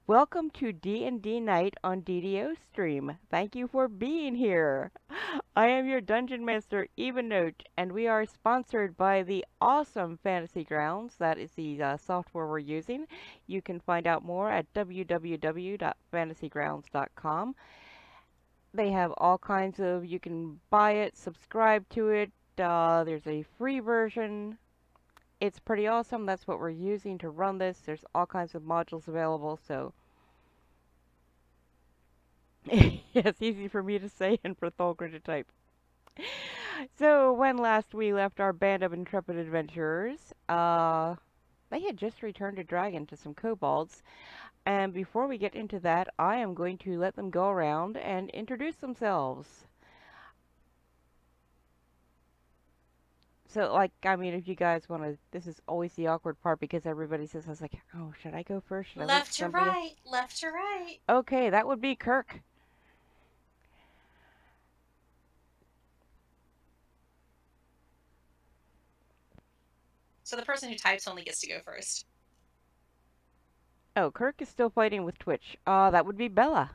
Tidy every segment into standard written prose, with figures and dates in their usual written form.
Welcome to D&D Night on DDOstream. Thank you for being here. I am your Dungeon Master, EvenNote, and we are sponsored by the awesome Fantasy Grounds. That is the software we're using. You can find out more at www.fantasygrounds.com. They have all kinds of, you can buy it, subscribe to it. There's a free version. It's pretty awesome. That's what we're using to run this. There's all kinds of modules available, so yes, easy for me to say and for Tholgrin to type. So, when last we left our band of intrepid adventurers, they had just returned a dragon to some kobolds. And before we get into that, I am going to let them go around and introduce themselves. So, like, I mean, if you guys want to, this is always the awkward part because everybody says, I was like, oh, should I go first? Should I let Left to somebody? right, left to right. Okay, that would be Kirke. So the person who types only gets to go first. Oh, Kirke is still fighting with Twitch. That would be Bella.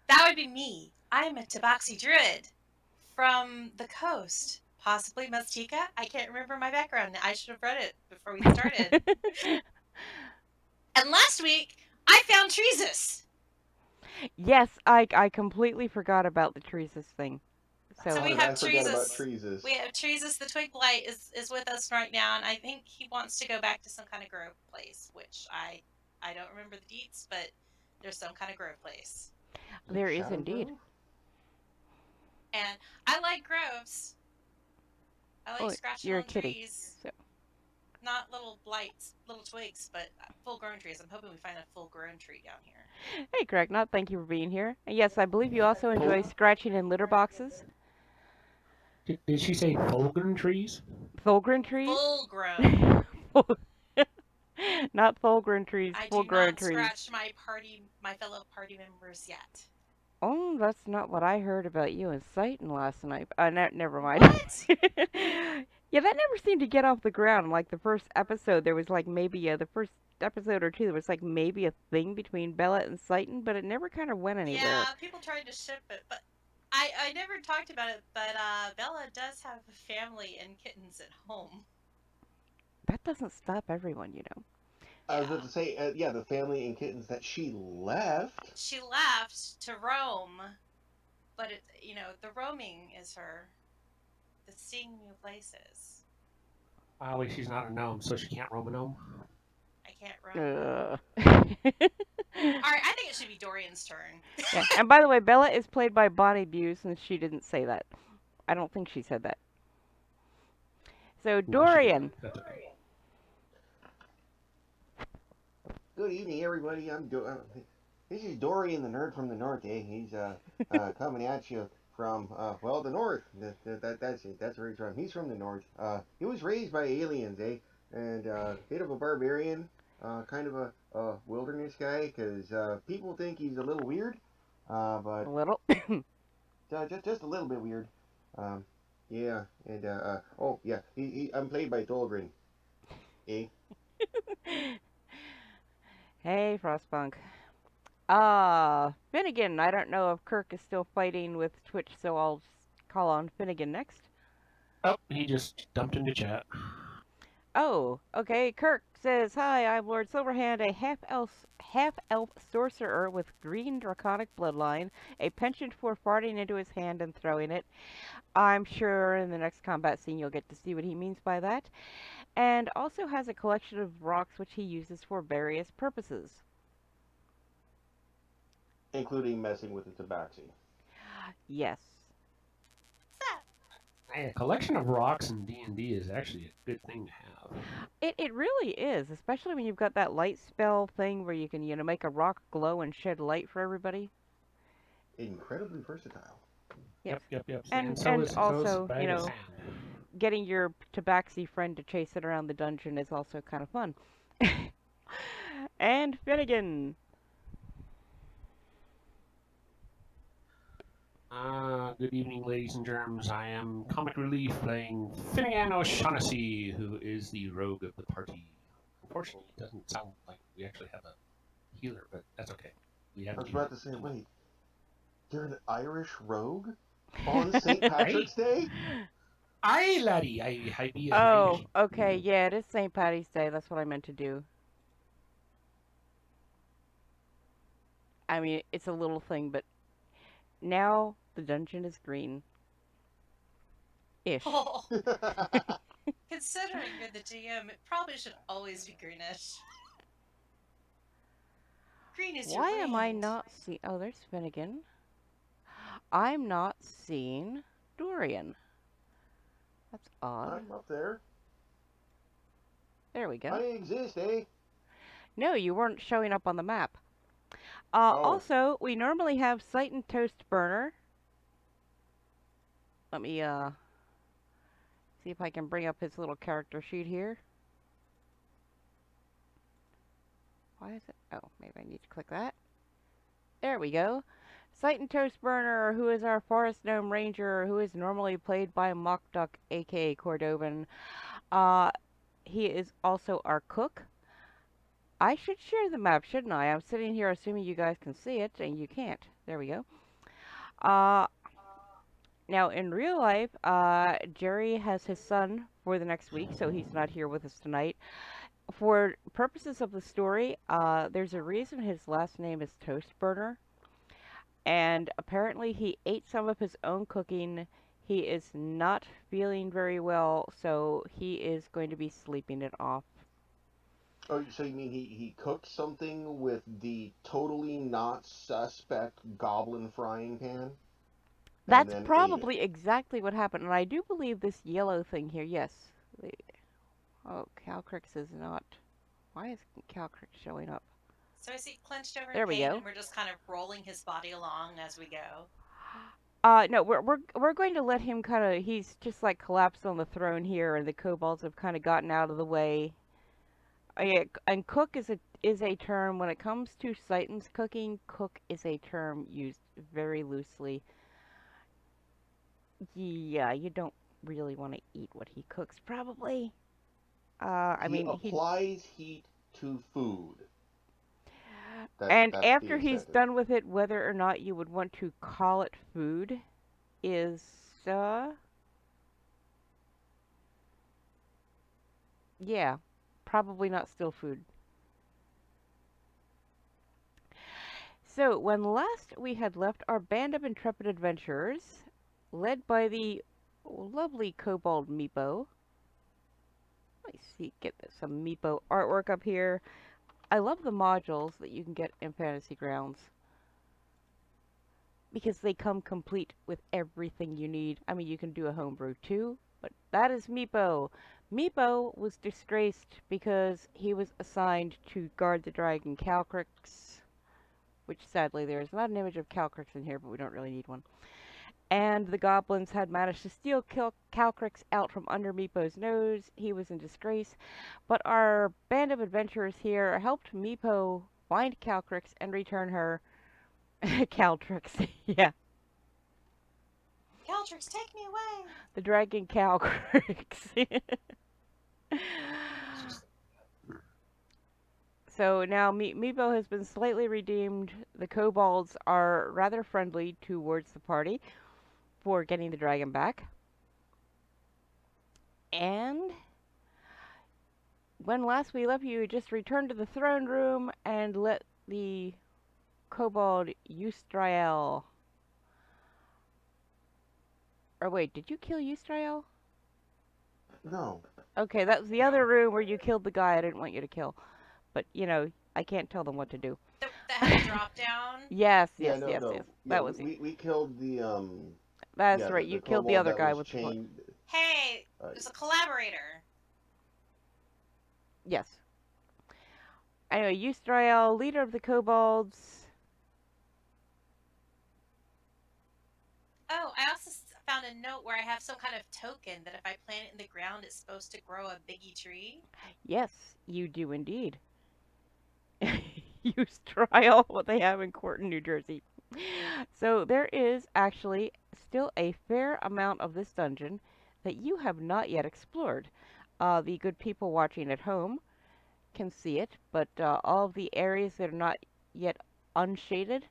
That would be me. I'm a Tabaxi druid from the coast, possibly Maztica. I can't remember my background. I should have read it before we started. And last week, I found Treesus. Yes, I completely forgot about the Treesus thing. So we have Treesus. We have Treesus. The Twig Blight is with us right now, and I think he wants to go back to some kind of grove place, which I don't remember the deets, but there's some kind of grove place. There is indeed. And I like groves. I like scratching on trees. So. Not little blights, little twigs, but full-grown trees. I'm hoping we find a full-grown tree down here. Hey, Greg, not thank you for being here. And yes, I believe you also enjoy scratching in litter boxes. Did she say Tholgrin trees? Tholgrin trees? Full-grown. Not Tholgrin trees, full-grown trees. I do not scratch my fellow party members yet. Oh, that's not what I heard about you and Seitan last night. Never mind. What? Yeah, that never seemed to get off the ground. Like the first episode, there was like maybe the first episode or two, there was like maybe a thing between Bella and Seitan, but it never kind of went anywhere. Yeah, people tried to ship it, but I never talked about it. But Bella does have a family and kittens at home. That doesn't stop everyone, you know. I was about to say, yeah, the family and kittens that she left. She left to roam, but it, you know, the roaming is her, the seeing new places. Wait, she's not a gnome, so she can't roam a gnome. I can't roam. All right, I think it should be Dorian's turn. Yeah. And by the way, Bella is played by BonnieBew, since she didn't say that. I don't think she said that. So, Dorian. That's okay. Good evening, everybody. This is Dorian, the nerd from the north. He's coming at you from well, the north. That's it. That's where he's from. He's from the north. He was raised by aliens, and bit of a barbarian, kind of a wilderness guy, because people think he's a little weird. But a little. just a little bit weird. Yeah, and oh yeah, I'm played by Tholgrin. Hey, Frostpunk. Finnegan. I don't know if Kirke is still fighting with Twitch, so I'll call on Finnegan next. Oh, he just dumped into chat. Oh, okay. Kirke says, hi, I'm LrdSlvrhnd, a half-elf sorcerer with green draconic bloodline, a penchant for farting into his hand and throwing it. I'm sure in the next combat scene you'll get to see what he means by that. And also has a collection of rocks which he uses for various purposes. Including messing with the Tabaxi. Yes. A collection of rocks in D&D is actually a good thing to have. It really is, especially when you've got that light spell thing where you can, you know, make a rock glow and shed light for everybody. Incredibly versatile. Yep. And also, you know, getting your Tabaxi friend to chase it around the dungeon is also kind of fun. And Finnegan. Good evening, ladies and germs. I am Comic Relief playing Finnegan O'Shaunessy, who is the rogue of the party. Unfortunately, it doesn't sound like we actually have a healer, but that's okay. We I haven't was about to used say, it. wait, you're an Irish rogue on St. Patrick's Day? Aye, laddie, I be an Oh, Irish. okay, yeah, it is St. Patty's Day. That's what I meant to do. I mean, it's a little thing, but now the dungeon is green. Ish. Oh, considering you're the GM, it probably should always be greenish. Green is your Why am I brand. not seeing... Oh, there's Finnegan. I'm not seeing Dorian. That's odd. I'm up there. There we go. I exist, eh? No, you weren't showing up on the map. Oh. Also, we normally have Seitan Toast Burner. Let me, see if I can bring up his little character sheet here. Why is it? Oh, maybe I need to click that. There we go. Seitan Toast Burner, who is our Forest Gnome Ranger, who is normally played by Mockduck, aka Cordovan. He is also our cook. I should share the map, shouldn't I? I'm sitting here assuming you guys can see it, and you can't. There we go. Now, in real life, Jerry has his son for the next week, so he's not here with us tonight. For purposes of the story, there's a reason his last name is Toast Burner. And apparently he ate some of his own cooking. He is not feeling very well, so he is going to be sleeping it off. Oh, so you mean he cooked something with the totally not suspect goblin frying pan? That's probably exactly what happened. And I do believe this yellow thing here, yes. Oh, Calcrix is not... Why is Calcrix showing up? So is he clenched over There in we pain go. and we're just kind of rolling his body along as we go? No, we're going to let him kind of... He's just like collapsed on the throne here, and the kobolds have kind of gotten out of the way. Yeah, and cook is a term, when it comes to Seitan's cooking, cook is a term used very loosely. Yeah, you don't really want to eat what he cooks, probably. I mean, he applies heat to food. And after he's done with it, whether or not you would want to call it food is, yeah, probably not still food. So, when last we had left our band of intrepid adventurers, led by the lovely Kobold Meepo. Let me see, get some Meepo artwork up here. I love the modules that you can get in Fantasy Grounds, because they come complete with everything you need. I mean, you can do a homebrew too, but that is Meepo. Meepo was disgraced because he was assigned to guard the dragon Calcrix, which sadly there is not an image of Calcrix in here, but we don't really need one. And the goblins had managed to steal Calcrix out from under Meepo's nose. He was in disgrace. But our band of adventurers here helped Meepo find Calcrix and return her. Caltrix, yeah. Caltrix, take me away! The dragon Calcrix. So now Meepo has been slightly redeemed. The kobolds are rather friendly towards the party for getting the dragon back. And when last we left you, just returned to the throne room and let the Kobold Uthadar... Or wait, did you kill Uthadar? No. Okay, that was the other room where you killed the guy I didn't want you to kill. But, you know, I can't tell them what to do. That had a drop down? Yes. Yeah, That was it. We killed the That's right, you killed the other guy with the chained. Hey, there's a collaborator. Yes. Anyway, Uthadar, leader of the kobolds. Oh, I also found a note where I have some kind of token that if I plant it in the ground, it's supposed to grow a biggie tree. Yes, you do indeed. Uthadar, what they have in Corton, New Jersey. So there is actually still a fair amount of this dungeon that you have not yet explored. The good people watching at home can see it, but all of the areas that are not yet unshaded,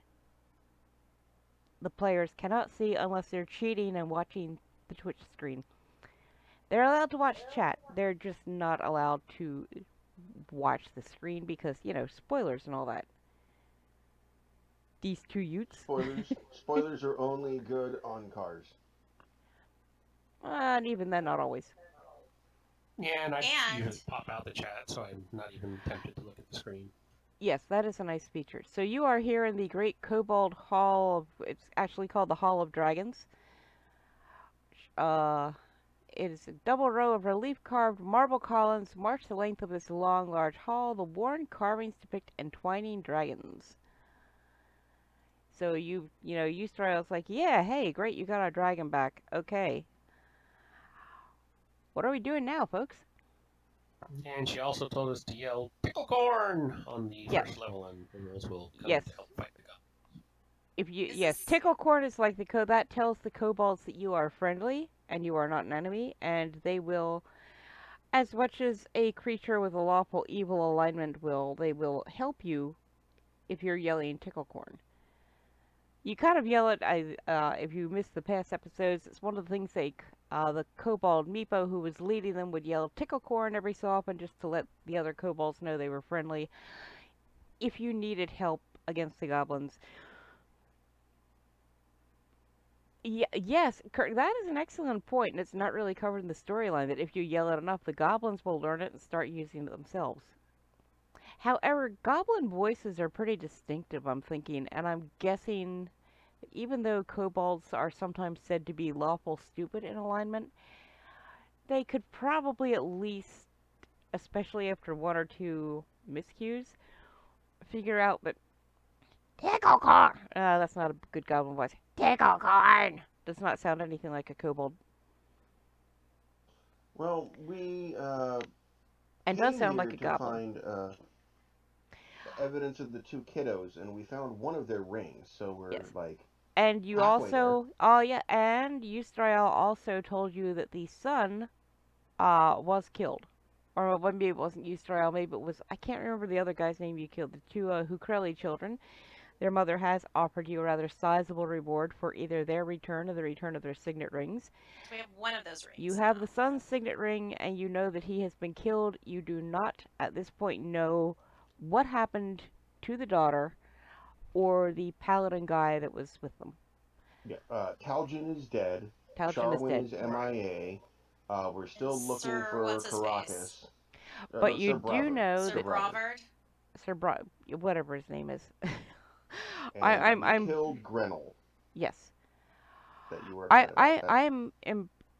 the players cannot see unless they're cheating and watching the Twitch screen. They're allowed to watch chat. They're just not allowed to watch the screen because, you know, spoilers and all that. These two Utes. Spoilers are only good on cars. And even then, not always. Yeah, and I usually pop out the chat, so I'm not even tempted to look at the screen. Yes, that is a nice feature. So you are here in the Great Kobold Hall. It's actually called the Hall of Dragons. It is a double row of relief-carved marble columns march the length of this long, large hall. The worn carvings depict entwining dragons. So you know, Ustrael's like, yeah, hey, great, you got our dragon back. Okay. What are we doing now, folks? And she also told us to yell "Ticklecorn" on the first level, and those will come to help fight the goblins. If Ticklecorn is like the that tells the kobolds that you are friendly and you are not an enemy, and they will, as much as a creature with a lawful evil alignment will, they will help you if you're yelling Ticklecorn. You kind of yell it, if you missed the past episodes, it's one of the things the kobold Meepo, who was leading them, would yell Ticklecorn every so often just to let the other kobolds know they were friendly if you needed help against the goblins. Yes, Kirk, that is an excellent point, and it's not really covered in the storyline, that if you yell it enough, the goblins will learn it and start using it themselves. However, goblin voices are pretty distinctive, I'm thinking, and I'm guessing that even though kobolds are sometimes said to be lawful stupid in alignment, they could probably at least, especially after one or two miscues, figure out that Ticklecorn! That's not a good goblin voice. Ticklecorn! Does not sound anything like a kobold. Well, we and does sound like a goblin. Find evidence of the two kiddos, and we found one of their rings, so we're like. And you also, and Ustrael also told you that the son was killed. Or maybe it wasn't Ustrael, maybe it was, I can't remember the other guy's name you killed, the two Hukreli children. Their mother has offered you a rather sizable reward for either their return or the return of their signet rings. So we have one of those rings. You have the son's signet ring, and you know that he has been killed. You do not, at this point, know what happened to the daughter or the paladin guy that was with them. Yeah, Talgin is dead. Sharwin is MIA. We're still looking for Caracas. But you do know that Sir whatever his name is. I'm killed Grenell. Yes. That you were.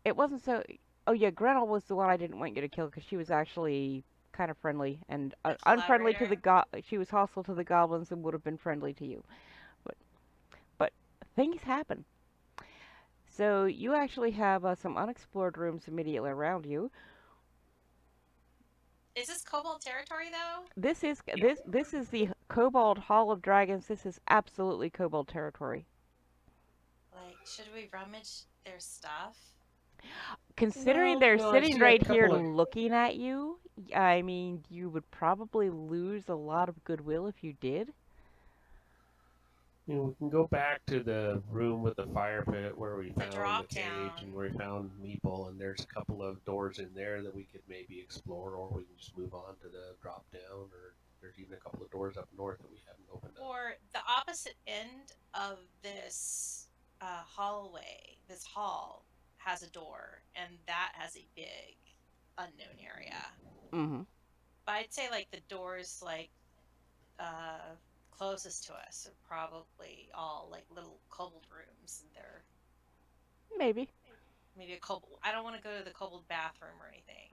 It wasn't so. Oh yeah, Grenell was the one I didn't want you to kill because she was actually kind of friendly and unfriendly to the she was hostile to the goblins and would have been friendly to you. But things happen. So you actually have some unexplored rooms immediately around you. Is this Kobold territory though? This is the Kobold Hall of Dragons. This is absolutely Kobold territory. Like, should we rummage their stuff? Considering they're sitting right here looking at you, I mean, you would probably lose a lot of goodwill if you did. You know, we can go back to the room with the fire pit where we found the cage and where we found Meeple, and there's a couple of doors in there that we could maybe explore, or we can just move on to the drop down, or there's even a couple of doors up north that we haven't opened up. Or the opposite end of this hallway, this hall, has a door, and that has a big unknown area. Mm-hmm. But I'd say, like, the doors, like, closest to us are probably all, like, little kobold rooms, and they're... Maybe a kobold... I don't want to go to the kobold bathroom or anything.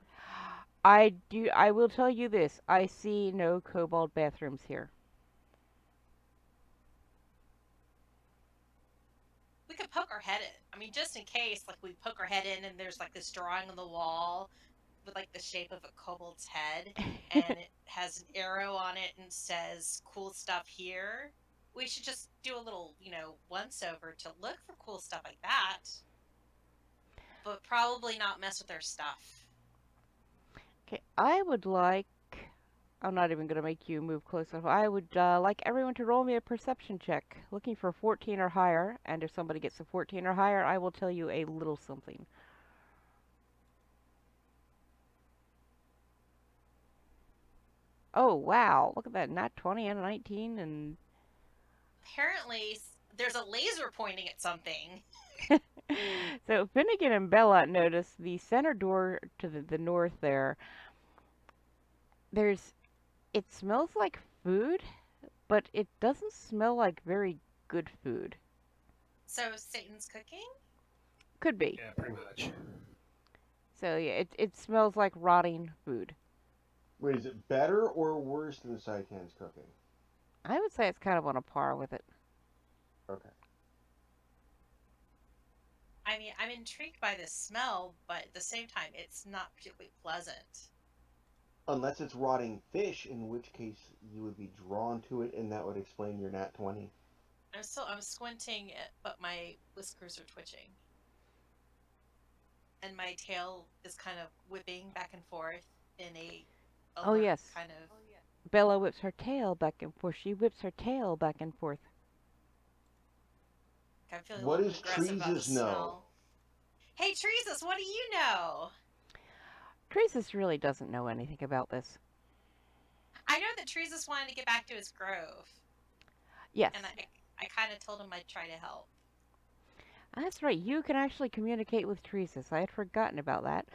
I will tell you this. I see no kobold bathrooms here. We could poke our head in. I mean, just in case, like, we poke our head in and there's, like, this drawing on the wall with, like, the shape of a kobold's head, and it has an arrow on it and says, cool stuff here. We should just do a little, you know, once-over to look for cool stuff like that. But probably not mess with their stuff. Okay, I would like I'm not even going to make you move close enough. I would like everyone to roll me a perception check, looking for 14 or higher, and if somebody gets a 14 or higher, I will tell you a little something. Oh, wow. Look at that. Nat 20 and a 19, and... Apparently, there's a laser pointing at something. So Finnegan and Bella notice the center door to the north there. It smells like food, but it doesn't smell like very good food. So Satan's cooking? Could be. Yeah, pretty much. So yeah, it smells like rotting food. Wait, is it better or worse than Seitan's cooking? I would say it's kind of on a par with it. Okay. I mean, I'm intrigued by the smell, but at the same time, it's not particularly pleasant. Unless it's rotting fish, in which case you would be drawn to it, and that would explain your nat 20. I'm squinting, but my whiskers are twitching. And my tail is kind of whipping back and forth in a Oh, yes. kind of... Bella whips her tail back and forth. She whips her tail back and forth. I'm feeling What a little does aggressive about the Treesus know? smell. Hey, Treesus, what do you know? Treesus really doesn't know anything about this. I know that Treesus wanted to get back to his grove. Yes. And I kind of told him I'd try to help. That's right. You can actually communicate with Treesus. I had forgotten about that.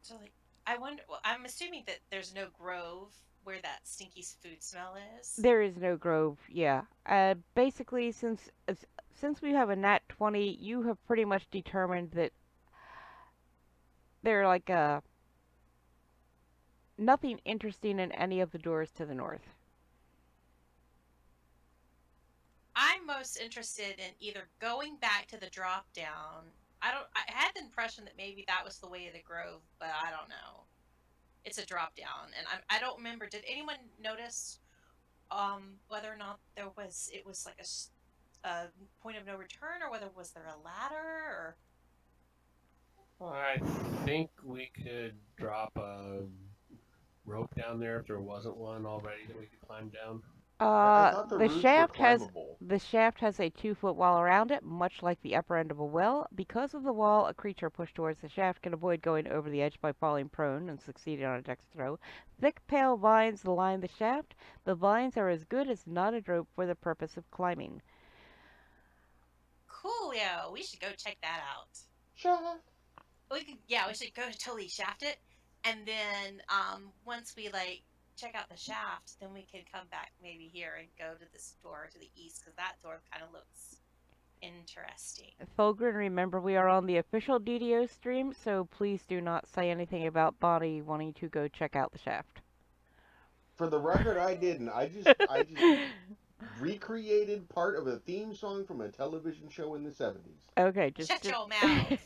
So, like, I wonder... Well, I'm assuming that there's no grove where that stinky food smell is. There is no grove, yeah. Basically, since we have a nat 20, you have pretty much determined that they're like nothing interesting in any of the doors to the north. I'm most interested in either going back to the drop down. I had the impression that maybe that was the way of the grove, but I don't know. It's a drop down, and I don't remember. Did anyone notice whether or not it was like a point of no return, or whether was there a ladder? Or I think we could drop a rope down there if there wasn't one already that we could climb down. I thought the roofs were climbable. The shaft has a 2-foot wall around it, much like the upper end of a well. Because of the wall, a creature pushed towards the shaft can avoid going over the edge by falling prone and succeeding on a dex throw. Thick, pale vines line the shaft. The vines are as good as knotted rope for the purpose of climbing. Coolio, we should go check that out. Shaft. We should go totally shaft it, and then once we check out the shaft, then we can come back maybe here and go to this door to the east, because that door kind of looks interesting. Tholgrin, remember we are on the official DDOstream, so please do not say anything about Bonnie wanting to go check out the shaft. For the record, I didn't. I just recreated part of a theme song from a television show in the 70s. Okay, Shut your mouth.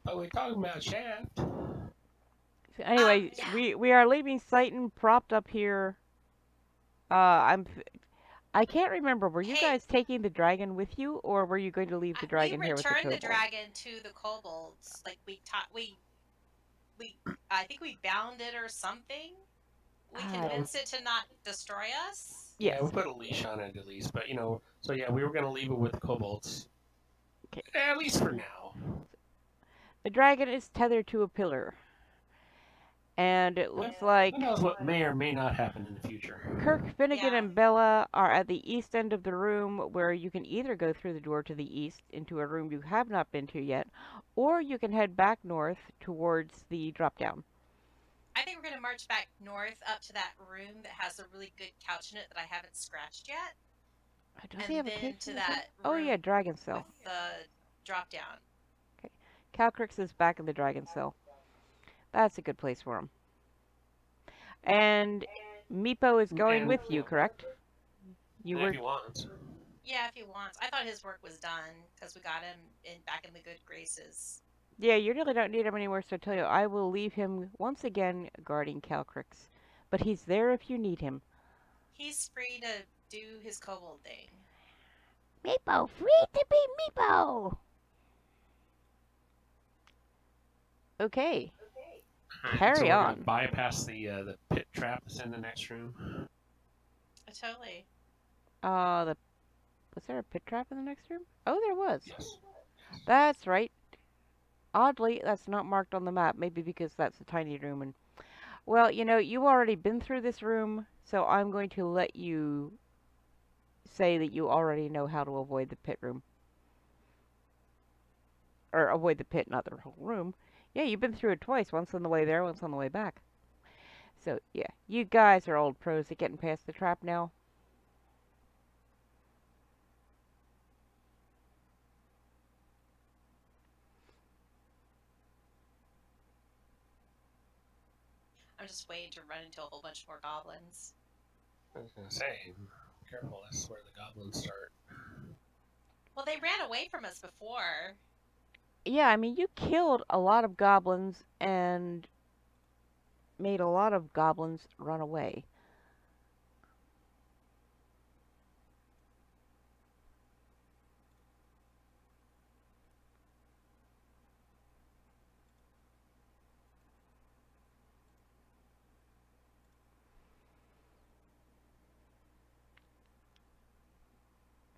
But we're talking about shaft. Anyway, yeah. we are leaving Seitan propped up here. I can't remember. Were you guys taking the dragon with you, or were you going to leave the dragon here with the kobold? We returned the dragon to the kobolds. Like I think we bound it or something. We convinced it to not destroy us. Yes. Yeah, we put a leash on it at least, but so yeah, we were gonna leave it with the kobolds. Okay. At least for now. The dragon is tethered to a pillar. And it looks like... Who knows what may or may not happen in the future. Kirke, Finnegan, and Bella are at the east end of the room, where you can either go through the door to the east into a room you have not been to yet, or you can head back north towards the drop-down. I think we're going to march back north up to that room that has a really good couch in it that I haven't scratched yet. Does he have a cage to that room Oh yeah, dragon cell. with the drop-down. Okay. Calcrix is back in the dragon cell. That's a good place for him. And Meepo is going with you, correct? If he wants. Yeah, if he wants. I thought his work was done because we got him back in the good graces. Yeah, you really don't need him anymore, so I tell you, I will leave him once again guarding Calcrix. But he's there if you need him. He's free to do his kobold thing. Meepo, free to be Meepo! Okay. Alright, so Carry we're gonna on. bypass the pit trap that's in the next room. Totally. Was there a pit trap in the next room? Oh, there was. Yes. That's right. Oddly, that's not marked on the map. Maybe because that's a tiny room. And well, you know, you've already been through this room, so I'm going to let you say that you already know how to avoid the pit room. Or avoid the pit, not the whole room. Yeah, you've been through it twice. Once on the way there, once on the way back. So, yeah, you guys are old pros at getting past the trap now. I'm just waiting to run into a whole bunch more goblins. I was gonna say, careful, that's where the goblins start. Well, they ran away from us before. Yeah, I mean, you killed a lot of goblins and made a lot of goblins run away.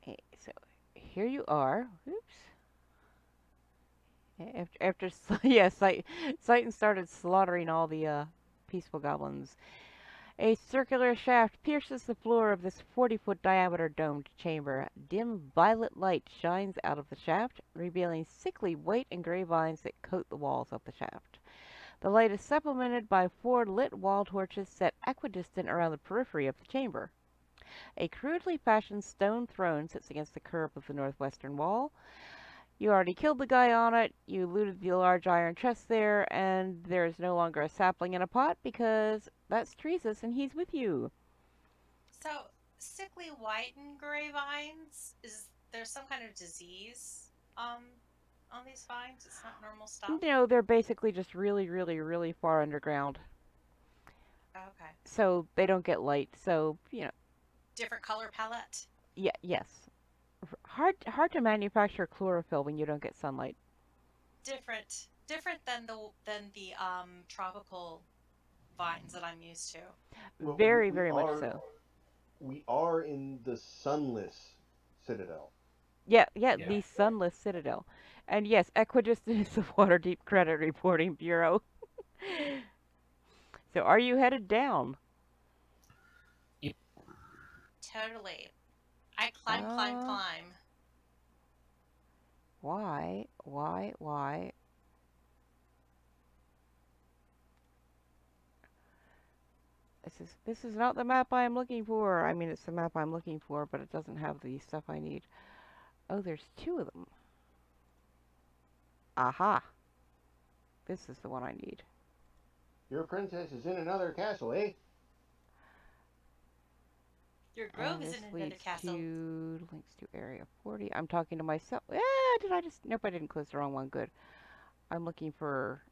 Okay, so here you are. Oops. After yeah, Seitan started slaughtering all the peaceful goblins. A circular shaft pierces the floor of this 40-foot diameter domed chamber. Dim violet light shines out of the shaft, revealing sickly white and gray vines that coat the walls of the shaft. The light is supplemented by 4 lit wall torches set equidistant around the periphery of the chamber. A crudely fashioned stone throne sits against the curve of the northwestern wall. You already killed the guy on it, you looted the large iron chest there, and there is no longer a sapling in a pot because that's Treasus and he's with you. So, sickly white and gray vines, is there some kind of disease on these vines? It's not normal stuff? No, they're basically just really, really, really far underground. Okay. So they don't get light, so, you know. Different color palette? Yeah, yes. Hard to manufacture chlorophyll when you don't get sunlight. Different than the tropical vines that I'm used to. Well, very much so. We are in the Sunless Citadel. Yeah, the Sunless Citadel. And yes, Equidistant is the Waterdeep Credit Reporting Bureau. So are you headed down? Yep. Totally. I climb. Why? This is not the map I am looking for. I mean, it's the map I'm looking for, but it doesn't have the stuff I need. Oh, there's 2 of them. Aha. This is the one I need. Your princess is in another castle, eh? Your grove is in another castle. Links to Area 40. I'm talking to myself. Did I just... Nope, I didn't close the wrong one. Good. I'm looking for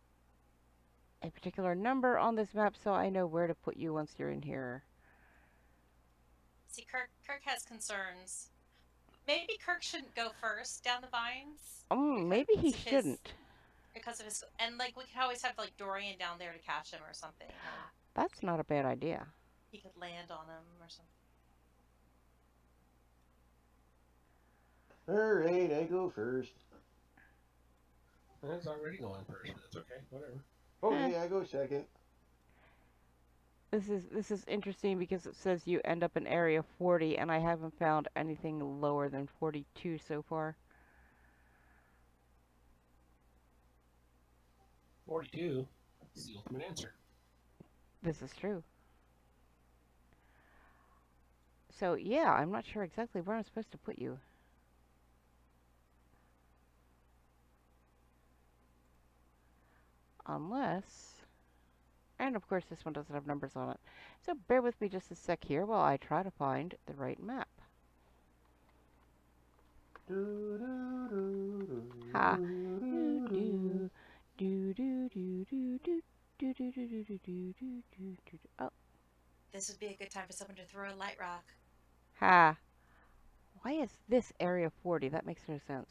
a particular number on this map so I know where to put you once you're in here. See, Kirk has concerns. Maybe Kirk shouldn't go first down the vines. Maybe he shouldn't. Because of his... And, like, we could always have, like, Dorian down there to catch him or something. That's not a bad idea. He could land on him or something. Alright, I go first. That's already going first, but that's okay, whatever. Okay, I go second. This is interesting because it says you end up in Area 40, and I haven't found anything lower than 42 so far. 42 is the ultimate answer. This is true. So, yeah, I'm not sure exactly where I'm supposed to put you. Unless... And, of course, this one doesn't have numbers on it. So, bear with me just a sec here while I try to find the right map. Ha. Oh. This would be a good time for someone to throw a light rock. Ha. Why is this Area 40? That makes no sense.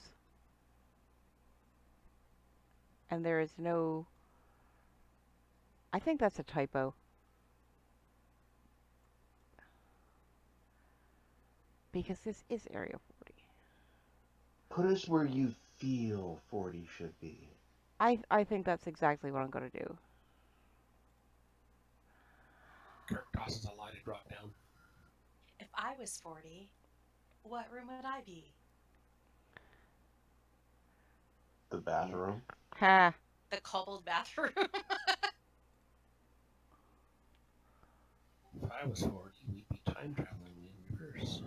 And there is no I think that's a typo. Because this is Area 40. Put us where you feel 40 should be. I think that's exactly what I'm going to do. Kirk tosses a lighted rock down. If I was 40, what room would I be? The bathroom. Ha! The kobold bathroom. If I was 40, we'd be time traveling in reverse.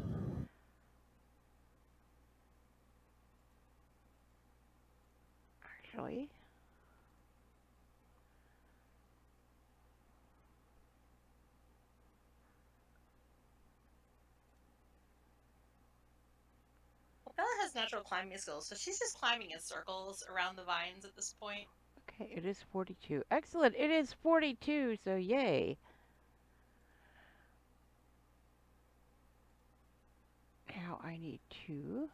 Actually. Bella has natural climbing skills, so she's just climbing in circles around the vines at this point. Okay, it is 42. Excellent! It is 42, so yay! Now I need to...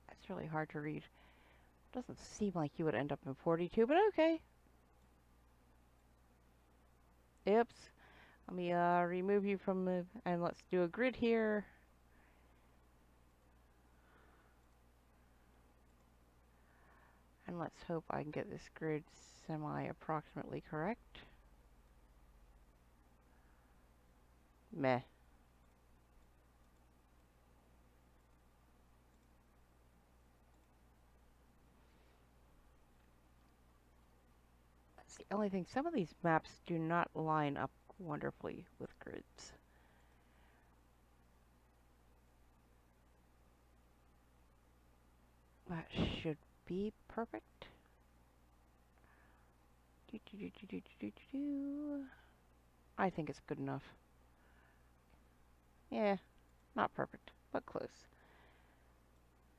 That's really hard to read. Doesn't seem like you would end up in 42, but okay. Oops. Let me remove you from the... And let's do a grid here. And let's hope I can get this grid semi-approximately correct. Meh. That's the only thing. Some of these maps do not line up wonderfully with grids. That should be perfect. I think it's good enough. Yeah, not perfect, but close.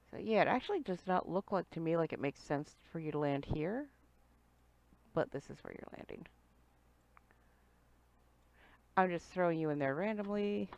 So yeah, it actually does not look like to me like it makes sense for you to land here, but this is where you're landing. I'm just throwing you in there randomly.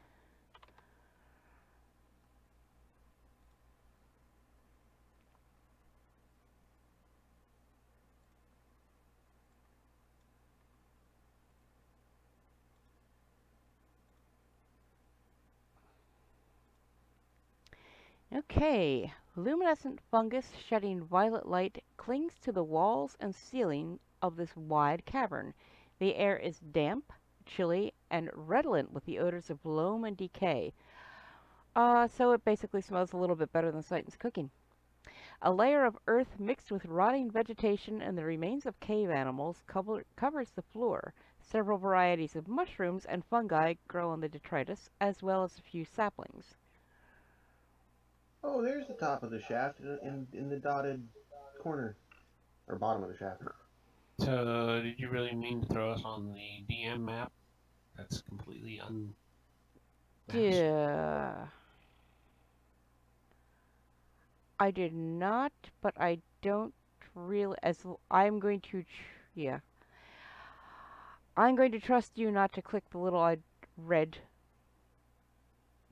Okay, luminescent fungus shedding violet light clings to the walls and ceiling of this wide cavern. The air is damp, chilly, and redolent with the odors of loam and decay. So it basically smells a little bit better than Seitan's cooking. A layer of earth mixed with rotting vegetation and the remains of cave animals covers the floor. Several varieties of mushrooms and fungi grow on the detritus, as well as a few saplings. Oh, there's the top of the shaft in the dotted corner. Or bottom of the shaft. So, did you really mean to throw us on the DM map? That's completely Yeah. I did not, but I don't really... I'm going to... yeah. I'm going to trust you not to click the little red...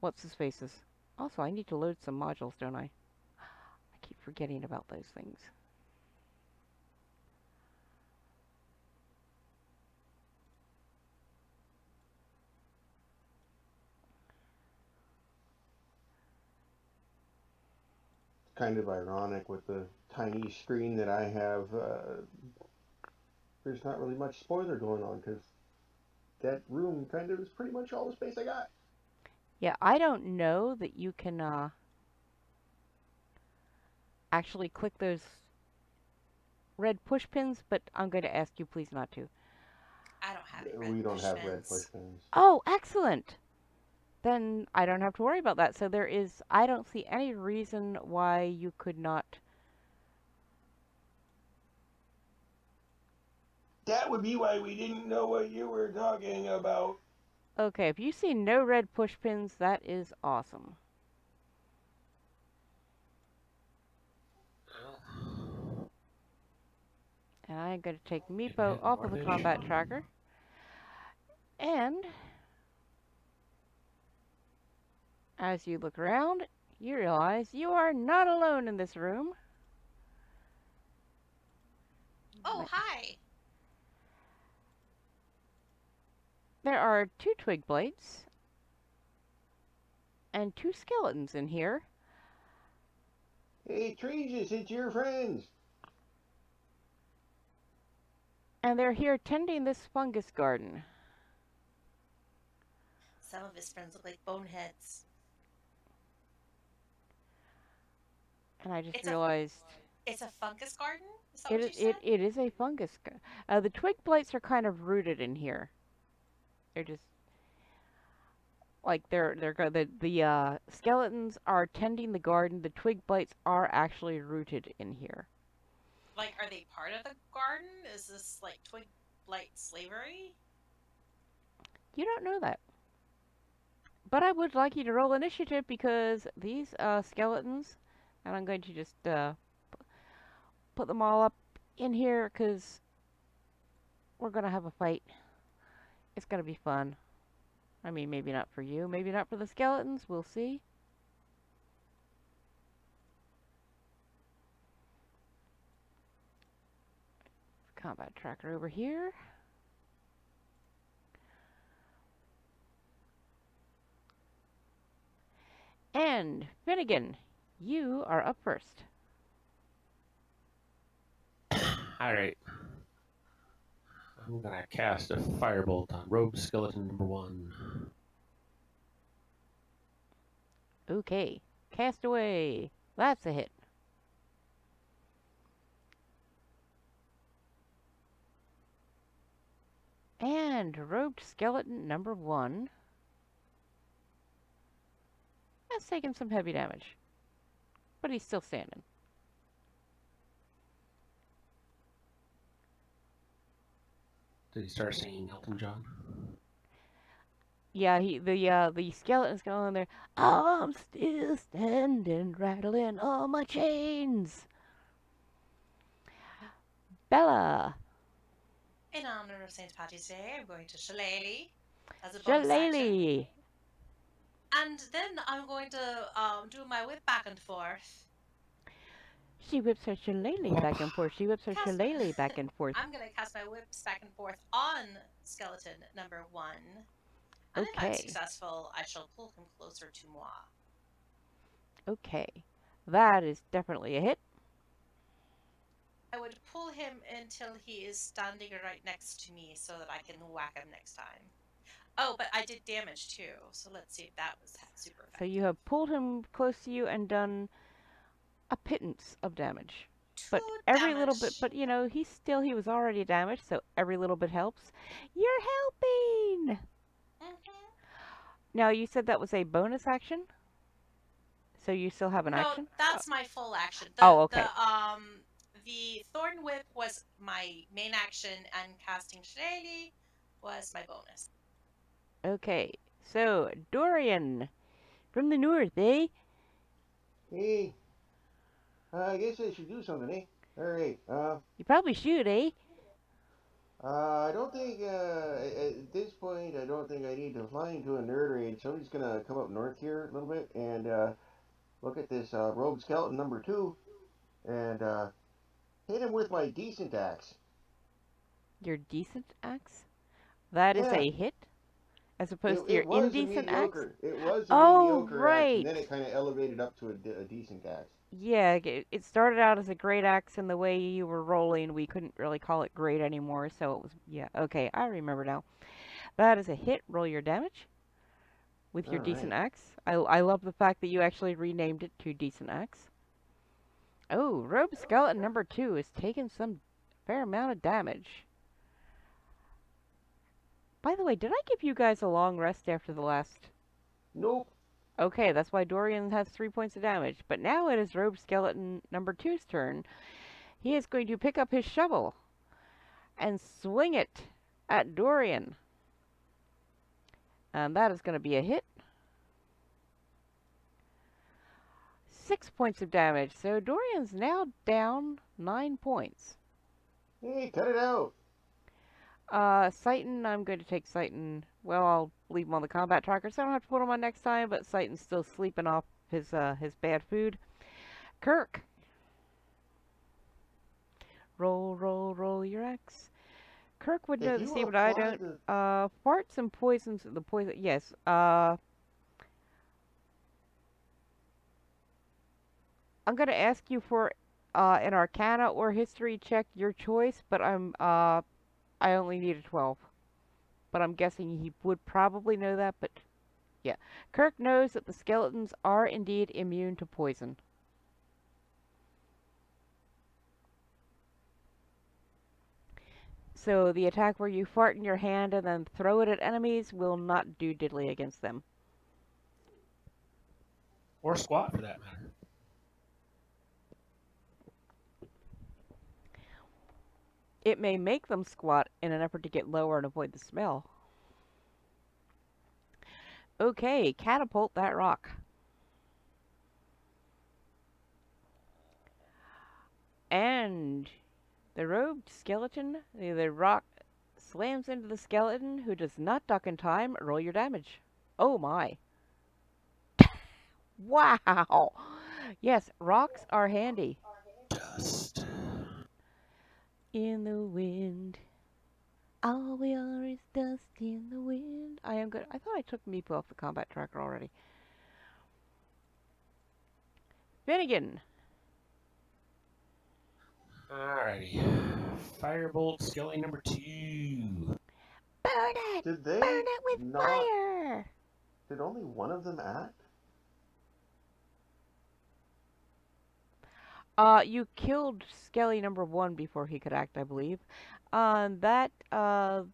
What's-his-faces. Also, I need to load some modules, don't I? I keep forgetting about those things. Kind of ironic with the tiny screen that I have. There's not really much spoiler going on because that room kind of is pretty much all the space I got. Yeah, I don't know that you can actually click those red push pins, but I'm going to ask you please not to. I don't have any red We don't push have pins. red push pins. Oh, excellent! Then I don't have to worry about that. So there is... I don't see any reason why you could not... That would be why we didn't know what you were talking about. Okay, if you see no red push pins, that is awesome. And I'm going to take Meepo off of the combat tracker. And as you look around, you realize you are not alone in this room. Oh, hi. There are 2 twig blights and 2 skeletons in here. Hey, Treasus, it's your friends. And they're here tending this fungus garden. Some of his friends look like boneheads. And I just realized... It's a fungus garden? Is that what you said? It is a fungus garden. The twig blights are kind of rooted in here. They're just... Like, the skeletons are tending the garden. The twig blights are actually rooted in here. Like, are they part of the garden? Is this, like, twig blight slavery? You don't know that. But I would like you to roll initiative because these skeletons, and I'm going to just put them all up in here because we're going to have a fight. It's going to be fun. I mean, maybe not for you, maybe not for the skeletons, we'll see. Combat tracker over here. And Finnegan, you are up first. Alright. I'm gonna cast a firebolt on Rogue Skeleton number 1. Okay. Cast away. That's a hit. And robed skeleton number 1 has taken some heavy damage. But he's still standing. Did he start singing Elton John? Yeah, the skeleton's going there. I'm still standing, rattling all my chains. Bella. In honor of St. Patty's Day, I'm going to Shillelagh as a bonus action. Shillelagh. And then I'm going to do my whip back and forth. She whips her shillelagh back and forth. She whips her shillelagh back and forth. I'm going to cast my whips back and forth on skeleton number 1. And if I'm successful, I shall pull him closer to moi. Okay. That is definitely a hit. I would pull him until he is standing right next to me so that I can whack him next time. Oh, but I did damage too, so let's see if that was super effective. So you have pulled him close to you and done a pittance of damage. But every little bit, but you know, he was already damaged, so every little bit helps. You're helping! Now, you said that was a bonus action? So you still have an action? No, that's my full action. Okay. The Thorn Whip was my main action, and casting Shillelagh was my bonus. Okay, so Dorian, from the north, eh? Hey, I guess I should do something, eh? Alright, You probably should, eh? I don't think, at this point, I don't think I need to fly into a nerd raid, so I'm just gonna come up north here a little bit and, look at this, rogue skeleton number 2, and, hit him with my decent axe. Your decent axe? That is a hit? As opposed to your indecent axe? It was a mediocre right. axe, and then it kind of elevated up to a decent axe. Yeah, it started out as a great axe, and the way you were rolling, we couldn't really call it great anymore, so it was, yeah, okay, I remember now. That is a hit. Roll your damage with your decent axe. I love the fact that you actually renamed it to decent axe. Oh, rogue skeleton number 2 is taking some fair amount of damage. By the way, did I give you guys a long rest after the last? Nope. Okay, that's why Dorian has 3 points of damage. But now it is rogue skeleton number 2's turn. He is going to pick up his shovel and swing it at Dorian. And that is going to be a hit. 6 points of damage. So Dorian's now down 9 points. Hey, cut it out. Seitan, I'm going to take Seitan. Well, I'll leave him on the combat tracker, so I don't have to put him on next time, but Seitan's still sleeping off his bad food. Kirke. Roll, roll, roll your axe. Kirk would know If the you same, but I apply don't. the Farts and poisons. The poison. Yes. I'm gonna ask you for an Arcana or History check, your choice. But I only need a 12. But I'm guessing he would probably know that. But yeah, Kirk knows that the skeletons are indeed immune to poison. So the attack where you fart in your hand and then throw it at enemies will not do diddly against them. Or squat, for that matter. It may make them squat in an effort to get lower and avoid the smell. Okay, catapult that rock. And the robed skeleton, the rock slams into the skeleton, who does not duck in time. Roll your damage. Oh my. Wow. Yes, rocks are handy. Dust. In the wind. All we are is dust in the wind. I am good. I thought I took Meepo off the combat tracker already. Finnegan. Alrighty. Firebolt skeleton number 2. Burn it! did they Burn it with not? fire! Did only one of them act? You killed Skelly number 1 before he could act, I believe. The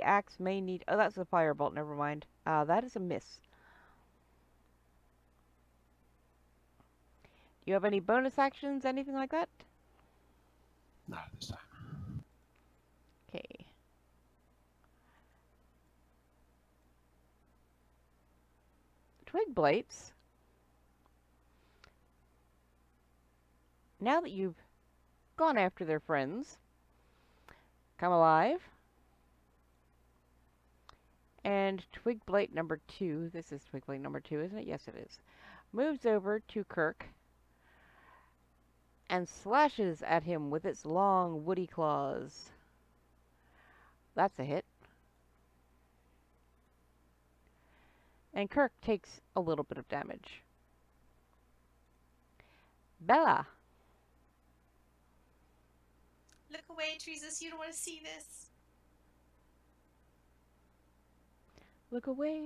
axe may need... Oh, that's a firebolt, never mind. That is a miss. Do you have any bonus actions, anything like that? Not at this time. Okay. Twig Blights. Now that you've gone after their friends, come alive. And Twig Blight number 2, this is Twig Blight number 2, isn't it? Yes, it is. Moves over to Kirk and slashes at him with its long woody claws. That's a hit. And Kirk takes a little bit of damage. Bella. Look away, Treesus. You don't want to see this. Look away,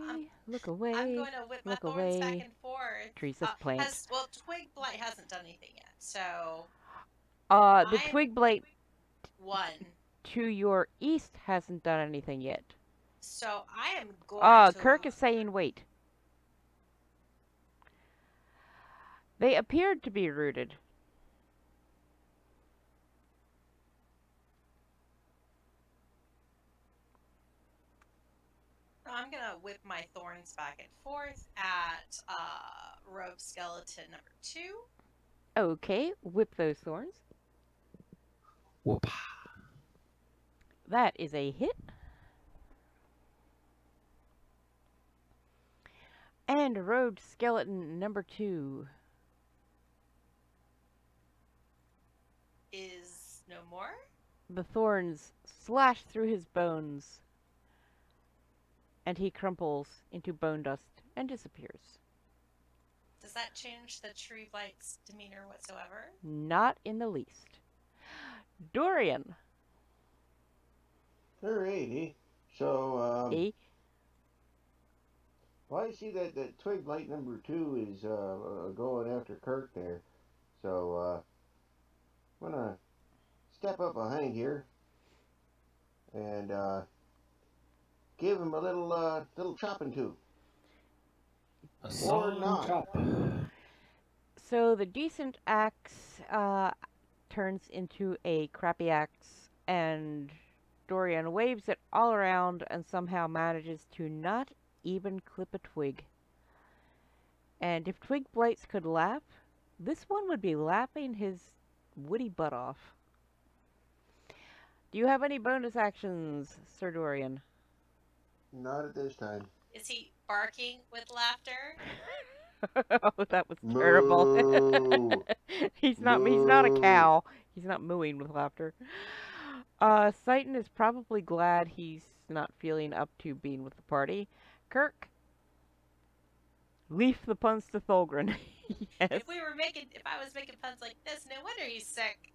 look away. I'm going to whip my look thorns back away. and forth. Treesus plant. Well, Twig Blight hasn't done anything yet, so... The Twig Blight 1. to your east hasn't done anything yet. So I am going to... Kirk is saying wait. They appeared to be rooted. I'm going to whip my thorns back and forth at Rogue Skeleton number 2. Okay, whip those thorns. Whoop. That is a hit. And Rogue Skeleton number 2. Is no more? The thorns slash through his bones. And he crumples into bone dust and disappears. Does that change the Tree Blight's demeanor whatsoever? Not in the least. Dorian. Alrighty. So, Eh? well, I see that Twig Blight number 2 is going after Kirk there. So, I'm gonna step up behind here and give him a little chopping to. Or not. Chop. So the decent axe turns into a crappy axe, and Dorian waves it all around and somehow manages to not even clip a twig. And if Twig Blights could laugh, this one would be laughing his woody butt off. Do you have any bonus actions, Sir Dorian? Not at this time. Is he barking with laughter? Oh, that was terrible. Moo. He's not a cow. He's not mooing with laughter. Seitan is probably glad he's not feeling up to being with the party. Kirke, leaf the puns to Tholgrin. Yes. If I was making puns like this, no wonder he's sick.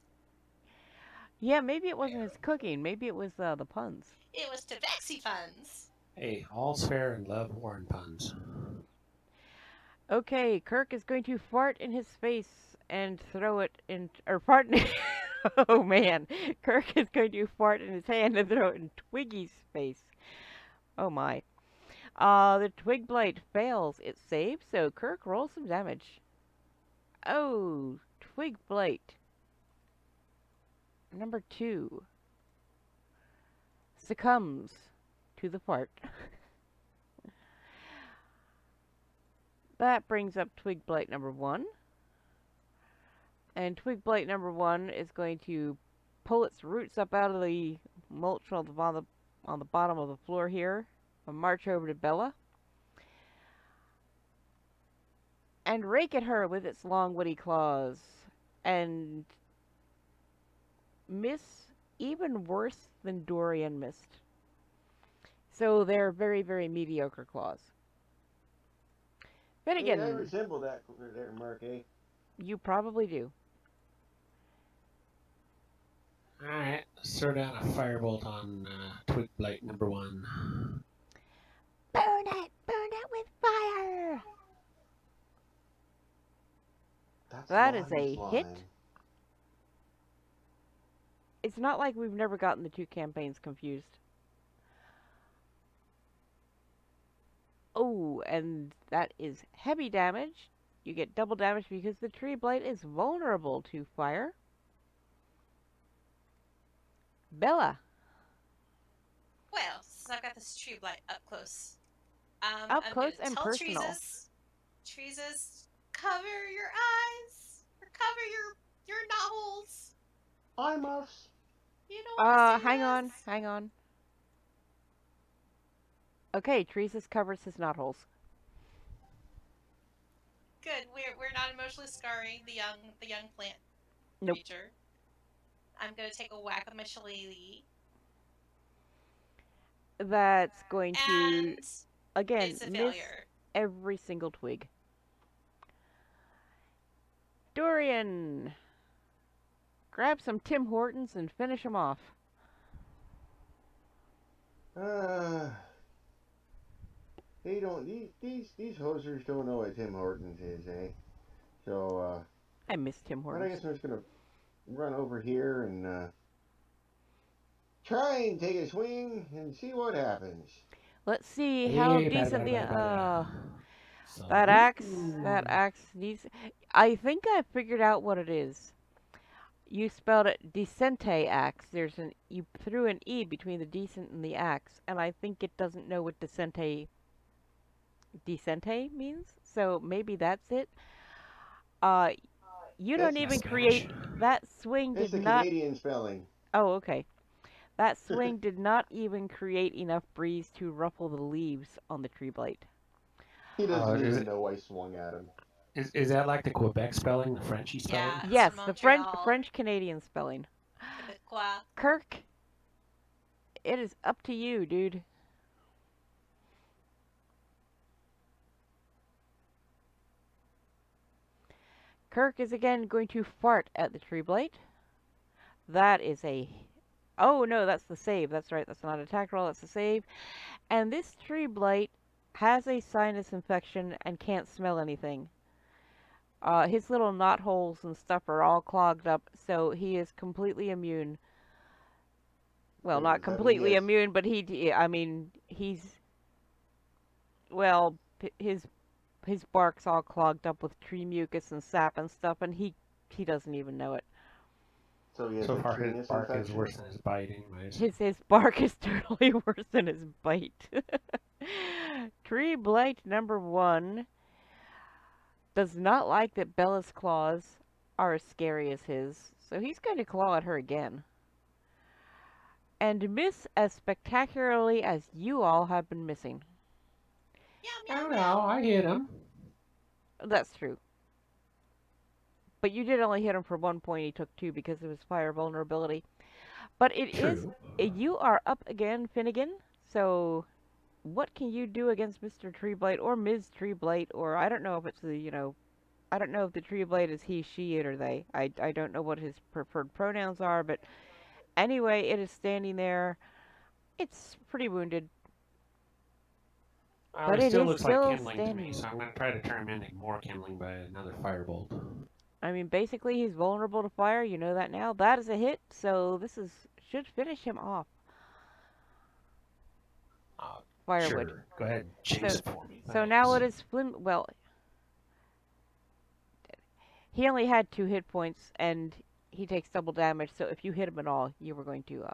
Yeah, maybe it wasn't his cooking. Maybe it was the puns. It was Tabaxi puns. Hey, all's fair in love, war, and puns. Okay, Kirke is going to fart in his face and throw it in, or fart in, oh man, Kirke is going to fart in his hand and throw it in Twiggy's face. Oh my. The Twig Blight fails its save, so Kirke rolls some damage. Oh, Twig Blight. Number 2 succumbs to the fart. That brings up Twig Blight number 1. And Twig Blight number 1 is going to pull its roots up out of the mulch on the bottom of the floor here and march over to Bella and rake at her with its long woody claws and miss even worse than Dorian missed. So they're very, very mediocre claws. Finnegan. Hey, I resemble that there, Mark, eh? You probably do. Alright, let's throw down a firebolt on Twig Blight number 1. Burn it with fire! That is a hit. It's not like we've never gotten the 2 campaigns confused. Oh, and that is heavy damage. You get double damage because the tree blight is vulnerable to fire. Bella. Well, since I've got this tree blight up close. Up close and personal. Treeses, cover your eyes. Or cover your knot holes. Eye muffs. You know what hang on. Okay, Treeses covers his knot holes. Good. We're not emotionally scarring the young plant creature. I'm gonna take a whack with my shillelagh. That's going to again it's a miss failure. every single twig. Dorian, grab some Tim Hortons and finish them off. They don't. These hosers don't know what Tim Hortons is, eh? So I miss Tim but I Hortons. guess I'm just gonna run over here and try and take a swing and see what happens. Let's see how decent that axe needs. I think I figured out what it is. You spelled it decente axe. You threw an E between the decent and the axe, and I think it doesn't know what decente means. So maybe that's it. You don't even create that swing. It's Did the not. Canadian spelling. Oh, okay. That swing did not even create enough breeze to ruffle the leaves on the tree blight. He doesn't even know I swung at him. Is that like the Quebec spelling, the Frenchy spelling? Yeah. Yes, from the Montreal. French Canadian spelling. Quebecois. Kirke, it is up to you, dude. Kirke is again going to fart at the tree blight. That is a... Oh, no, that's the save. That's right. That's not an attack roll. That's the save. And this tree blight has a sinus infection and can't smell anything. His little knot holes and stuff are all clogged up, so he is completely immune. Well, not completely immune, but he's... Well, his bark's all clogged up with tree mucus and sap and stuff, and he doesn't even know it. So far, his bark is worse than his bite, anyways. His bark is totally worse than his bite. Tree blight number 1 does not like that Bella's claws are as scary as his, so he's going to claw at her again. And miss as spectacularly as you all have been missing. Oh no, I hit him. That's true. But you did only hit him for 1 point. He took 2 because of his fire vulnerability. But it is... True. You are up again, Finnegan. So, what can you do against Mr. Treeblight or Ms. Treeblight? Or I don't know if it's the, I don't know if the Treeblight is he, she, it, or they. I don't know what his preferred pronouns are, but anyway, it is standing there. It's pretty wounded. But It it still is looks still like kindling to standing. me, so I'm going to try to turn him into more kindling by another firebolt. I mean, basically, he's vulnerable to fire. You know that now. That is a hit, so this should finish him off. Firewood. Sure. Go ahead and jinx it for me. So now it is well, he only had 2 hit points, and he takes double damage, so if you hit him at all, you were going to,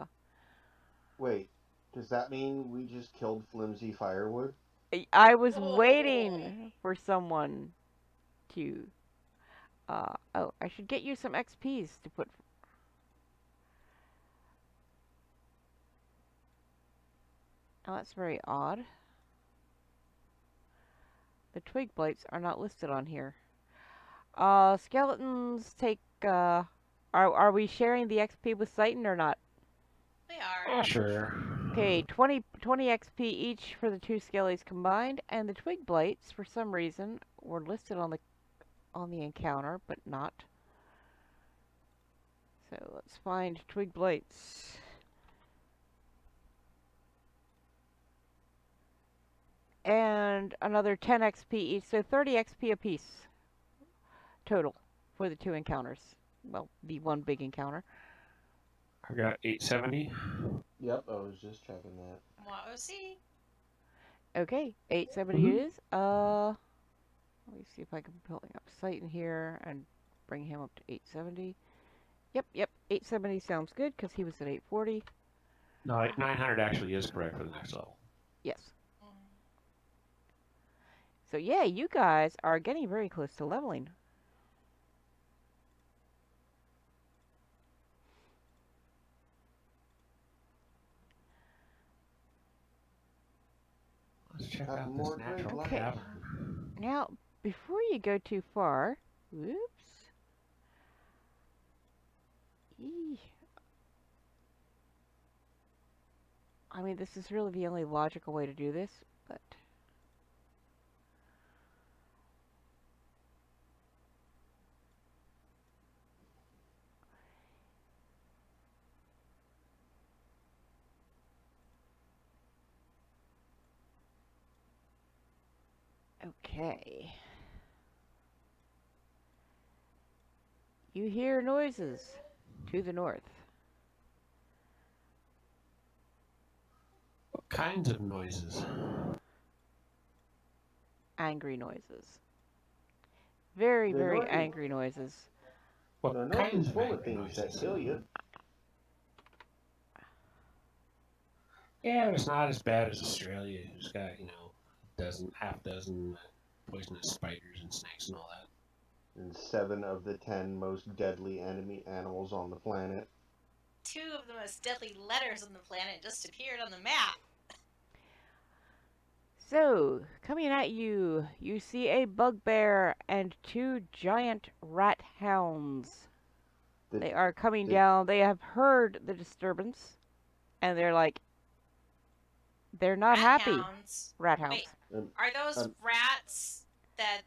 Wait, does that mean we just killed Flimsy Firewood? I was waiting for someone to, oh, I should get you some XPs to put. Oh, that's very odd. The twig blights are not listed on here. Skeletons take, are we sharing the XP with Seitan or not? We are. Oh, sure. Okay, 20 XP each for the 2 skellies combined, and the twig blights, for some reason, were listed on the encounter, but not. So let's find twig blights. And another 10 XP each, so 30 XP apiece total for the 2 encounters. Well, the 1 big encounter. I got 870. Yep, I was just checking that. What was he? Okay, 870 it is. Let me see if I can pull up Seitan here and bring him up to 870. Yep, 870 sounds good because he was at 840. No, 900 actually is correct for the next level. Yes. So yeah, you guys are getting very close to leveling. Let's check Have out more this drink natural left. cavern. Now, before you go too far, whoops. Eee. I mean, this is really the only logical way to do this, but... Okay. You hear noises to the north. What kinds of noises? Angry noises. Very, The very north is- angry noises. What The north kinds is of full of angry things that noises? kill you. Yeah, it's not as bad as Australia, who's got, half dozen poisonous spiders and snakes and all that. And 7 of the 10 most deadly enemy animals on the planet. 2 of the most deadly letters on the planet just appeared on the map. So, coming at you, you see a bugbear and 2 giant rat hounds. They are coming down. They have heard the disturbance, and they're like, they're not happy. Hounds. Rat hounds. Wait, are those rats that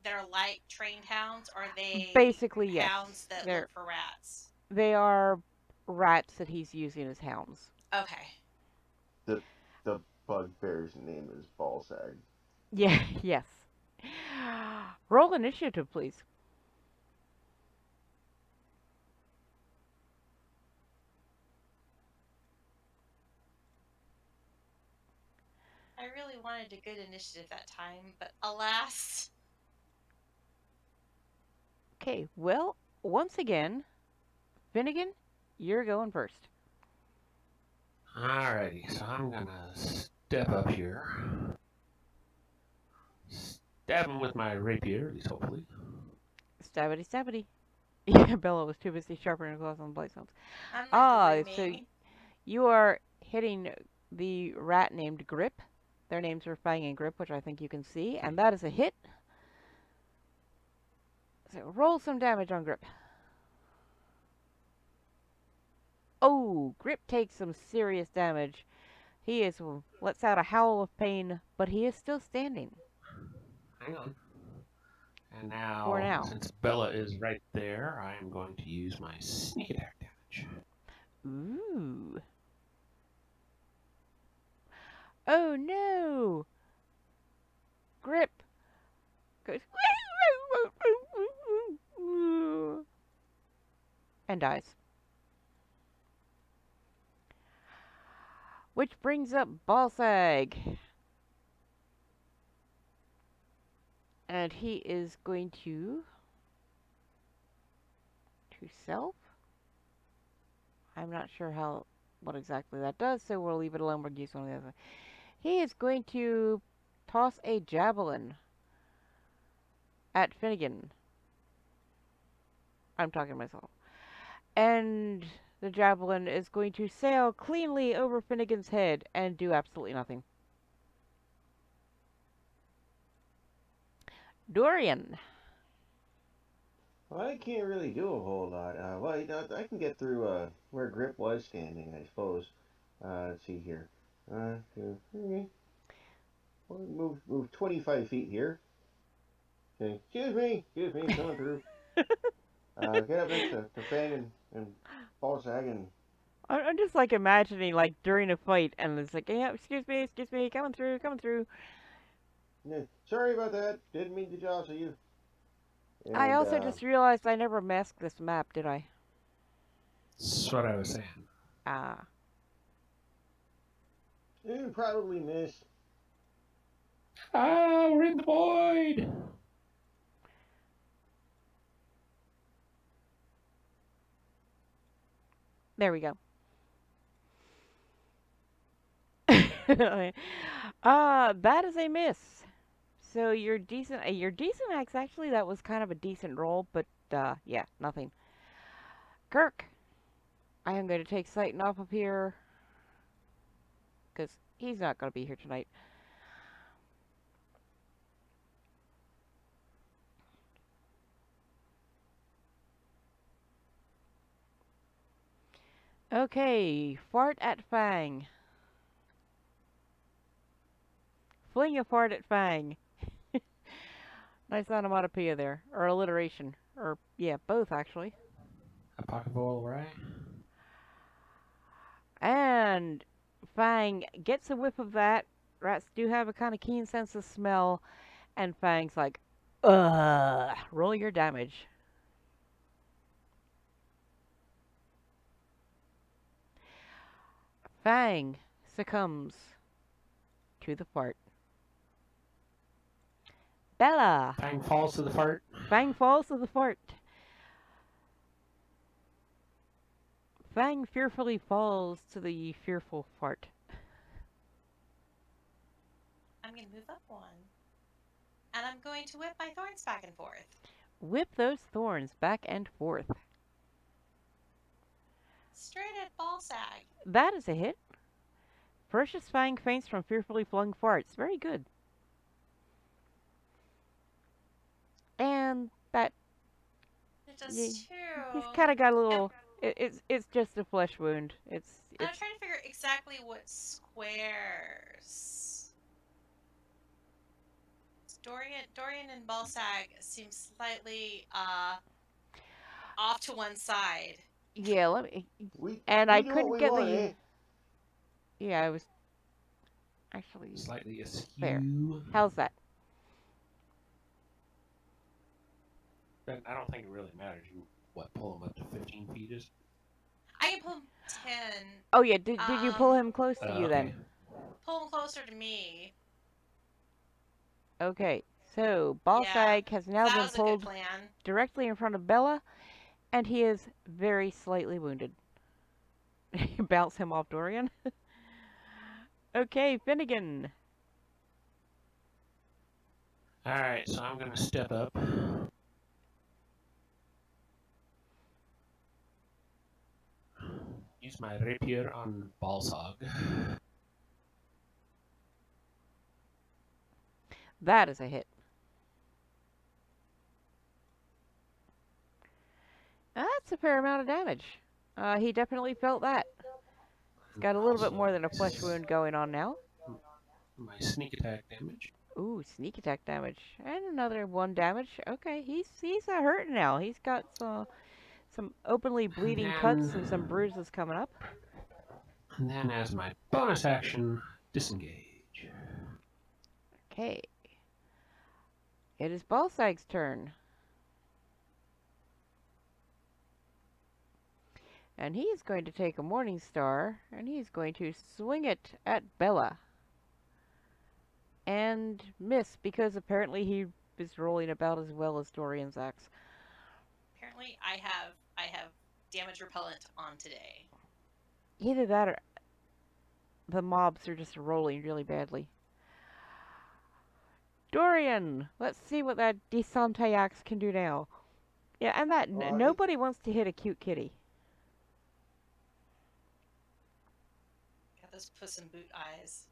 are like trained hounds, or are they Basically, yes. hounds that They're- look for rats? They are rats that he's using as hounds. Okay. The bugbear's name is Ballsag. Yeah, yes. Roll initiative, please. I really wanted a good initiative that time, but alas. Okay, well, once again, Finnegan, you're going first. Alrighty, so I'm gonna step up here. Stab him with my rapier, at least hopefully. Stabbity, stabbity. Yeah, Bella was too busy sharpening her claws on the blade stones. I'm not So dreaming. you are hitting the rat named Grip. Their names are Fang and Grip, which I think you can see, and that is a hit. So roll some damage on Grip. Oh, Grip takes some serious damage. He lets out a howl of pain, but he is still standing. Hang on. And For now, now. since Bella is right there, I am going to use my sneak attack damage. Ooh. Oh no! Grip goes and dies. Which brings up Ballsag. And he is going to self. I'm not sure what exactly that does, so we'll leave it alone. We'll use one of the other. He is going to toss a javelin at Finnegan. I'm talking to myself. And the javelin is going to sail cleanly over Finnegan's head and do absolutely nothing. Dorian. Well, I can't really do a whole lot. Well, I can get through where Grip was standing, I suppose. Let's see here. Okay. Well, move 25 feet here. Okay. Excuse me, coming through. Get up next to Fang and Ballsag and... I'm just like imagining like during a fight and it's like, yeah, excuse me, coming through. Yeah, sorry about that. Didn't mean to jostle you. And, I also just realized I never masked this map, did I? That's what I was saying. Ah. You probably missed. Ah, we're in the void! There we go. That is a miss. So you're decent. You're decent, actually. That was kind of a decent roll, but yeah, nothing. Kirke, I am going to take Seitan off of here because he's not going to be here tonight. Okay, fart at Fang. Fling a fart at Fang. Nice onomatopoeia there. Or alliteration. Or, yeah, both, actually. A pocket bowl, right? And Fang gets a whiff of that. Rats do have a kind of keen sense of smell. And Fang's like, ugh. Roll your damage. Fang succumbs to the fart. Bella. Fang falls to the fart. Fang falls to the fart. Fang fearfully falls to the fearful fart. I'm going to move up one. And I'm going to whip my thorns back and forth. Whip those thorns back and forth. Straight at Ballsag. That is a hit. Ferocious Fang faints from fearfully flung farts. Very good. And that... It does too. He's kind of got a little... It's just a flesh wound. I'm trying to figure exactly what squares. Dorian and Ballsag seem slightly off to one side. Yeah, let me... I couldn't get the... Yeah, I was... Actually... Slightly askew. There. How's that? But I don't think it really matters. You pull him up to 15 feet is? I can pull him 10. Oh yeah, did you pull him close to you then? Pull him closer to me. Okay, so Ballsag has now been pulled directly in front of Bella, and he is very slightly wounded. Bounce him off Dorian. Okay, Finnegan. Alright, so I'm going to step up. Use my rapier on Ballsag. That is a hit. that's a fair amount of damage. He definitely felt that. He's got a little bit more than a flesh wound going on now. My sneak attack damage. Ooh, sneak attack damage. And another 1 damage. Okay, he's hurting now. He's got some openly bleeding cuts and some bruises coming up. And then as my bonus action, disengage. Okay. It is Balsag's turn. And he is going to take a Morning Star, and he's going to swing it at Bella. And miss, because apparently he is rolling about as well as Dorian's axe. Apparently, I have damage repellent on today. Either that or the mobs are just rolling really badly. Dorian! Let's see what that Desante axe can do now. Yeah, and that nobody wants to hit a cute kitty. Got those Puss in Boot eyes.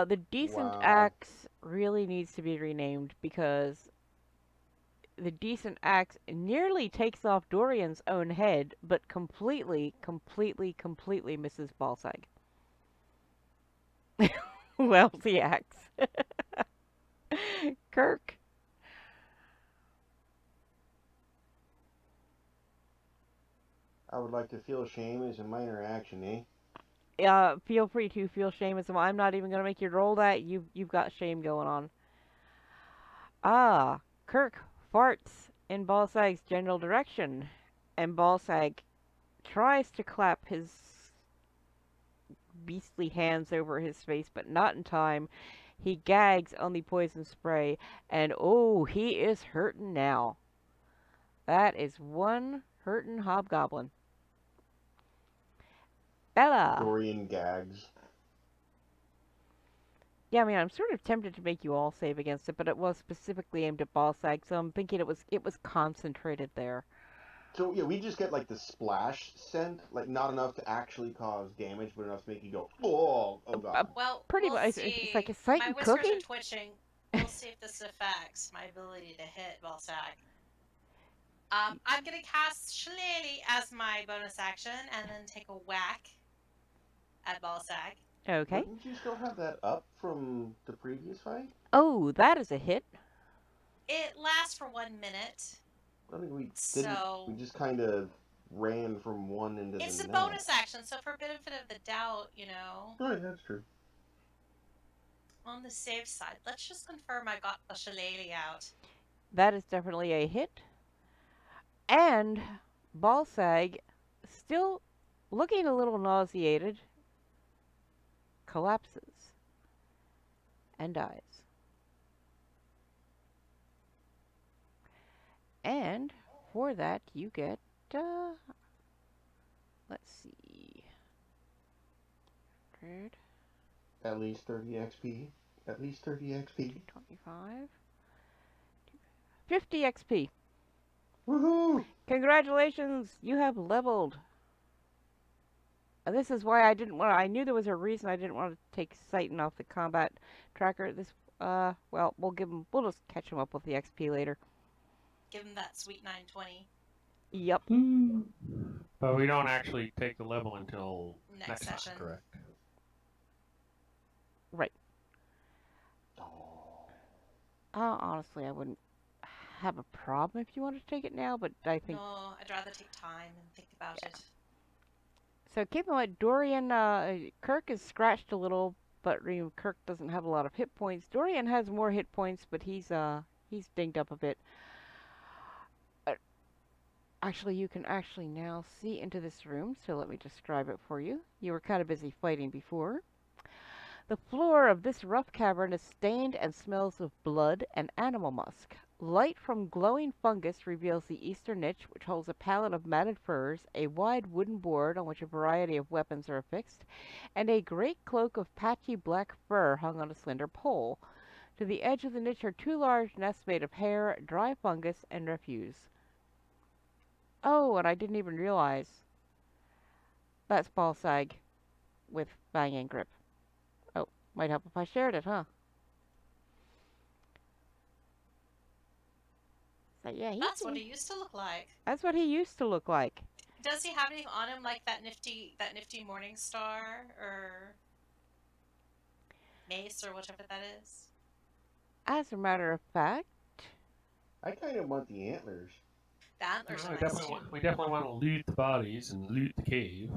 The Decent Axe really needs to be renamed because the Decent Axe nearly takes off Dorian's own head, but completely misses Balsag. Well, the axe. Kirke. I would like to feel shame as a minor action, eh? Feel free to feel shame as well. I'm not even gonna make you roll that. You've got shame going on. Ah, Kirke farts in Balsag's general direction, and Balsag tries to clap his beastly hands over his face, but not in time. He gags on the poison spray, and oh, he is hurting now. That is one hurting hobgoblin. Bella! Dorian gags. Yeah, I mean, I'm sort of tempted to make you all save against it, but it was specifically aimed at Balsag, so I'm thinking it was concentrated there. So yeah, we just get like the splash scent, like not enough to actually cause damage, but enough to make you go, oh god. Well, pretty we'll much. see. It's like a Seitan my whiskers cooking. are twitching. We'll see if this affects my ability to hit Balsag. I'm gonna cast Shillelagh as my bonus action, and then take a whack at Balsag. Okay. Didn't you still have that up from the previous fight? Oh, that is a hit. It lasts for 1 minute. I think we didn't. So We just kind of ran from one into the next. it's a bonus action, so for benefit of the doubt, you know. Right, that's true. On the safe side, let's just confirm I got a Shillelagh out. That is definitely a hit. And Balsag, still looking a little nauseated, collapses and dies. And for that, you get, let's see, 100, At least 30 XP. At least 30 XP. 25, 50 XP. Woohoo! Congratulations, you have leveled. This is why I didn't want to, I knew there was a reason I didn't want to take Seitan off the combat tracker. This, well, we'll just catch him up with the XP later. Give him that sweet 920. Yep. But we don't actually take the level until Next session. time, correct? Right. Honestly, I wouldn't have a problem if you wanted to take it now, but I think... No, I'd rather take time and think about it. So keep in mind, Dorian, Kirke is scratched a little, but Kirke doesn't have a lot of hit points. Dorian has more hit points, but he's dinged up a bit. Actually, you can actually now see into this room, so let me describe it for you. You were kind of busy fighting before. The floor of this rough cavern is stained and smells of blood and animal musk. Light from glowing fungus reveals the eastern niche, which holds a pallet of matted furs, a wide wooden board on which a variety of weapons are affixed, and a great cloak of patchy black fur hung on a slender pole. To the edge of the niche are 2 large nests made of hair, dry fungus, and refuse. Oh, and I didn't even realize. That's Balsag with Banging Grip. Oh, might help if I shared it, huh? So yeah, That's what he used to look like. That's what he used to look like. Does he have anything on him like that nifty morning star or mace or whatever that is? As a matter of fact, I kind of want the antlers. The antlers are we nice too. we definitely want to loot the bodies and loot the cave.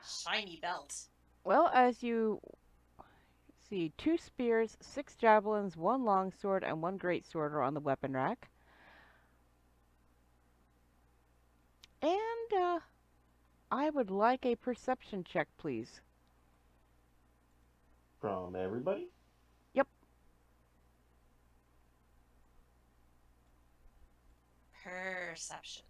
Shiny belt. well, as you see, 2 spears, 6 javelins, 1 longsword, and 1 greatsword are on the weapon rack. And, I would like a perception check, please. From everybody? Yep. Perception.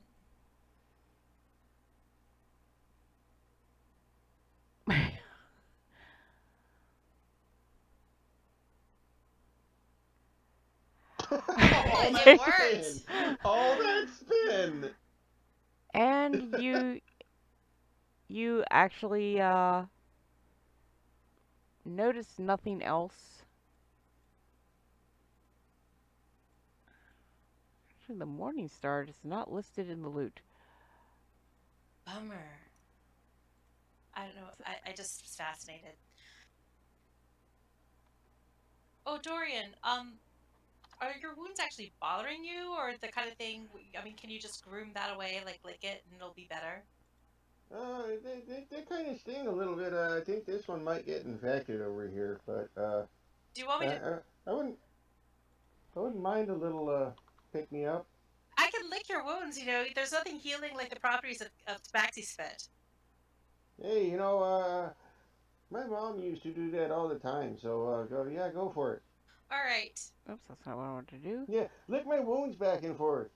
It worked. All that spin. And you actually notice nothing else. Actually, the Morning Star is not listed in the loot. Bummer. I don't know. I just was fascinated. Oh, Dorian, are your wounds actually bothering you, or the kind of thing? I mean, can you just groom that away, like lick it, and it'll be better? They kind of sting a little bit. I think this one might get infected over here, but Do you want me to? I wouldn't mind a little pick me up. I can lick your wounds. You know, there's nothing healing like the properties of Tabaxi spit. Hey, my mom used to do that all the time. So go for it. All right. Oops, that's not what I wanted to do. Yeah, lick my wounds back and forth.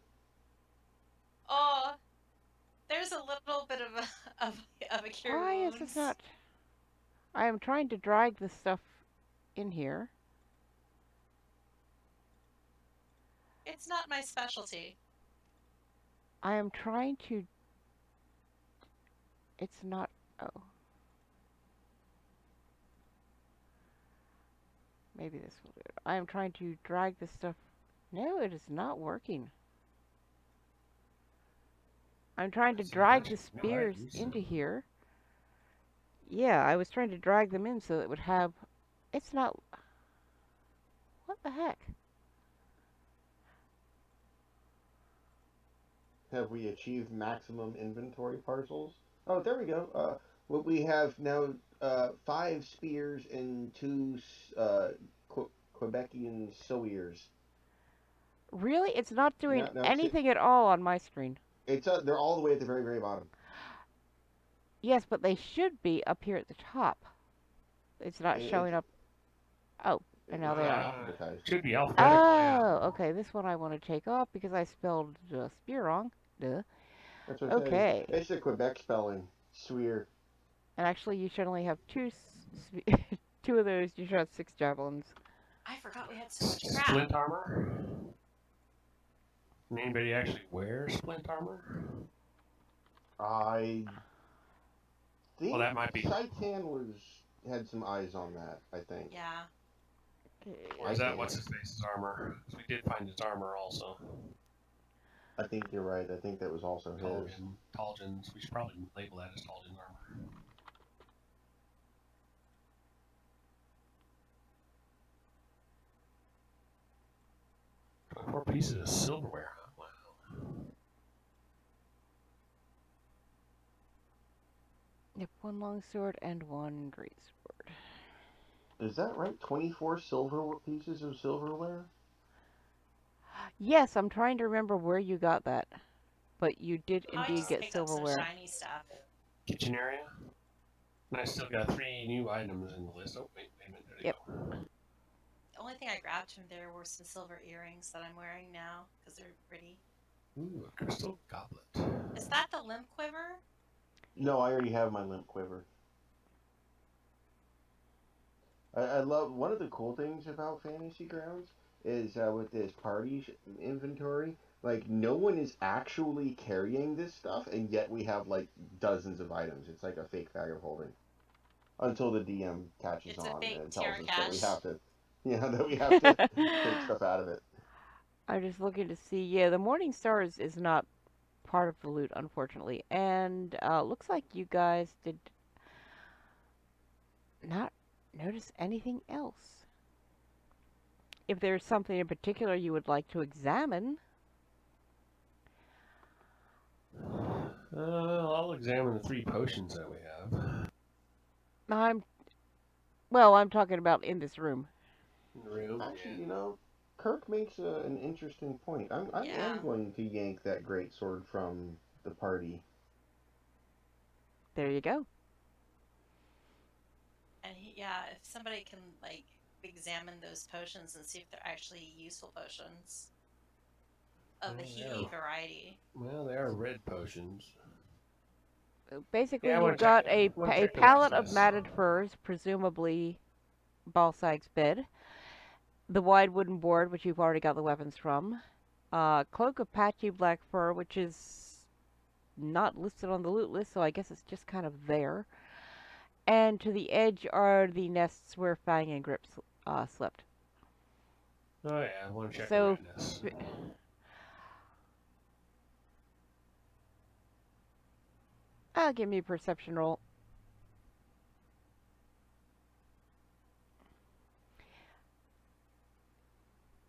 Oh, there's a little bit of a cure. Why wounds. is this not? I am trying to drag this stuff in here. It's not my specialty. I am trying to. It's not. Oh. Maybe this will do it. I am trying to drag this stuff. No, it is not working. I'm trying to drag the spears into here. Yeah, I was trying to drag them in so it would have. It's not. What the heck? Have we achieved maximum inventory parcels? Oh, there we go. What we have now, 5 spears and 2 Quebecian sawyers. Really? It's not doing No, anything at all on my screen. It's they're all the way at the very, very bottom. Yes, but they should be up here at the top. It's not showing up. Oh, and now they are. Should be alphabetical. Oh, okay. This one I want to take off because I spelled spear wrong. Duh. That's what Okay. It's the Quebec spelling. Swear. And actually, you should only have 2 2 of those. You should have 6 javelins. I forgot we had so much crap. Splint armor? Can anybody actually wear splint armor? I think Well, that might be. Seitan had some eyes on that, I think. Yeah. Or is that what's his face's armor? 'Cause we did find his armor also. I think you're right. I think that was also his. Tholgin's. We should probably label that as Tholgin's armor. Four pieces of silverware. Wow. Yep, 1 longsword and 1 greatsword. Is that right? 24 pieces of silverware? Yes, I'm trying to remember where you got that. But you did I indeed just get picked up some silverware. shiny stuff. Kitchen area. And I still got 3 new items in the list. Oh, wait a minute. There they Yep. go. The only thing I grabbed from there were some silver earrings that I'm wearing now because they're pretty. Ooh, a crystal goblet. Is that the limp quiver? No, I already have my limp quiver. I love one of the cool things about Fantasy Grounds is with this party inventory, like no one is actually carrying this stuff, and yet we have like dozens of items. It's like a fake bag of holding until the DM catches It's a on fake and tells us terra that we cache. have to, that we have to take stuff out of it. I'm just looking to see. Yeah, the Morning Star is not part of the loot, unfortunately. And looks like you guys did not notice anything else. If there's something in particular you would like to examine. I'll examine the 3 potions that we have. I'm talking about in this room. In the room. Actually, Yeah. you know, Kirk makes an interesting point. I Yeah. am going to yank that great sword from the party. There you go. And yeah, if somebody can like examine those potions and see if they're actually useful potions of the healing variety. Well, they are red potions. Basically, Yeah, you've got a pallet of access. matted furs, presumably Balsag's bed, the wide wooden board, which you've already got the weapons from, cloak of patchy black fur, which is not listed on the loot list, so I guess it's just kind of there. And to the edge are the nests where Fang and Grip slept. Oh yeah, I want to check So, the red nest. give me a perception roll.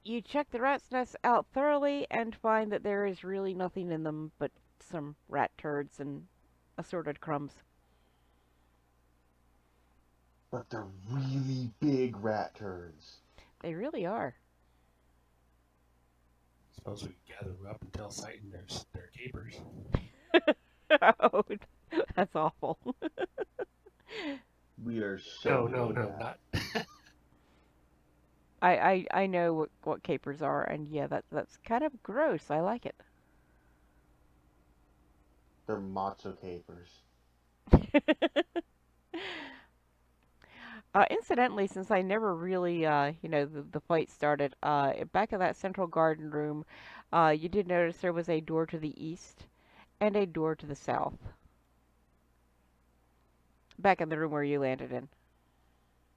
You check the rat's nests out thoroughly and find that there is really nothing in them but some rat turds and assorted crumbs. But they're really big rat turds. They really are. Suppose we gather them up and tell Seitan they're capers. Oh, that's awful. We are so No, not. I know what capers are, and yeah, that's kind of gross. I like it. They're matzo capers. Incidentally, since I never really, the fight started, back in that central garden room, you did notice there was a door to the east and a door to the south. Back in the room where you landed in.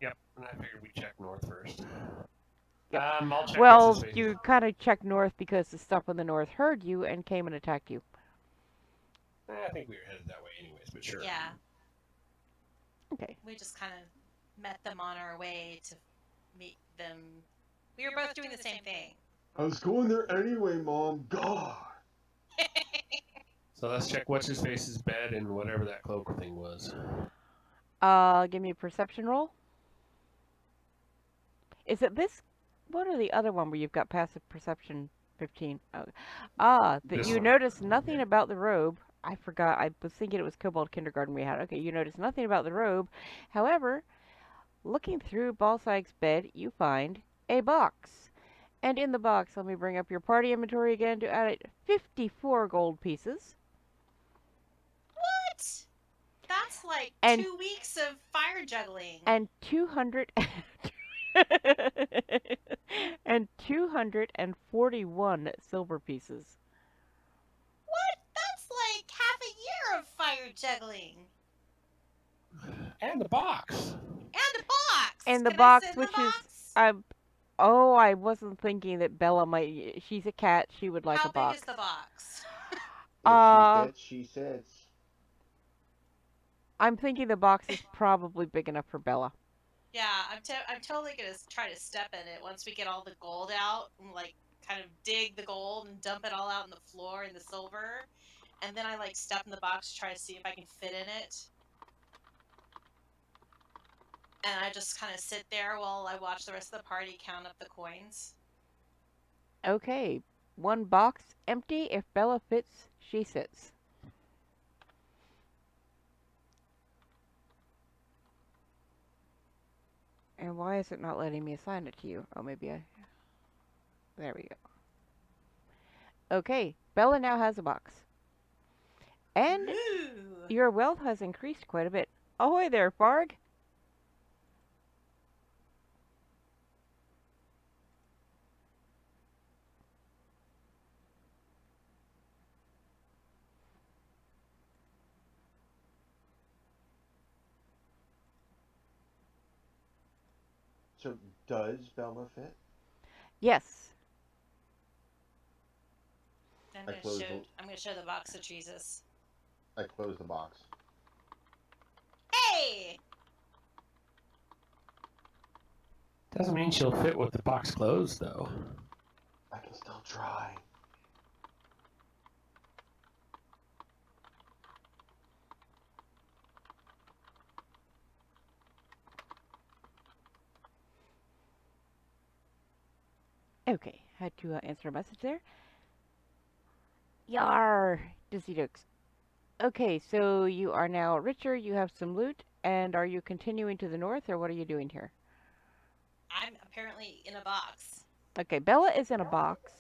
Yep, and I figured we'd check north first. Yep. I'll check Well, you kind of checked north because the stuff in the north heard you and came and attacked you. I think we were headed that way anyways, but sure. Yeah. Okay. We just kind of met them on our way to meet them. We were both doing the same thing. I was going there anyway, Mom. God. So let's check what's his face's bed and whatever that cloak thing was. Give me a perception roll. Is it this one or the other one where you've got passive perception 15? Oh. You notice nothing about the robe. I forgot. I was thinking it was Kobold Kindergarten we had. Okay, you notice nothing about the robe. However, looking through Balsag's bed, you find a box. And in the box, let me bring up your party inventory again to add it 54 gold pieces. What? That's like 2 weeks of fire juggling. And 200 and 241 silver pieces. What? That's like half a year of fire juggling. And the box. And the box, which is I wasn't thinking that Bella might. She's a cat. She would like a box. How big is the box? If she sits. I'm thinking the box is probably big enough for Bella. Yeah, I'm totally gonna try to step in it once we get all the gold out and like kind of dig the gold and dump it all out on the floor and the silver, and then I like step in the box to try to see if I can fit in it. And I just kind of sit there while I watch the rest of the party count up the coins. Okay, one box empty. If Bella fits, she sits. And why is it not letting me assign it to you? Oh, maybe I... There we go. Okay, Bella now has a box. And Ooh. Your wealth has increased quite a bit. Ahoy there, Farg! So does Bella fit? Yes. I'm I gonna closed show. I'm gonna show the box to Jesus. I closed the box. Hey! Doesn't mean she'll fit with the box closed, though. I can still try. Okay, had to answer a message there. Yar, Dizzy Dukes. Okay, so you are now richer, you have some loot, and are you continuing to the north, or what are you doing here? I'm apparently in a box. Okay, Bella is in a box.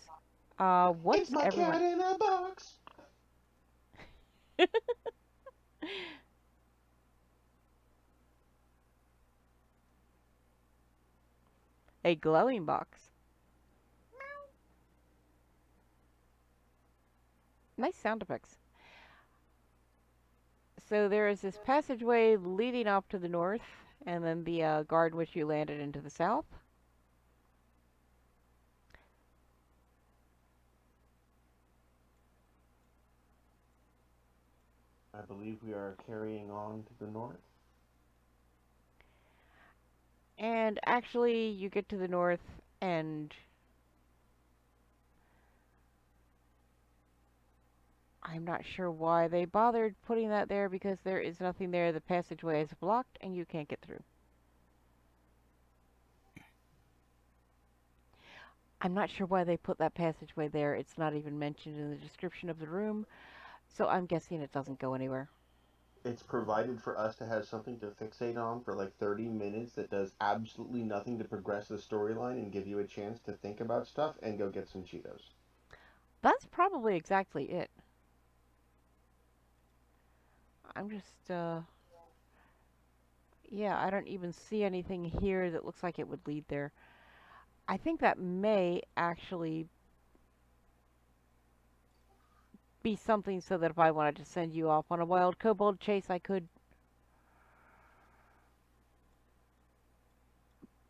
What's It's my everyone... cat in a box. A glowing box. Nice sound effects. So there is this passageway leading off to the north, and then the garden which you landed into the south. I believe we are carrying on to the north. And actually, you get to the north, and I'm not sure why they bothered putting that there, because there is nothing there. The passageway is blocked, and you can't get through. I'm not sure why they put that passageway there. It's not even mentioned in the description of the room, so I'm guessing it doesn't go anywhere. It's provided for us to have something to fixate on for like 30 minutes that does absolutely nothing to progress the storyline and give you a chance to think about stuff and go get some Cheetos. That's probably exactly it. I'm just, yeah, I don't even see anything here that looks like it would lead there. I think that may actually be something so that if I wanted to send you off on a wild kobold chase, I could.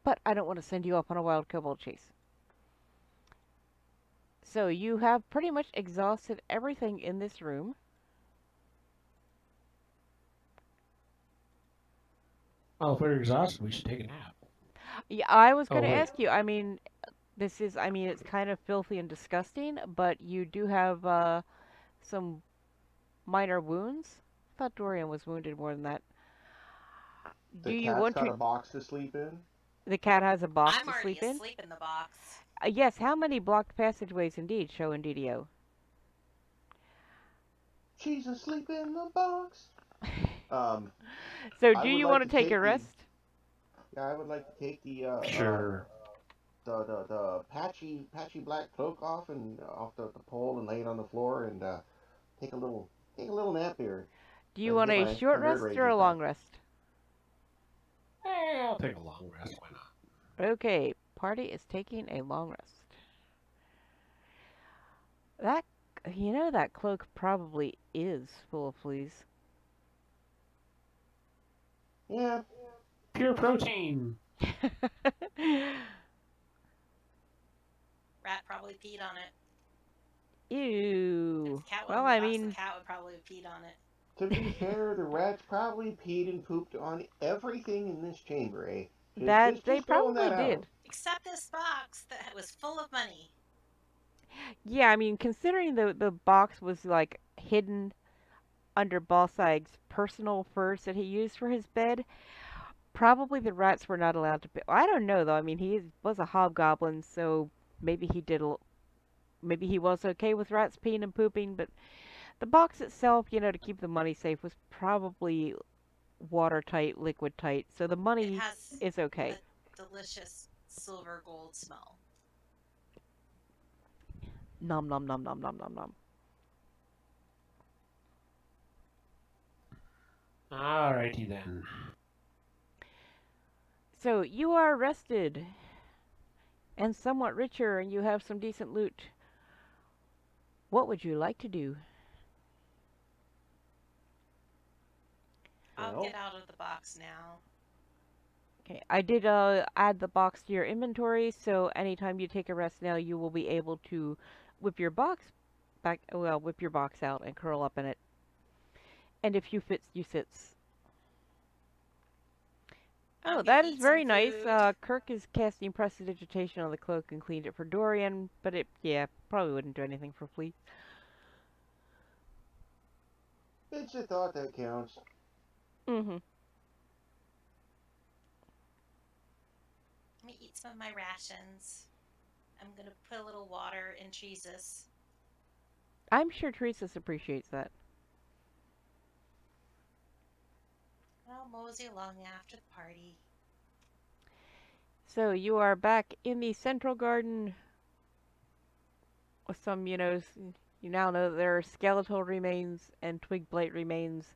But I don't want to send you off on a wild kobold chase. So you have pretty much exhausted everything in this room. Well, if we're exhausted, we should take a nap. Yeah, I was going to wait. ask you, I mean, it's kind of filthy and disgusting, but you do have, some minor wounds. I thought Dorian was wounded more than that. Do The you cat's want got to... a box to sleep in. The cat has a box I'm to already sleep in? asleep in the box. Yes, how many blocked passageways indeed show in DDO? She's asleep in the box. So I do would you like want to to take take a the- rest? Yeah, I would like to take the Sure. the patchy black cloak off the pole and lay it on the floor and take a little nap here. Do you and want get a my short nerd rest or rages a back. long rest? I'll take a long rest. Why not? Okay, party is taking a long rest. That, you know, that cloak probably is full of fleas. Yeah. Pure protein. Rat probably peed on it. Ew. If cat Well, wasn't in I the box, mean, the cat would probably have peed on it. To be fair, the rats probably peed and pooped on everything in this chamber, eh? they throwing probably that did. out. Except this box that was full of money. Yeah, I mean, considering the box was like hidden under Balsaig's personal furs that he used for his bed, probably the rats were not allowed to. I don't know though. I mean, he was a hobgoblin, so maybe he did. Maybe he was okay with rats peeing and pooping, but the box itself, you know, to keep the money safe, was probably watertight, liquid tight. So the money It has is okay. a delicious silver gold smell. Nom nom nom nom nom nom nom. Alrighty then. So you are rested and somewhat richer, and you have some decent loot. What would you like to do? I'll Well. get out of the box now. Okay, I did add the box to your inventory, so anytime you take a rest now, you will be able to whip your box back, well, whip your box out and curl up in it. And if you fits, you sits. Oh, that is very nice. Kirke is casting prestidigitation on the cloak and cleaned it for Dorian, but it, yeah, probably wouldn't do anything for Flea. It's a thought that counts. Let me eat some of my rations. I'm gonna put a little water in Teresa's. I'm sure Teresa appreciates that. I'll mosey along after the party. So you are back in the central garden with some, you now know that there are skeletal remains and twig blight remains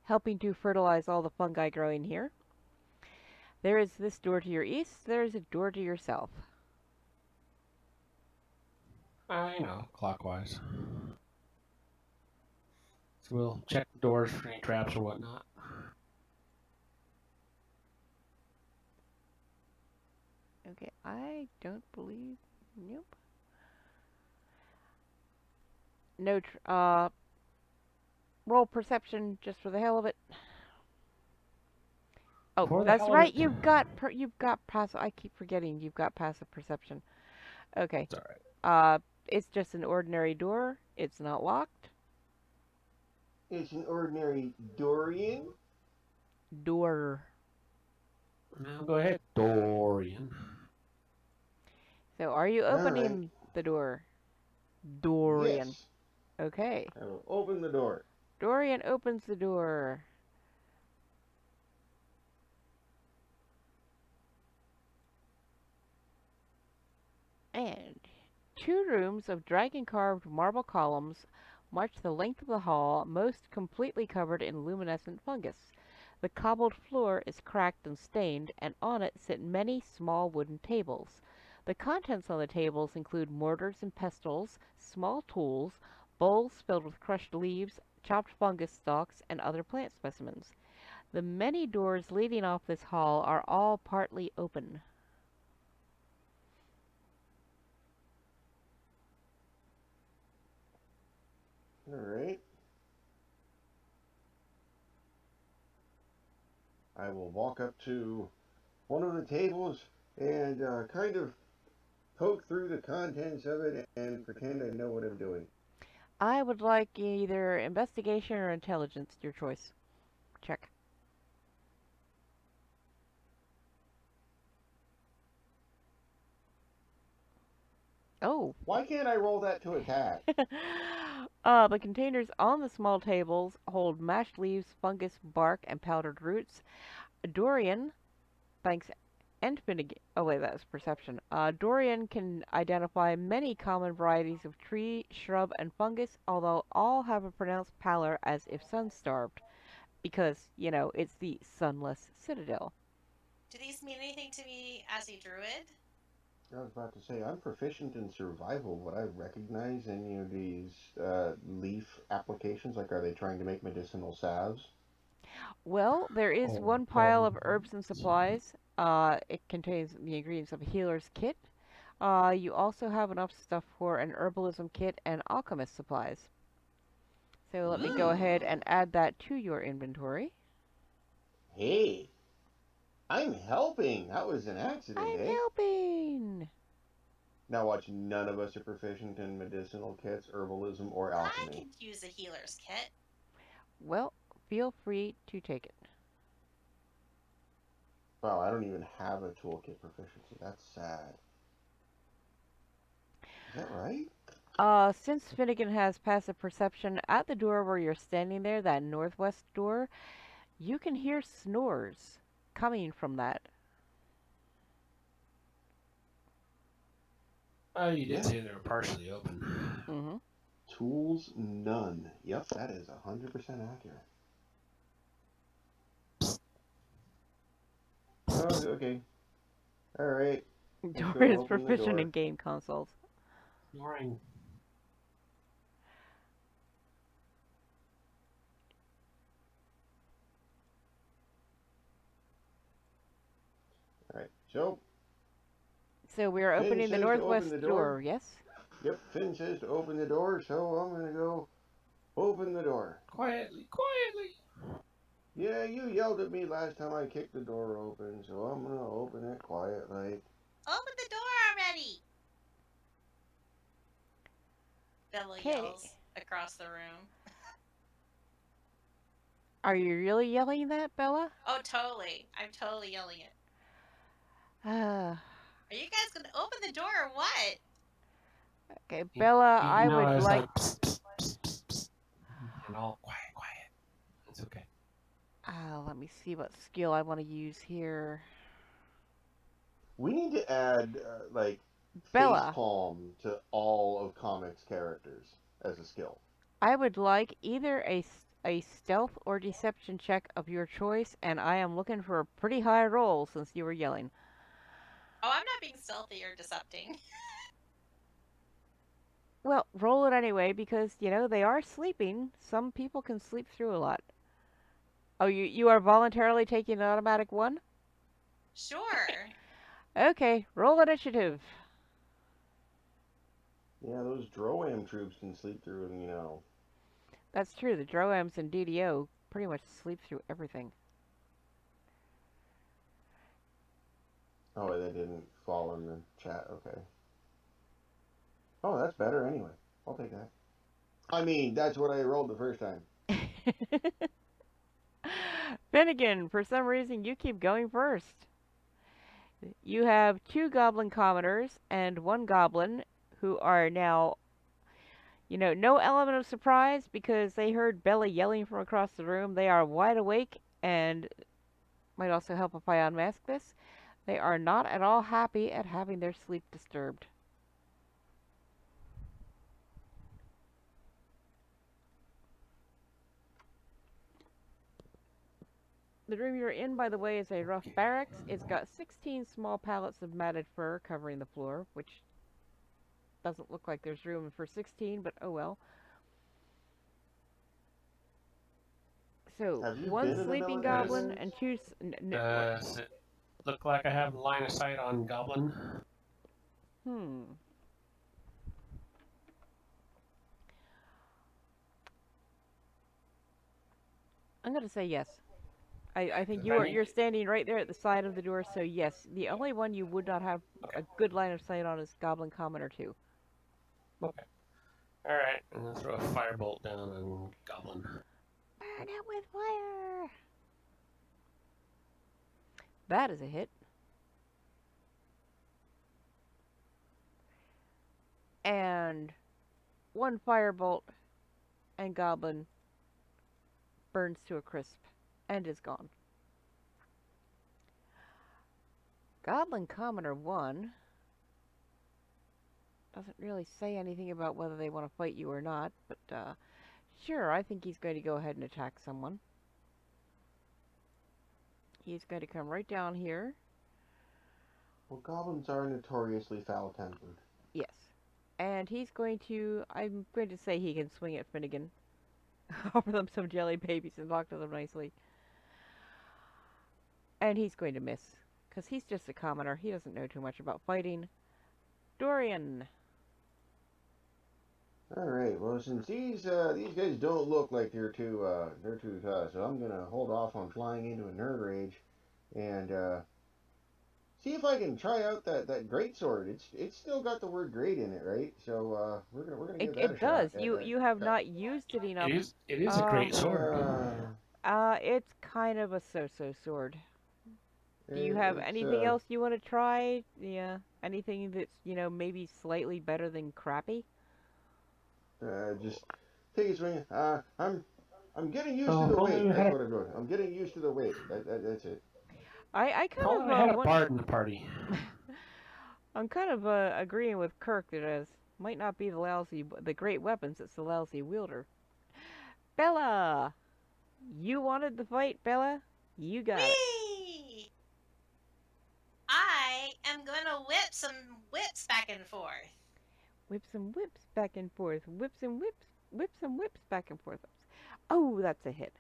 helping to fertilize all the fungi growing here. There is this door to your east. There is a door to your south. Clockwise. So we'll check the doors for any traps or whatnot. Okay, I don't believe... Nope. No, roll perception just for the hell of it. Oh, that's right. You've got passive. I keep forgetting you've got passive perception. Okay. It's all right. It's just an ordinary door. It's not locked. It's an ordinary Dorian. Door. Now go ahead, Dorian. So, are you opening the door? Dorian. Yes. Okay. I will open the door. Dorian opens the door. And 2 rooms of dragon-carved marble columns march the length of the hall, most completely covered in luminescent fungus. The cobbled floor is cracked and stained, and on it sit many small wooden tables. The contents on the tables include mortars and pestles, small tools, bowls filled with crushed leaves, chopped fungus stalks, and other plant specimens. The many doors leading off this hall are all partly open. All right. I will walk up to one of the tables and kind of poke through the contents of it and pretend I know what I'm doing. I would like either investigation or intelligence, your choice. Check. Oh. Why can't I roll that to attack? The containers on the small tables hold mashed leaves, fungus, bark, and powdered roots. Dorian, thanks, and Finnegan. Oh wait, that was perception. Dorian can identify many common varieties of tree, shrub, and fungus, although all have a pronounced pallor as if sun-starved. Because, it's the Sunless Citadel. Do these mean anything to me as a druid? I was about to say, I'm proficient in survival. Would I recognize any of these leaf applications? Like, are they trying to make medicinal salves? Well, there is one pile of herbs and supplies. It contains the ingredients of a healer's kit. You also have enough stuff for an herbalism kit and alchemist supplies. So let me go ahead and add that to your inventory. Hey, I'm helping. That was an accident, I'm helping. Now watch, none of us are proficient in medicinal kits, herbalism, or alchemy. I could use a healer's kit. Well, feel free to take it. Wow, I don't even have a toolkit proficiency. That's sad. Is that right? Since Finnegan has passive perception, at the door where you're standing there, that northwest door, you can hear snores coming from that. Oh, you did say they were partially open. Mm-hmm. Tools, none. Yep, that is 100% accurate. Oh, okay. Alright. Dorian is proficient in game consoles. Snoring. Alright, so we are opening the northwest the door, yes? Yep, Finn says to open the door, so I'm gonna go open the door. Quietly, quietly. Yeah, you yelled at me last time I kicked the door open, so I'm gonna open it quietly. Open the door already! Bella yells across the room. Are you really yelling that, Bella? Oh, totally. I'm totally yelling it. Ah. Are you guys gonna open the door or what? Okay, Bella, I know, would it's like... psst, psst, psst, psst, psst. And all quiet, quiet. It's okay. Let me see what skill I want to use here. We need to add, like, Bella, facepalm to all of comics characters as a skill. I would like either a stealth or deception check of your choice, and I am looking for a pretty high roll since you were yelling. Oh, I'm not being stealthy or decepting. Well, roll it anyway, because, you know, they are sleeping. Some people can sleep through a lot. Oh, you are voluntarily taking an automatic one? Sure. Okay, roll initiative. Yeah, those Droam troops can sleep through, you know. That's true, the Droams and DDO pretty much sleep through everything. Oh, they didn't fall in the chat, okay. Oh, that's better anyway. I'll take that. I mean, that's what I rolled the first time. Finnegan, for some reason you keep going first. You have 2 goblin commoners and 1 goblin who are now, you know, no element of surprise because they heard Bella yelling from across the room. They are wide awake and might also help if I unmask this. They are not at all happy at having their sleep disturbed. The room you're in, by the way, is a rough barracks. It's got 16 small pallets of matted fur covering the floor, which doesn't look like there's room for 16, but oh well. So, 1 sleeping goblin and 2... Does it look like I have line of sight on goblin? I'm going to say yes. I think you're standing right there at the side of the door, so yes. The only one you would not have a good line of sight on is Goblin Commoner 2. Okay. Alright, I'm going to throw a firebolt down on goblin. Burn it with fire! That is a hit. And 1 firebolt, and goblin burns to a crisp and is gone. Goblin Commoner 1 doesn't really say anything about whether they want to fight you or not, but sure, I think he's going to go ahead and attack someone. He's going to come right down here. Well, goblins are notoriously foul-tempered. Yes. And he's going to, I'm going to say he can swing at Finnegan. Offer them some jelly babies and talk to them nicely. And he's going to miss, because he's just a commoner. He doesn't know too much about fighting. Dorian. Alright, well, since these guys don't look like they're too tough, so I'm gonna hold off on flying into a nerd rage and see if I can try out that greatsword. It's still got the word great in it, right? So we're gonna give that a shot. It does. You have not used it enough. It is a great sword. It's kind of a so-so sword. Do you have anything else you want to try? Yeah, anything that's, you know, maybe slightly better than crappy? Just take a swing. I'm getting used to the weight. That's what I'm doing. I'm getting used to the weight. That's it. I kind of had a bard in the party. I'm kind of agreeing with Kirke that it might not be the great weapons. It's the lousy wielder. Bella, you wanted the fight, Bella. You got it. I am gonna whip some whips back and forth. Whip some whips back and forth. Whip some whips back and forth. Oh, that's a hit.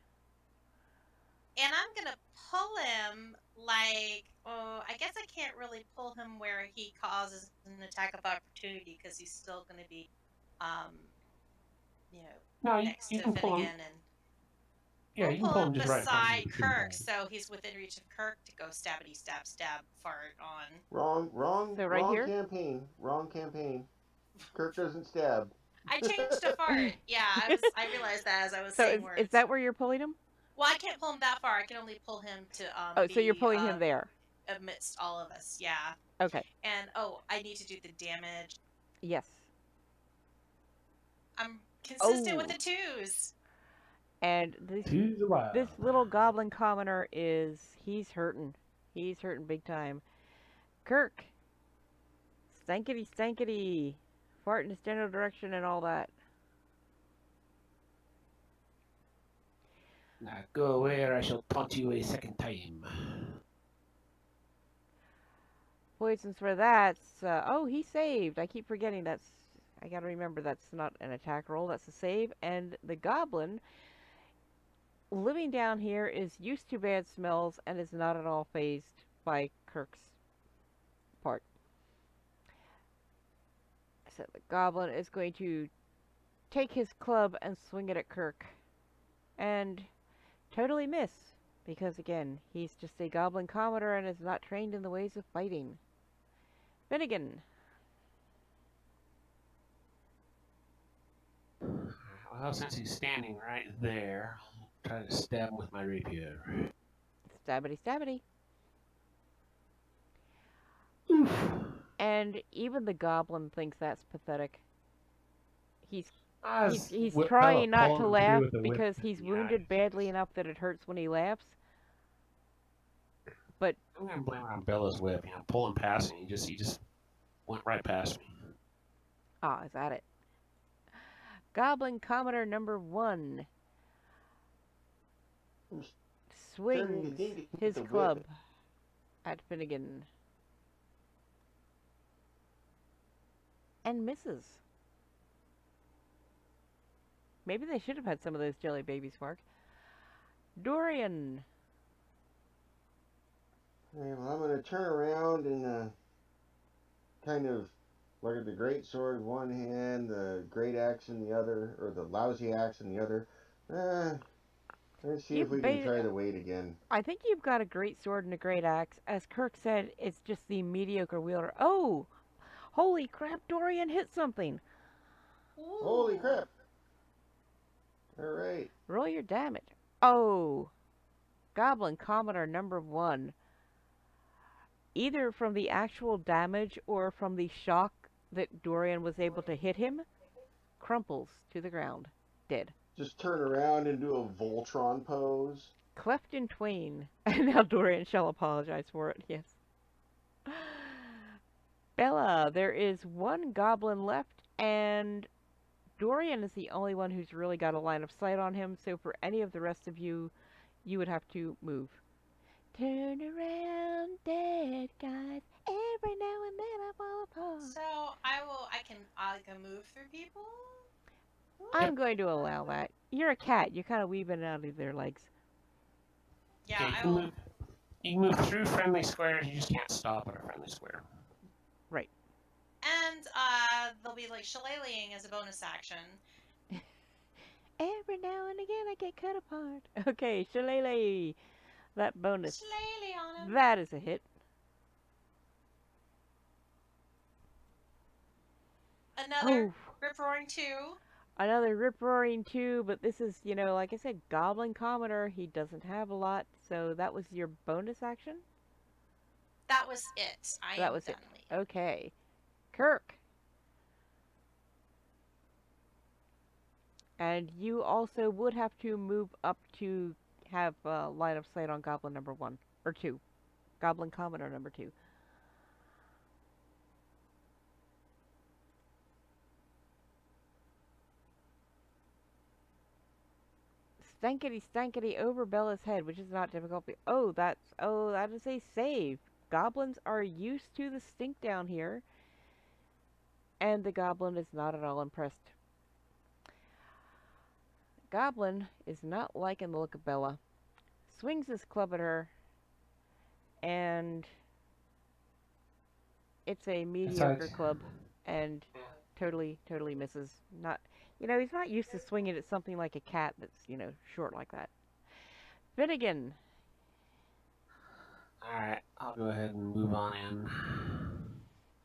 And I'm gonna pull him like, oh, I guess I can't really pull him where he causes an attack of opportunity because he's still gonna be, you know, No, next you to can pull him. Finnegan, and Yeah, we'll you can pull pull him him just right in front of you. beside Kirke, so he's within reach of Kirke to go stabbity stab stab fart on. Wrong So right here? campaign. Wrong campaign. Kirke doesn't stab. I changed to fart. Yeah, I realized that as I was So saying words. is that where you're pulling him? Well, I can't pull him that far. I can only pull him to Oh, so you're pulling him there. Amidst all of us. Yeah. Okay. And oh, I need to do the damage. Yes. I'm consistent with the 2s. And this little goblin commoner he's hurting. He's hurting big time. Kirke. Stankety stankety. Fart in his general direction and all that. Now go away or I shall taunt you a second time. Poisons for that. Oh, he saved. I keep forgetting I gotta remember that's not an attack roll. That's a save. And the goblin living down here is used to bad smells and is not at all fazed by Kirke's part. So the goblin is going to take his club and swing it at Kirke. And totally miss. Because again, he's just a goblin commoner and is not trained in the ways of fighting. Finnegan. Well, since he's standing right there, I'll try to stab him with my rapier. Stabbity stabbity. Oof. And even the goblin thinks that's pathetic. He's He's trying not to laugh because he's wounded badly enough that it hurts when he laughs. But I'm gonna blame it on Bella's whip. You know, pulling past me, he just went right past me. ah, is that it? Goblin commoner number 1 swings his club at Finnegan and misses. Maybe they should have had some of those jelly babies, Mark. Dorian. Okay, well, I'm going to turn around and kind of look at the great sword in one hand, the great axe in the other, or the lousy axe in the other. Let's see if we can try the weight again. I think you've got a great sword and a great axe. As Kirke said, it's just the mediocre wielder. Oh! Holy crap, Dorian hit something. Ooh. Holy crap. Alright. Roll your damage. Oh! Goblin commoner number 1. Either from the actual damage or from the shock that Dorian was able to hit him, crumples to the ground. Dead. Just turn around and do a Voltron pose. Cleft in twain. And now Dorian shall apologize for it, yes. Bella, there is 1 goblin left, and Dorian is the only one who's really got a line of sight on him, so for any of the rest of you, you would have to move. Turn around, dead guys. Every now and then I fall apart. So I can move through people? I'm going to allow that. You're a cat. You're kind of weaving out of their legs. Yeah, Okay, I will. You can move through friendly squares, you just can't stop at a friendly square. Right. And they'll be like shillelaghing as a bonus action. Every now and again I get cut apart. Okay, shillelagh. That bonus. Shillelagh on him. That is a hit. Another rip-roaring 2. Another rip-roaring 2, but this is, you know, like I said, Goblin Commoner. He doesn't have a lot, so that was your bonus action? That was it. That was it. Okay. Kirke. And you also would have to move up to have line of sight on Goblin number 1. Or 2. Goblin Commoner number 2. Stankety stankety over Bella's head, which is not difficult. That is a save. Goblins are used to the stink down here. And the goblin is not at all impressed. Goblin is not liking the look of Bella. swings his club at her, and it's a mediocre club, and totally misses. Not, he's not used to swinging at something like a cat that's, short like that. Finnegan. Alright, I'll go ahead and move on in.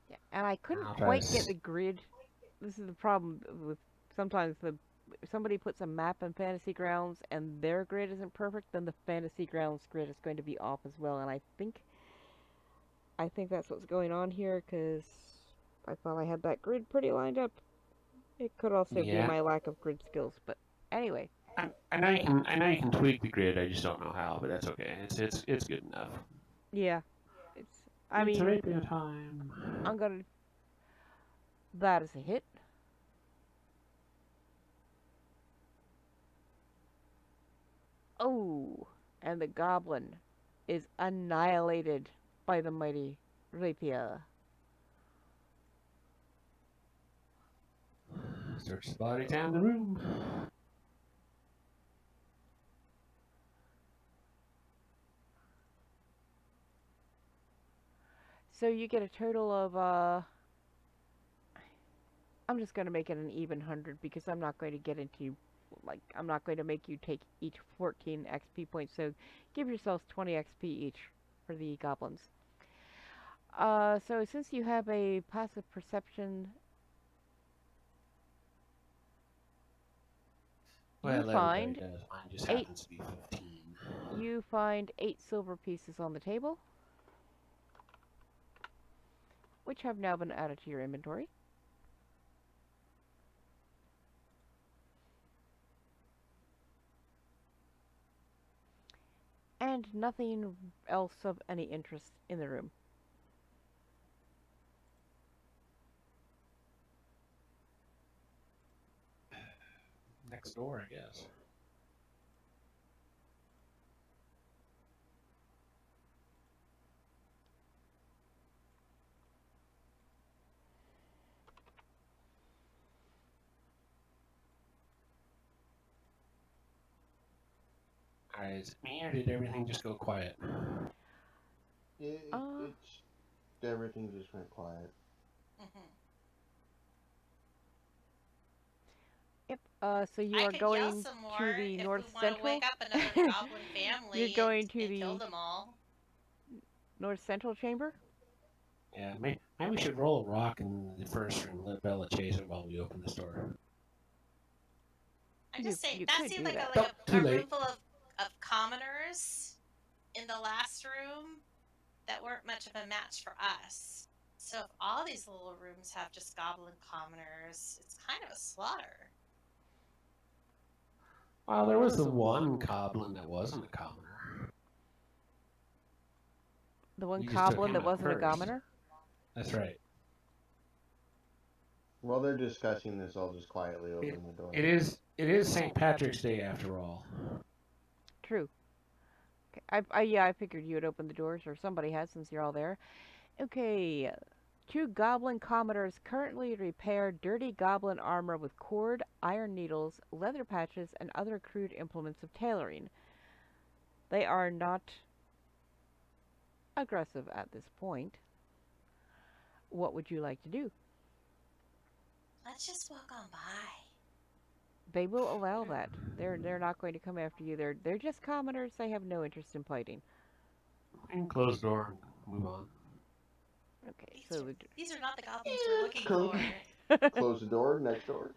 Yeah, and I couldn't quite get the grid. This is the problem with sometimes if somebody puts a map in Fantasy Grounds and their grid isn't perfect, then the Fantasy Grounds grid is going to be off as well. And I think that's what's going on here, because I thought I had that grid pretty lined up. It could also be my lack of grid skills, but anyway. I know you can tweak the grid. I just don't know how, but that's okay. It's good enough. Yeah, it's rapier time. I'm gonna. That is a hit. Oh, and the goblin is annihilated by the mighty rapier. Search the body, down the room. So you get a total of, I'm just going to make it an even 100, because I'm not going to get into, I'm not going to make you take each 14 XP points, so give yourselves 20 XP each for the goblins. So since you have a passive perception, Well, you find does. Mine just happens to be 15. You find 8 silver pieces on the table, which have now been added to your inventory. And nothing else of any interest in the room. Next door, I guess. Alright, is it me or did everything just go quiet? Everything just went quiet. Yep. So you are going to the North Central. Wake up another goblin family. You're going to the kill them all. North Central chamber. Yeah, maybe we should roll a rock in the first room. Let Bella chase it while we open this door. I'm just saying that seemed like a room full of commoners in the last room that weren't much of a match for us. So if all these little rooms have just goblin commoners, it's kind of a slaughter. Well, there was the one goblin that wasn't a commoner. The one goblin that wasn't a commoner? That's right. While they're discussing this, I'll just quietly open the door. It is St. Patrick's Day after all. True. Okay. I figured you would open the doors, or somebody has, since you're all there. Okay. 2 goblin commoners currently repair dirty goblin armor with cord, iron needles, leather patches, and other crude implements of tailoring. They are not aggressive at this point. What would you like to do? Let's just walk on by. They will allow that. They're not going to come after you. They're just commoners. They have no interest in fighting. We can close the door and move on. Okay, these are not the goblins we're looking for. Close the door, next door.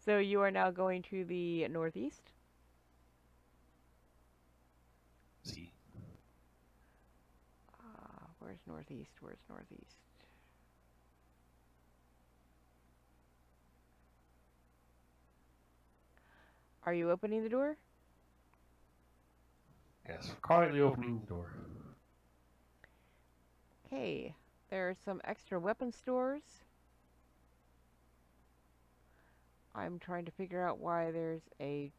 So you are now going to the northeast? See. Where's northeast? Where's northeast? Are you opening the door? Yes, quietly opening the door. Okay, there are some extra weapon stores. I'm trying to figure out why there's a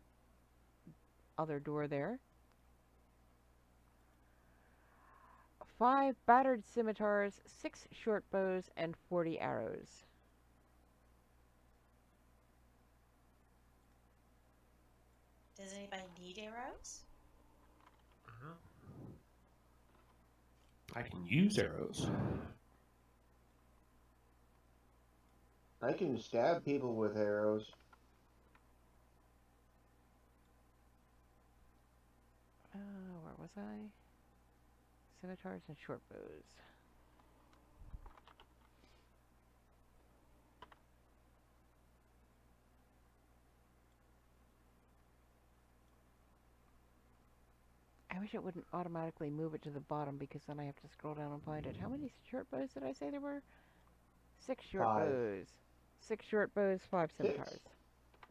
other door there. 5 battered scimitars, 6 short bows, and 40 arrows. Does anybody need arrows? I can use arrows. I can stab people with arrows. Where was I? Scimitars and short bows. I wish it wouldn't automatically move it to the bottom because then I have to scroll down and find it. How many short bows did I say there were? 6 short bows. 6 short bows, 5 scimitars.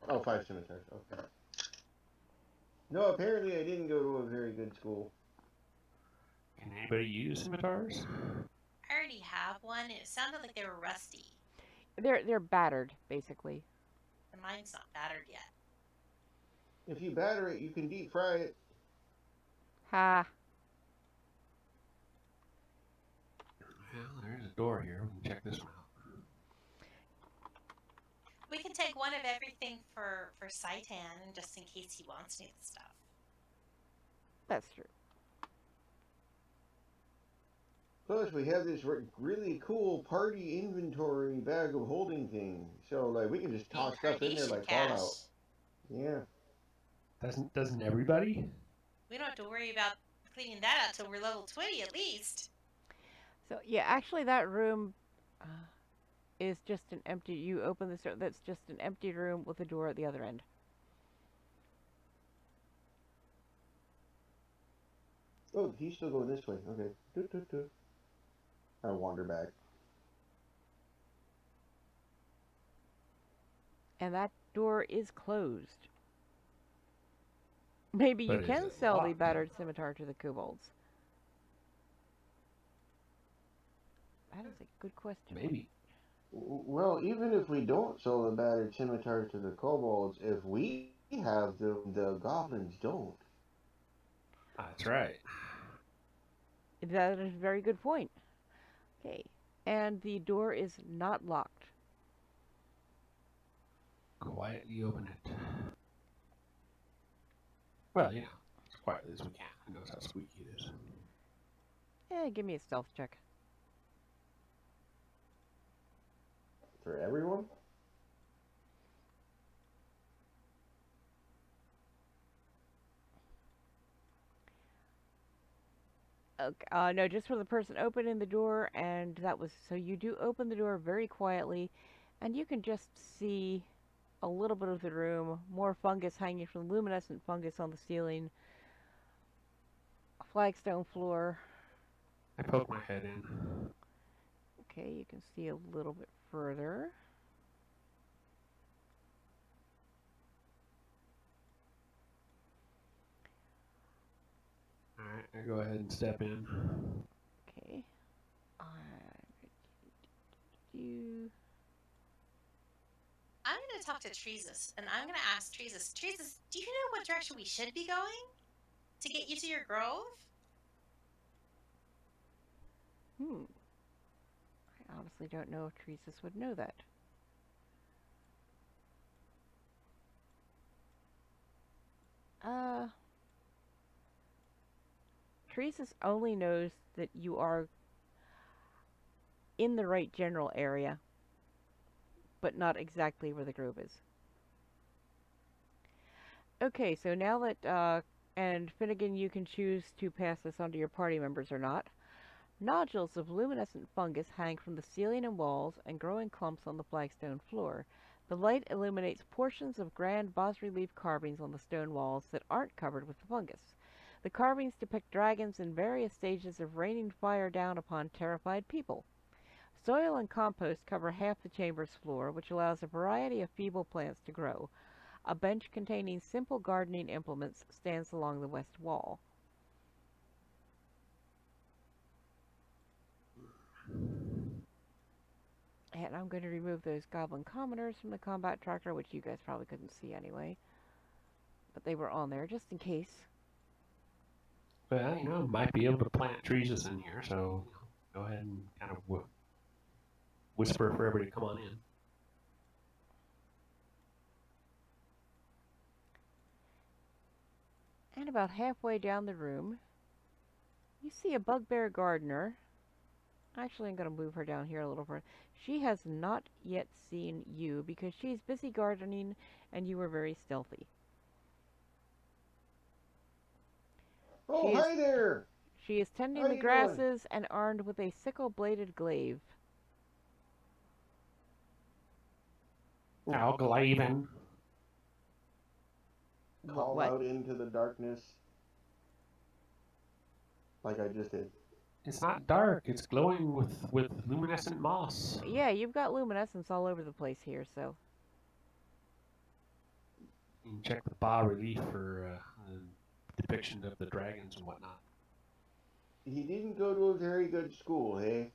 Oh, 5 scimitars. Okay. No, apparently I didn't go to a very good school. Can anybody use scimitars? I already have one. It sounded like they were rusty. They're battered, basically. And mine's not battered yet. If you batter it, you can deep fry it. Ha! Well, there's a door here. We can check this one out. We can take one of everything for Seitan, just in case he wants any of the stuff. That's true. Plus, we have this really cool party inventory bag of holding thing. So, like, we can just toss stuff in there like Fallout. Yeah. Doesn't everybody? We don't have to worry about cleaning that out till we're level 20 at least. So, yeah, actually that room is just an empty... You open this... That's just an empty room with a door at the other end. Oh, he's still going this way. Okay. I wander back. And that door is closed. Maybe you can sell the battered scimitar to the kobolds. That is a good question. Maybe. Well, even if we don't sell the battered scimitar to the kobolds, if we have them, the goblins don't. That's right. That is a very good point. Okay. And the door is not locked. Quietly open it. Well, yeah, as quietly as we can. Who knows how squeaky it is. Give me a stealth check. For everyone? Okay, no, just for the person opening the door, and that was... So you do open the door very quietly, and you can just see a little bit of the room, more fungus hanging from luminescent fungus on the ceiling, a flagstone floor. I poke my head in. Okay, you can see a little bit further. Alright, I go ahead and step in. Okay. You... I'm going to talk to Treesus, and I'm going to ask Treesus, do you know what direction we should be going to get you to your grove? I honestly don't know if Treesus would know that. Treesus only knows that you are in the right general area, but not exactly where the grove is. Okay, so now that, and Finnegan, you can choose to pass this on to your party members or not. Nodules of luminescent fungus hang from the ceiling and walls and grow in clumps on the flagstone floor. The light illuminates portions of grand bas-relief carvings on the stone walls that aren't covered with the fungus. The carvings depict dragons in various stages of raining fire down upon terrified people. Soil and compost cover half the chamber's floor, which allows a variety of feeble plants to grow. A bench containing simple gardening implements stands along the west wall. And I'm going to remove those goblin commoners from the combat tracker, which you guys probably couldn't see anyway. But they were on there just in case. Well, you know, might be able to plant trees in here, so go ahead and kind of whisper for everybody to come on in. And about halfway down the room, You see a bugbear gardener. Actually, I'm going to move her down here a little further. She has not yet seen you because she's busy gardening and you were very stealthy. Oh, hi there! She is tending How the you grasses and armed with a sickle-bladed glaive. Now, Glaven. Call What? out into the darkness. Like I just did. It's not dark. It's glowing with luminescent moss. Yeah, you've got luminescence all over the place here, so. You can check the bas relief for depiction of the dragons and whatnot. He didn't go to a very good school, hey?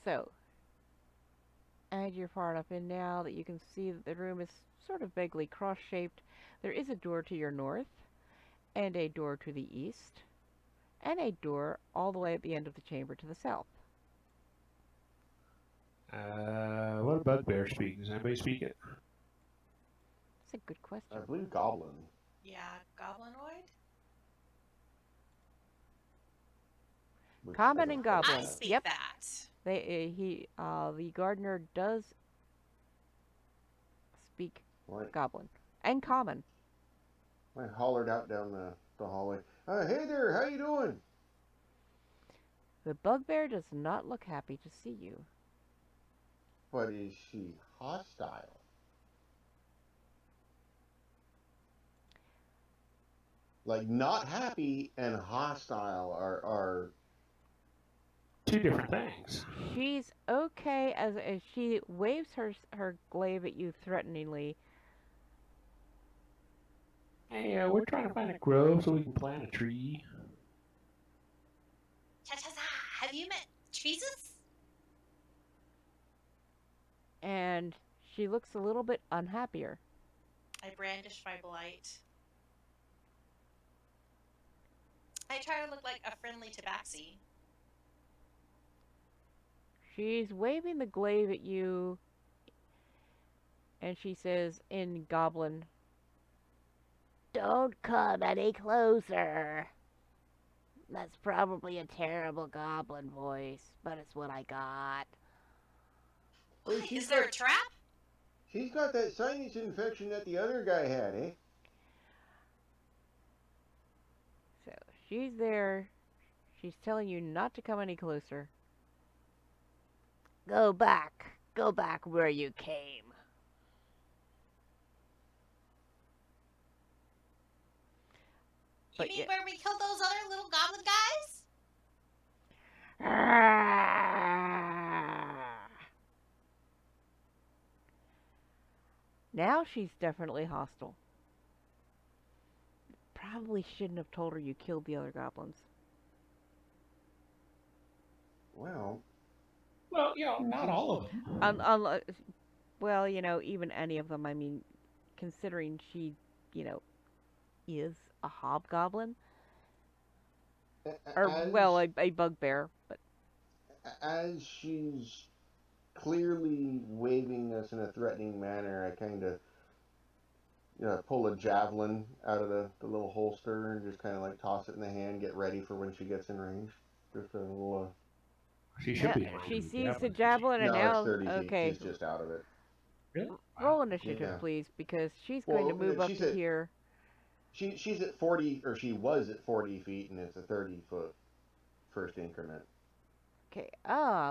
So, as you're far enough in now that you can see that the room is sort of vaguely cross-shaped, there is a door to your north, and a door to the east, and a door all the way at the end of the chamber to the south. What bugbear speak? Does anybody speak it? That's a good question. I believe Goblin. Yeah, goblinoid? Common and goblin. I speak Yep. that. The gardener does speak Right. goblin. And common. I hollered out down the hallway. Hey there, how you doing? The bugbear does not look happy to see you. But is she hostile? Like, not happy and hostile are Two different things. She's okay as she waves her glaive at you threateningly. Hey, we're trying to find a grove so we can plant a tree. Cha-cha-cha! Have you met Jesus? And she looks a little bit unhappier. I brandish my blight. I try to look like a friendly Tabaxi. She's waving the glaive at you, and she says in goblin, "Don't come any closer." That's probably a terrible goblin voice, but it's what I got. Wait, Is there a trap? she's got that sinus infection that the other guy had, eh? So she's there. She's telling you not to come any closer. Go back where you came. You mean where we killed those other little goblin guys? Now she's definitely hostile. Probably shouldn't have told her you killed the other goblins. Well, Not all of them. Well, even any of them. I mean, considering she, is a hobgoblin. A bugbear, but... As she's clearly waving us in a threatening manner, I kind of, pull a javelin out of the little holster and just kind of like toss it in the hand, get ready for when she gets in range. Just a little... She should be. She sees the javelin and no, now... it's 30 feet. Okay. She's just out of it. Really? Roll initiative, Yeah. please, because she's going to move up to here. She's at 40, or she was at 40 feet, and it's a 30-foot first increment. Okay,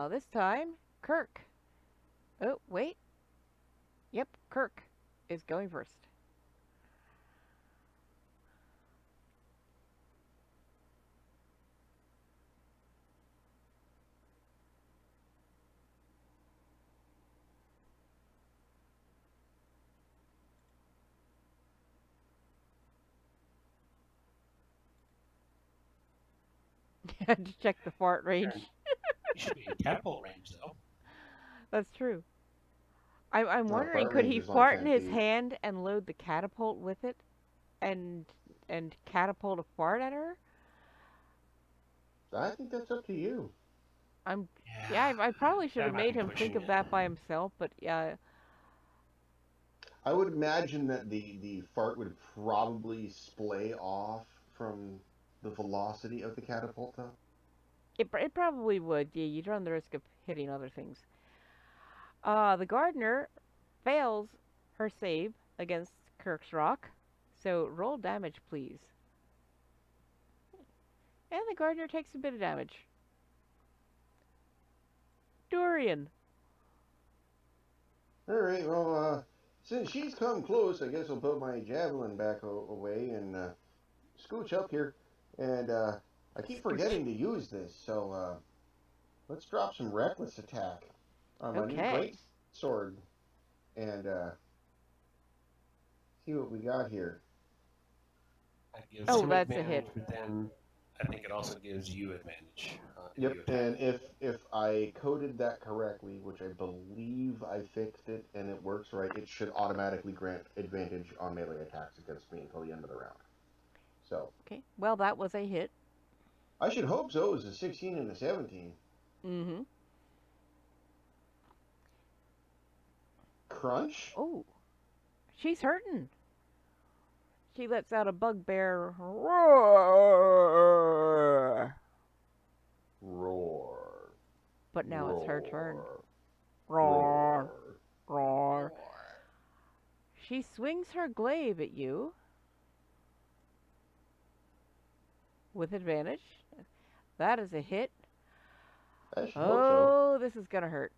this time, Kirke. Oh, wait. Yep, Kirke is going first. Had to check the fart range. You should be in catapult range, though. That's true. I'm No, wondering, fart could range he is like fart in 10 his feet. hand and load the catapult with it, and catapult a fart at her? I think that's up to you. I probably should have That might made be him think pushing of it. that by himself, but yeah. I would imagine that the fart would probably splay off from the velocity of the catapult, though. It probably would. Yeah, you'd run the risk of hitting other things. The gardener fails her save against Kirk's rock, so roll damage, please. And the gardener takes a bit of damage. Dorian. Alright, well, since she's come close, I guess I'll put my javelin back away and scooch up here. And I keep forgetting to use this, so let's drop some reckless attack on my new great sword. And see what we got here. Oh, that's a hit. But then I think it also gives you advantage. Yep, and if I coded that correctly, which I believe I fixed it and it works right, it should automatically grant advantage on melee attacks against me until the end of the round. So. Okay, well, that was a hit. I should hope so. It was a 16 and a 17. Mm-hmm. Crunch? Oh, she's hurting. She lets out a bugbear roar. Roar. But now roar. It's her turn. Roar. Roar. She swings her glaive at you. With advantage. That is a hit. I should oh, hope so. This is gonna hurt.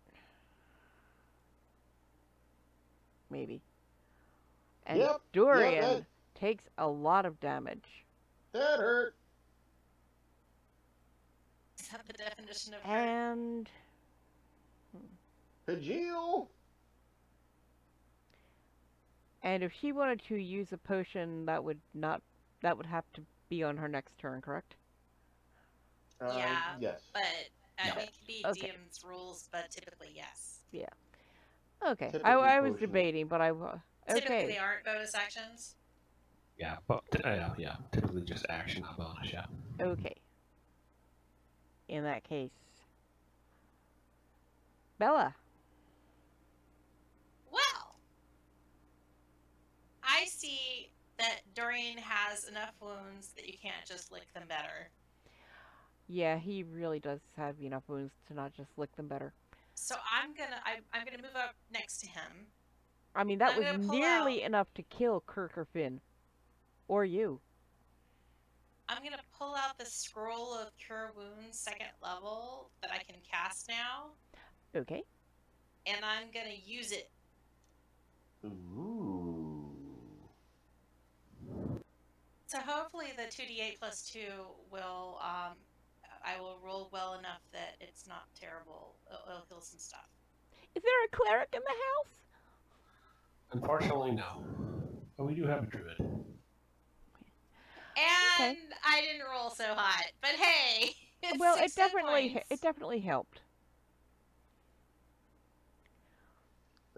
Maybe. And yep. Dorian Yep, takes a lot of damage. That hurt. Is that the definition of hurt? And Pajil. and if she wanted to use a potion, that would have to be on her next turn, correct? Yeah. Yes. But I No. mean, it can be Okay. DM's rules, but typically yes. Yeah. Okay. Typically I was potion. debating, but I Typically okay. they aren't bonus actions. Yeah, but yeah, typically just action, not bonus. Yeah. Okay. In that case, Bella. Well, I see that Dorian has enough wounds that you can't just lick them better. Yeah, he really does have enough wounds to not just lick them better. So I'm gonna move up next to him. I mean, that I'm was gonna pull nearly enough to kill Kirke or Finn. Or you. I'm gonna pull out the scroll of Cure Wounds 2nd level that I can cast now. Okay. And I'm gonna use it. Ooh. So hopefully the 2d8 plus 2 will, I will roll well enough that it's not terrible. It'll heal some stuff. Is there a cleric in the house? Unfortunately, no. But we do have a druid. And I didn't roll so hot, but hey, it's Well, 6 hit points. it definitely helped.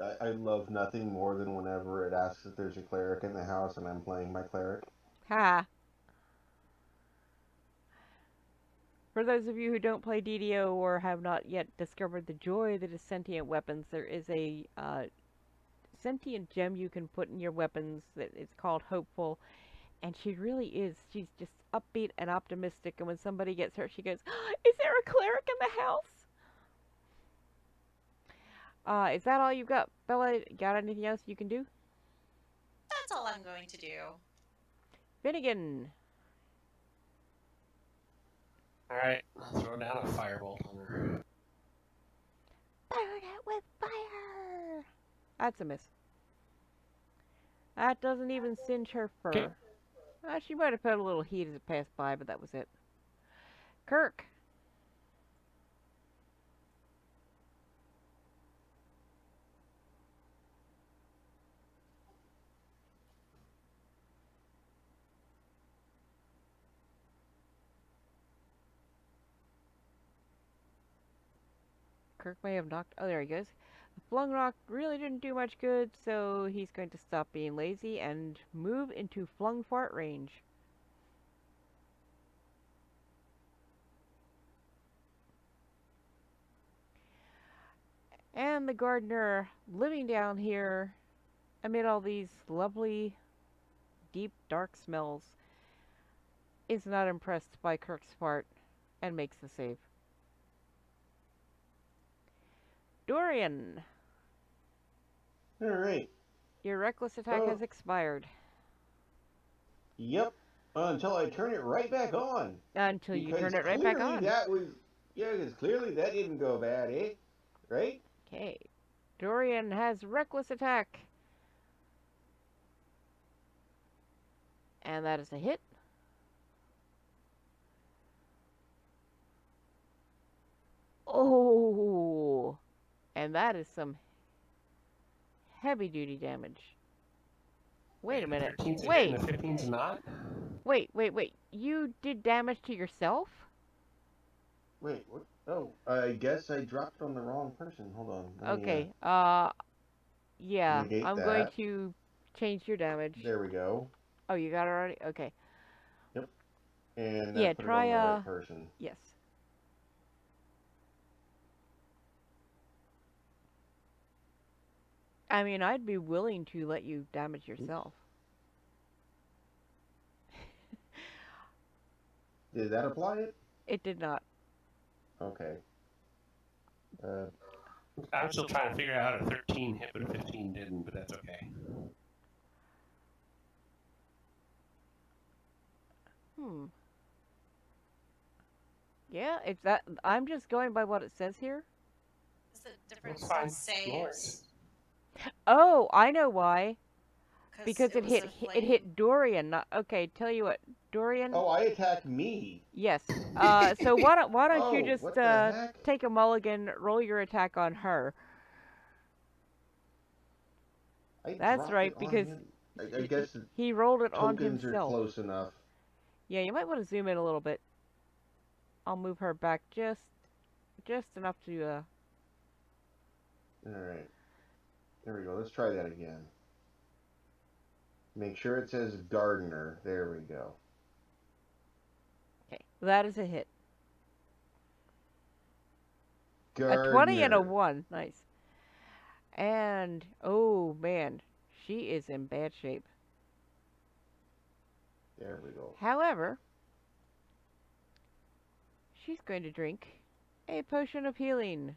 I love nothing more than whenever it asks if there's a cleric in the house and I'm playing my cleric. Ha. For those of you who don't play DDO or have not yet discovered the joy that is sentient weapons, there is a sentient gem you can put in your weapons that is called Hopeful, and she really is. She's just upbeat and optimistic, and when somebody gets hurt, she goes, "Is there a cleric in the house?" Is that all you've got, Bella? Got anything else you can do? That's all I'm going to do. Finnegan. Alright, I'll throw down a firebolt on her. Burn it with fire! That's a miss. That doesn't even singe her fur. Okay. She might have felt a little heat as it passed by, but that was it. Kirke. Kirke may have knocked... Oh, there he goes. The flung rock really didn't do much good, so he's going to stop being lazy and move into flung fart range. And the gardener living down here amid all these lovely, deep, dark smells, is not impressed by Kirk's fart and makes the save. Dorian, Alright. your reckless attack Oh. has expired. Yep. Until I turn it right back on. Until you Because turn it right back clearly on. that was... Yeah, because clearly that didn't go bad, eh? Right? Okay. Dorian has reckless attack. And that is a hit. Oh! And that is some heavy-duty damage. Wait a minute. 13's Wait. and the 15's not? Wait. You did damage to yourself? Wait, what? Oh, I guess I dropped on the wrong person. Hold on. Let me, Okay. Yeah. negate I'm going that. to change your damage. There we go. Oh, you got it already? Okay. And Yeah, put try, it on the right person. Yes. I mean, I'd be willing to let you damage yourself. Did that apply it? It did not. Okay. I'm still trying to figure out how a 13 hit, but a 15 didn't, but that's okay. Yeah, it's that. I'm just going by what it says here. Is the difference That's fine. in saves? Oh, I know why. 'Cause Because it was hit a it flame. hit Dorian. Not, okay, tell you what, Dorian. Oh, I attacked me. Yes. So why don't you Oh, just what the heck? take a mulligan, roll your attack on her. I That's dropped right, it on because him. I guess the he rolled it on tokens are himself. close enough. Yeah, you might want to zoom in a little bit. I'll move her back just enough to Alright. There we go. Let's try that again. Make sure it says gardener. There we go. Okay, that is a hit. Gardener. A 20 and a 1. Nice. And, oh man, she is in bad shape. There we go. However, she's going to drink a potion of healing.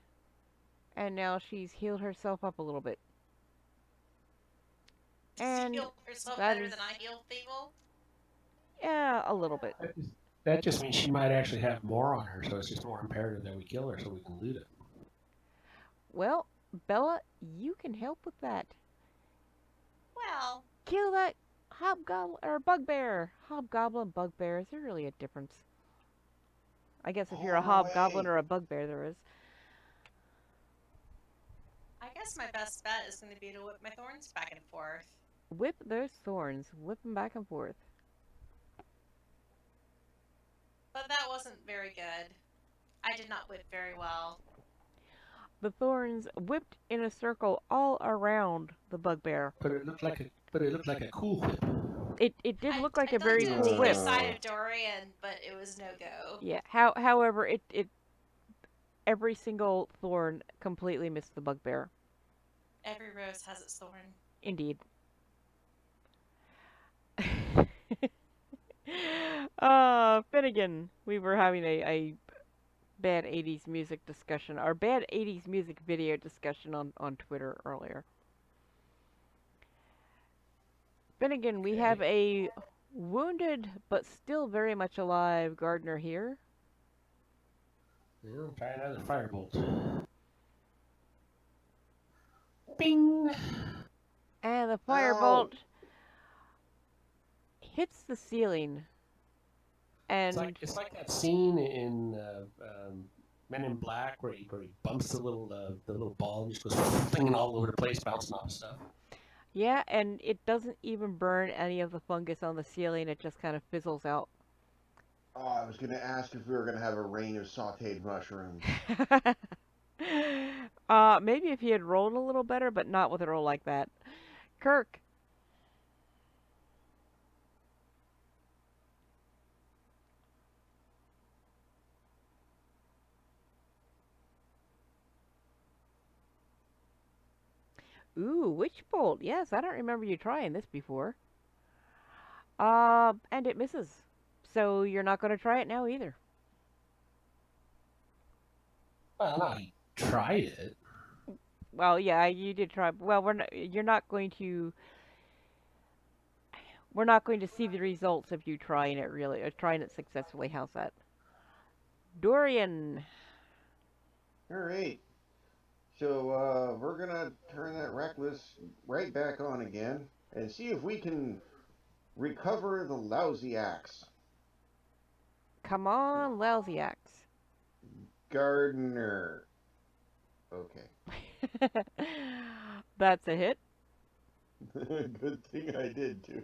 And now she's healed herself up a little bit. And heal herself that better is- than I heal people? Yeah, a little bit. That just means she might actually have more on her, so it's just more imperative that we kill her so we can loot it. Well, Bella, you can help with that. Well, Kill that hobgoblin or bugbear. Hobgoblin, bugbear. Is there really a difference? I guess if you're a Oh, no hobgoblin way. or a bugbear, there is. I guess my best bet is going to be to whip my thorns back and forth. Whip those thorns. Whip them back and forth. But that wasn't very good. I did not whip very well. The thorns whipped in a circle all around the bugbear. But it looked like a cool whip. It did look like a very I cool looked whip. to the side of Dorian, but it was no go. Yeah. However, it every single thorn completely missed the bugbear. Every rose has its thorn. Indeed. Finnegan, we were having a bad 80s music discussion, or bad 80s music video discussion on Twitter earlier. Finnegan, we have a wounded but still very much alive gardener here. Yeah, try another firebolt. Bing! And the firebolt hits the ceiling. And It's like that scene in Men in Black where he bumps the little ball and just goes flinging all over the place, bouncing off stuff. yeah, and it doesn't even burn any of the fungus on the ceiling. It just kind of fizzles out. Oh, I was going to ask if we were going to have a rain of sauteed mushrooms. Maybe if he had rolled a little better, but not with a roll like that. Kirke. Ooh, Witch Bolt. Yes, I don't remember you trying this before. And it misses. So you're not going to try it now either. Well, I tried it. Well, yeah, you did try. Well, you're not going to. We're not going to see the results of you trying it really, or trying it successfully. How's that? Dorian. All right. So we're gonna turn that reckless right back on again and see if we can recover the lousy axe. Come on, lousy axe. Gardener. Okay. That's a hit. Good thing I did too.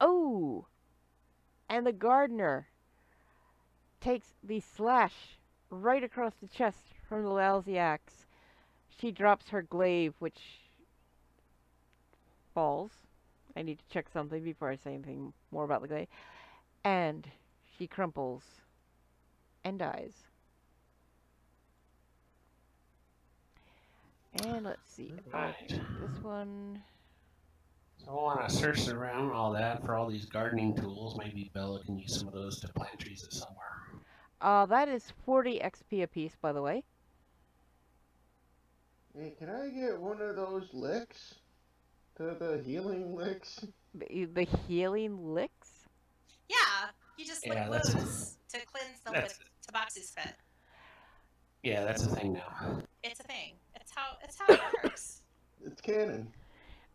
Oh! And the gardener takes the slash right across the chest from the lousy axe. She drops her glaive, which falls. I need to check something before I say anything more about the glaive. And she crumples and dies. And let's see. Right. This one. So I want to search around all that for all these gardening tools. Maybe Bella can use some of those to plant trees somewhere. That is 40 XP apiece, by the way. Hey, can I get one of those licks? The healing licks? The healing licks? Yeah, you just lick wounds to cleanse them with Tabaxi spit. Yeah, that's a thing now. It's a thing. It's how it works. It's canon.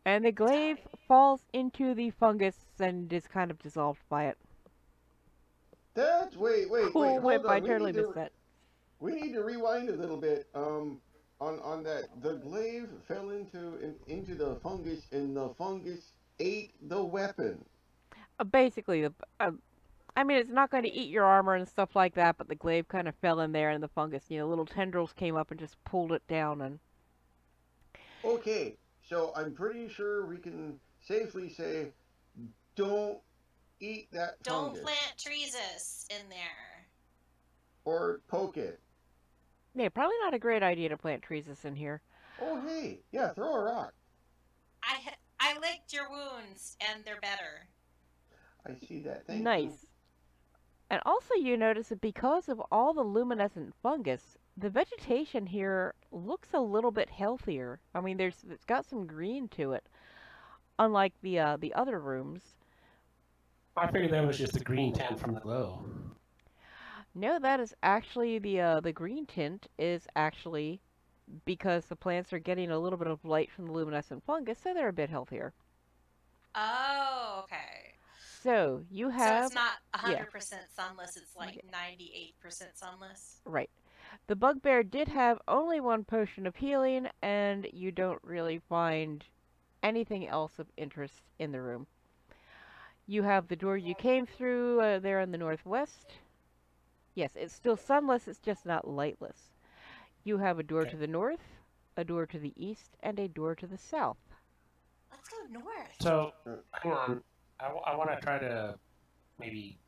And the glaive falls into the fungus and is kind of dissolved by it. That's wait. Cool whip, Hold on. I totally missed that. We need to rewind a little bit. On that, the glaive fell into the fungus, and the fungus ate the weapon. Basically, I mean, it's not going to eat your armor and stuff like that, but the glaive kind of fell in there, and the fungus, little tendrils came up and just pulled it down. And Okay, so I'm pretty sure we can safely say, don't eat that fungus. Don't plant trees in there. Or poke it. yeah, probably not a great idea to plant trees in here. Oh, hey, yeah, throw a rock. I licked your wounds, and they're better. I see that. Thank you. Nice. And also you notice that because of all the luminescent fungus, the vegetation here looks a little bit healthier. I mean, it's got some green to it, unlike the other rooms. I figured that was just the green tint from the glow. No, that is actually the green tint is actually because the plants are getting a little bit of light from the luminescent fungus, so they're a bit healthier. Oh, okay. So you have. So it's not 100% sunless, it's like 98% sunless. Right. The bugbear did have only one potion of healing, and you don't really find anything else of interest in the room. You have the door you came through there in the northwest. Yes, it's still sunless, it's just not lightless. You have a door to the north, a door to the east, and a door to the south. Let's go north. So, hang on. I want to try to maybe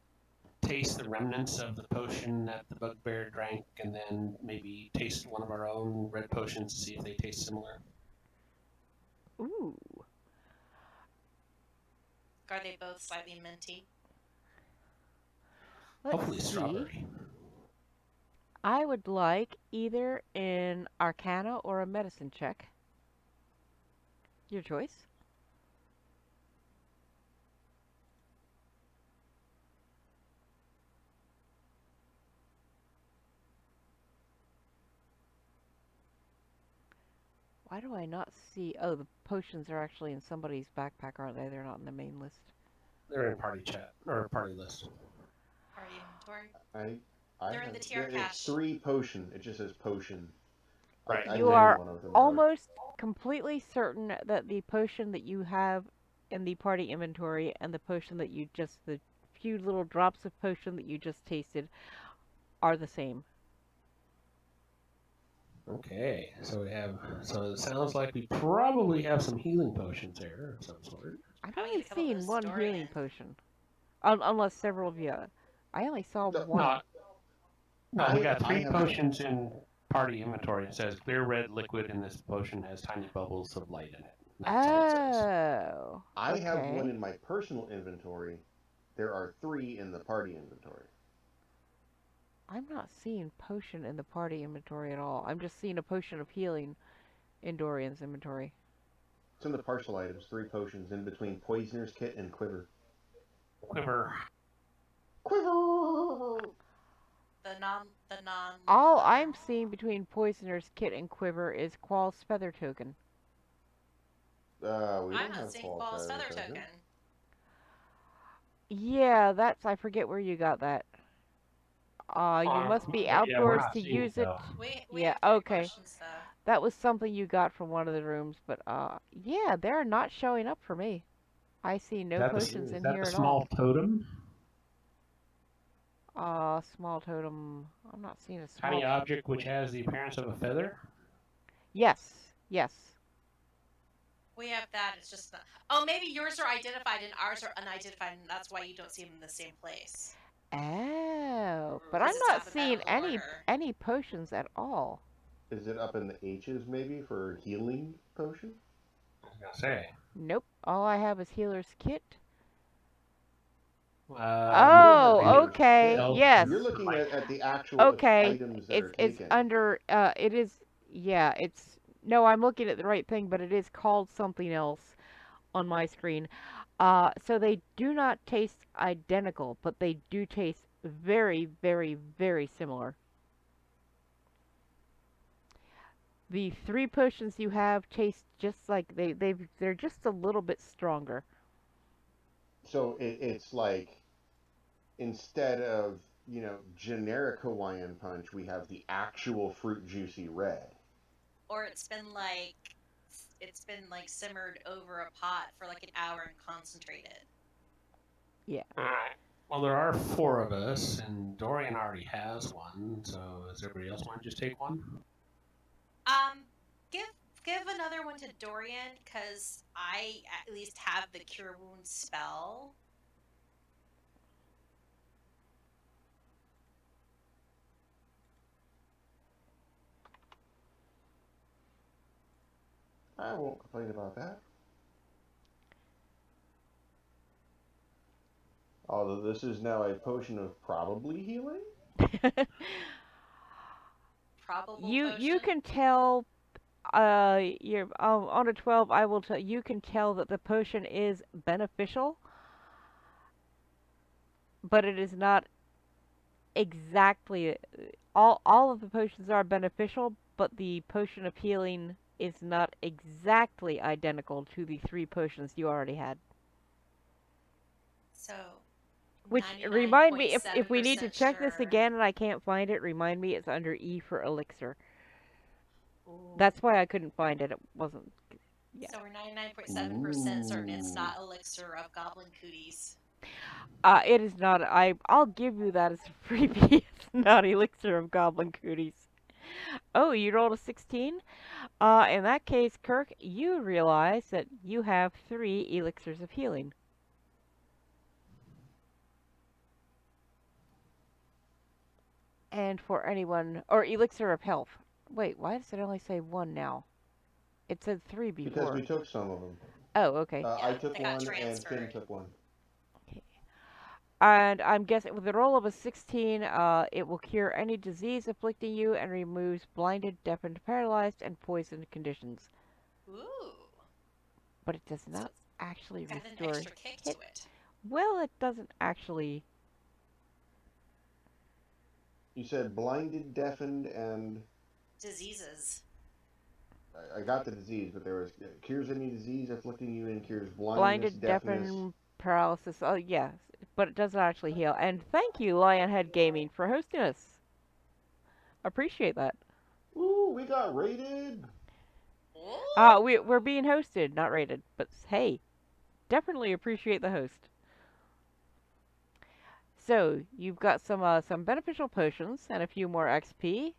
taste the remnants of the potion that the bugbear drank, and then maybe taste one of our own red potions to see if they taste similar. Ooh. Are they both slightly minty? Hopefully strawberry. I would like either an Arcana or a Medicine check. Your choice. Why do I not see... Oh, the potions are actually in somebody's backpack, aren't they? They're not in the main list. They're in party chat, or party list. Party inventory? They're in the tier it's cache. 3 potion. It just says potion. Right. I You named are one of them. almost completely certain that the potion that you have in the party inventory and the potion that you just... The few little drops of potion that you just tasted are the same. Okay, so it sounds like we probably have some healing potions there of some sort. I've Probably only a couple of seen those one Dorian. healing potion. Unless several of you... I only saw one. No, we got I 3 have- potions in party inventory. It says clear red liquid in this potion has tiny bubbles of light in it. That's all it says. Oh. I have okay. one in my personal inventory. There are 3 in the party inventory. I'm not seeing potion in the party inventory at all. I'm just seeing a potion of healing in Dorian's inventory. It's in the partial items. 3 potions in between Poisoner's Kit and Quiver. Quiver. Quiver! The non. All I'm seeing between Poisoner's Kit and Quiver is Qual's Feather Token. We don't I'm not have seeing Qual's Qual's Feather feather Token. token. Yeah, I forget where you got that. You must be outdoors to use it. We Yeah, have 3 okay. potions, though. That was something you got from one of the rooms, but yeah, they're not showing up for me. I see no potions in here Is that at the small totem? all. Small totem. I'm not seeing a small. Tiny object which has the appearance of a feather? Yes, yes. We have that. It's just not. Oh, maybe yours are identified and ours are unidentified, and that's why you don't see them in the same place. Oh, but Because I'm it's not alphabetical seeing order. any potions at all. Is it up in the H's maybe for healing potion? I was going to say. Nope. All I have is healer's kit. Oh, okay. Elf- Yes. You're looking at the actual Okay. items that are It's taken. under. It is. Yeah. It's. No, I'm looking at the right thing, but it is called something else on my screen. So they do not taste identical, but they do taste very, very, very similar. The 3 potions you have taste just like they're just a little bit stronger. So it's like, instead of, generic Hawaiian Punch, we have the actual fruit juicy red. Or it's been like simmered over a pot for like an hour and concentrated. Yeah. Alright. Well, there are 4 of us, and Dorian already has one, so does everybody else want to just take one? Give another one to Dorian, because I at least have the Cure Wounds spell. I won't complain about that. Although this is now a potion of probably healing? Probable You potion. can tell. You're on a 12. I will tell. You can tell that the potion is beneficial, but it is not exactly. All of the potions are beneficial, but the potion of healing is not exactly identical to the 3 potions you already had. So. Which remind me, if we need to 99.7% check this sure. again and I can't find it, remind me it's under E for elixir. Ooh. That's why I couldn't find it. It wasn't. Yeah. So we're 99.7% certain it's not elixir of goblin cooties. It is not. I'll give you that as a freebie. It's not elixir of goblin cooties. Oh, you rolled a 16? In that case, Kirk, you realize that you have 3 elixirs of healing. And for anyone, or elixir of health. Wait, why does it only say 1 now? It said 3 before. Because we took some of them. Oh, okay. I took they got one and Finn transferred. took one. And I'm guessing with the roll of a 16, it will cure any disease afflicting you and removes blinded, deafened, paralyzed, and poisoned conditions. Ooh. But it does So not it's actually got an restore extra kick hit. to it. Well, it doesn't actually. You said blinded, deafened, and... Diseases. I got the disease, but there was cures any disease afflicting you and cures blindness, Blinded, deafness. deafened, paralysis. Oh, yes. But it doesn't actually heal. And thank you, Lionhead Gaming, for hosting us. Appreciate that. Ooh, we got raided! We're being hosted, not rated. But hey, definitely appreciate the host. So, you've got some beneficial potions and a few more XP.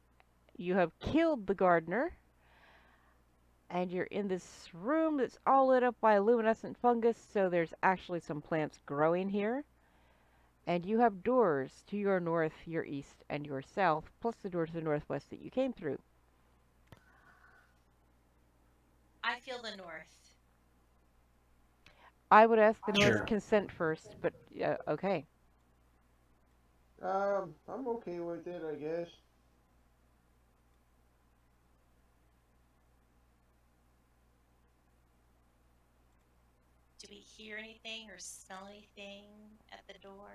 You have killed the gardener. And you're in this room that's all lit up by luminescent fungus, so there's actually some plants growing here. And you have doors to your north, your east, and your south, plus the door to the northwest that you came through. I feel the north. I would ask the Sure. north consent first, but okay. I'm okay with it, I guess. Do we hear anything or smell anything at the door?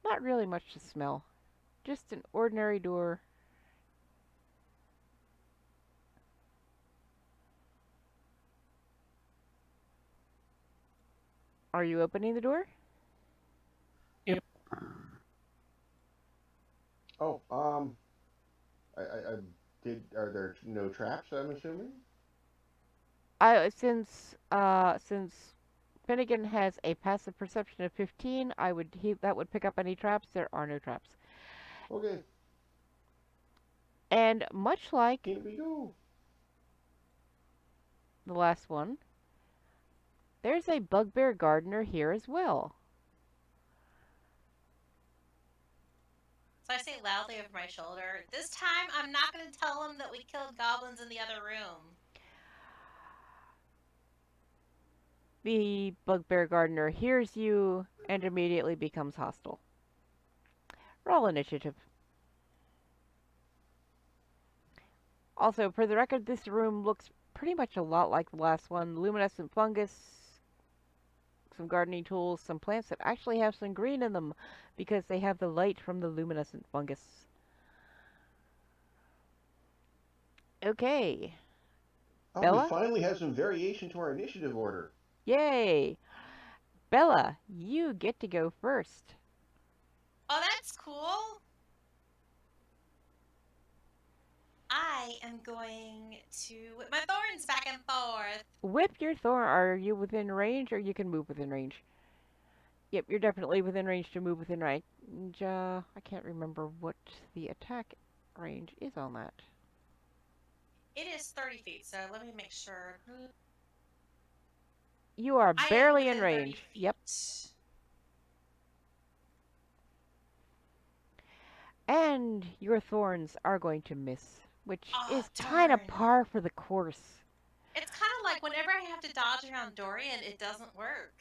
Not really much to smell. Just an ordinary door. Are you opening the door? Yep. Oh, I did. Are there no traps? I'm assuming. Since Finnegan has a passive perception of 15, that would pick up any traps. There are no traps. Okay. And much like Here we go. the last one, there's a bugbear gardener here as well. So I say loudly over my shoulder, this time I'm not going to tell them that we killed goblins in the other room. The bugbear gardener hears you and immediately becomes hostile. Roll initiative. Also, for the record, this room looks pretty much a lot like the last one. Luminescent fungus, some gardening tools, some plants that actually have some green in them because they have the light from the luminescent fungus. Okay. Oh, Bella? we finally have some variation to our initiative order. Yay! Bella, you get to go first. Oh, that's cool. I am going to whip my thorns back and forth. Whip your thorn. Are you within range or you can move within range? Yep, you're definitely within range to move within range. I can't remember what the attack range is on that. It is 30 feet, so let me make sure. You are I am barely in within 30 range. feet. Yep. And your thorns are going to miss, which is kind of darn. par for the course. It's kind of like whenever I have to dodge around Dorian, it doesn't work.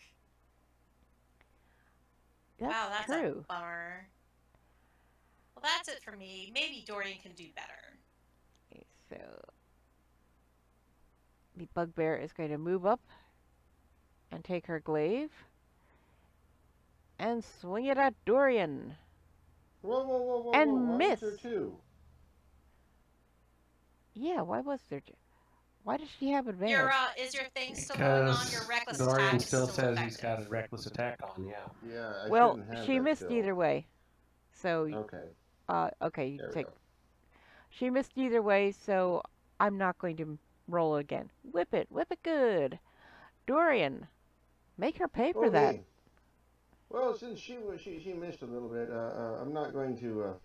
Wow, that's true. a bummer. Well, that's it for me. Maybe Dorian can do better. Okay, so the bugbear is going to move up and take her glaive and swing it at Dorian. Whoa, And why miss. was there two? Yeah, why was there two? Why does she have advantage? Is your thing still going on? Your reckless attack Dorian is still still says effective. he's got a reckless attack on, yeah. Yeah, I Well, shouldn't have she that missed still. either way. So, Okay. okay, you There we take. go. She missed either way, so I'm not going to roll again. Whip it good. Dorian, make her pay for that. Well, since she missed a little bit, I'm not going to.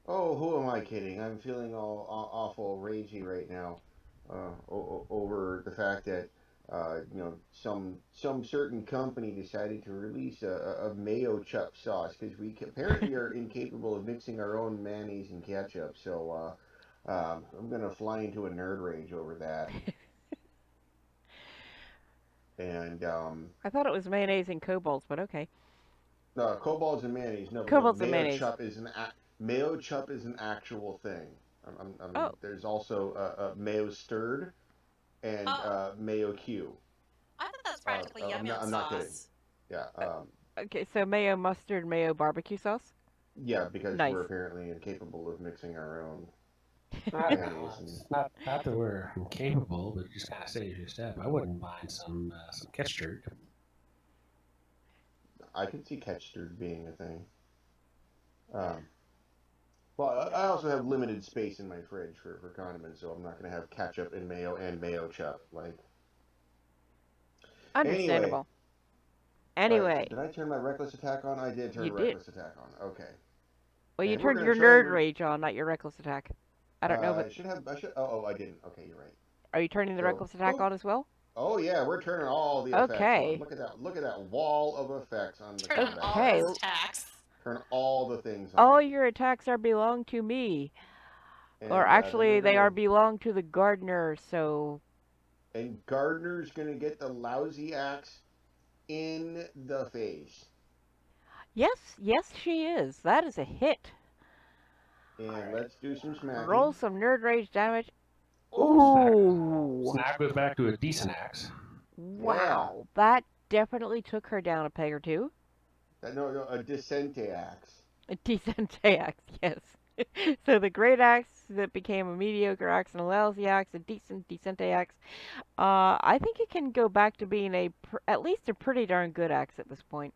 Oh, who am I kidding? I'm feeling all awful ragey right now, over the fact that some certain company decided to release a mayo chup sauce because we apparently are incapable of mixing our own mayonnaise and ketchup. So I'm gonna fly into a nerd rage over that. And I thought it was mayonnaise and kobolds, but okay. No, kobolds and mayonnaise. No, Kobolds and mayo mayonnaise. chup is mayo chup is an actual thing. There's also mayo stirred and mayo Q. I thought that's practically yum yum I'm sauce. not kidding. Yeah. Okay, so mayo mustard, mayo barbecue sauce? Yeah, because Nice. we're apparently incapable of mixing our own. It's not that we're incapable, but it just kind of saves you a step. I wouldn't mind some ketchup. I could see ketchup being a thing. Well, I also have limited space in my fridge for condiments, so I'm not going to have ketchup and mayo chup. Like, Understandable. Anyway. Right, did I turn my reckless attack on? I did turn reckless attack on. Okay. Well, you And we're turned gonna your try nerd rage on, not your reckless attack. I don't know, but I should. Oh, I didn't. Okay, you're right. are you turning the So, reckless attack on as well? Oh yeah, we're turning all the effects Okay. on. Look at that! Look at that wall of effects on the Turn on combat. all Okay. those attacks. Turn all the things on. All your attacks are belong to me. And, Or then actually, we're they gonna- are belong to the gardener, so... And Gardner's gonna get the lousy axe in the face. Yes, yes she is. That is a hit. And let's do some smacking. Roll some nerd rage damage. Ooh. Ooh! Snap goes back to a decent axe. Wow, that definitely took her down a peg or two. No, a Descente axe. A decent axe, yes. So the great axe that became a mediocre axe and a lousy axe, a decent axe. I think it can go back to being at least a pretty darn good axe at this point.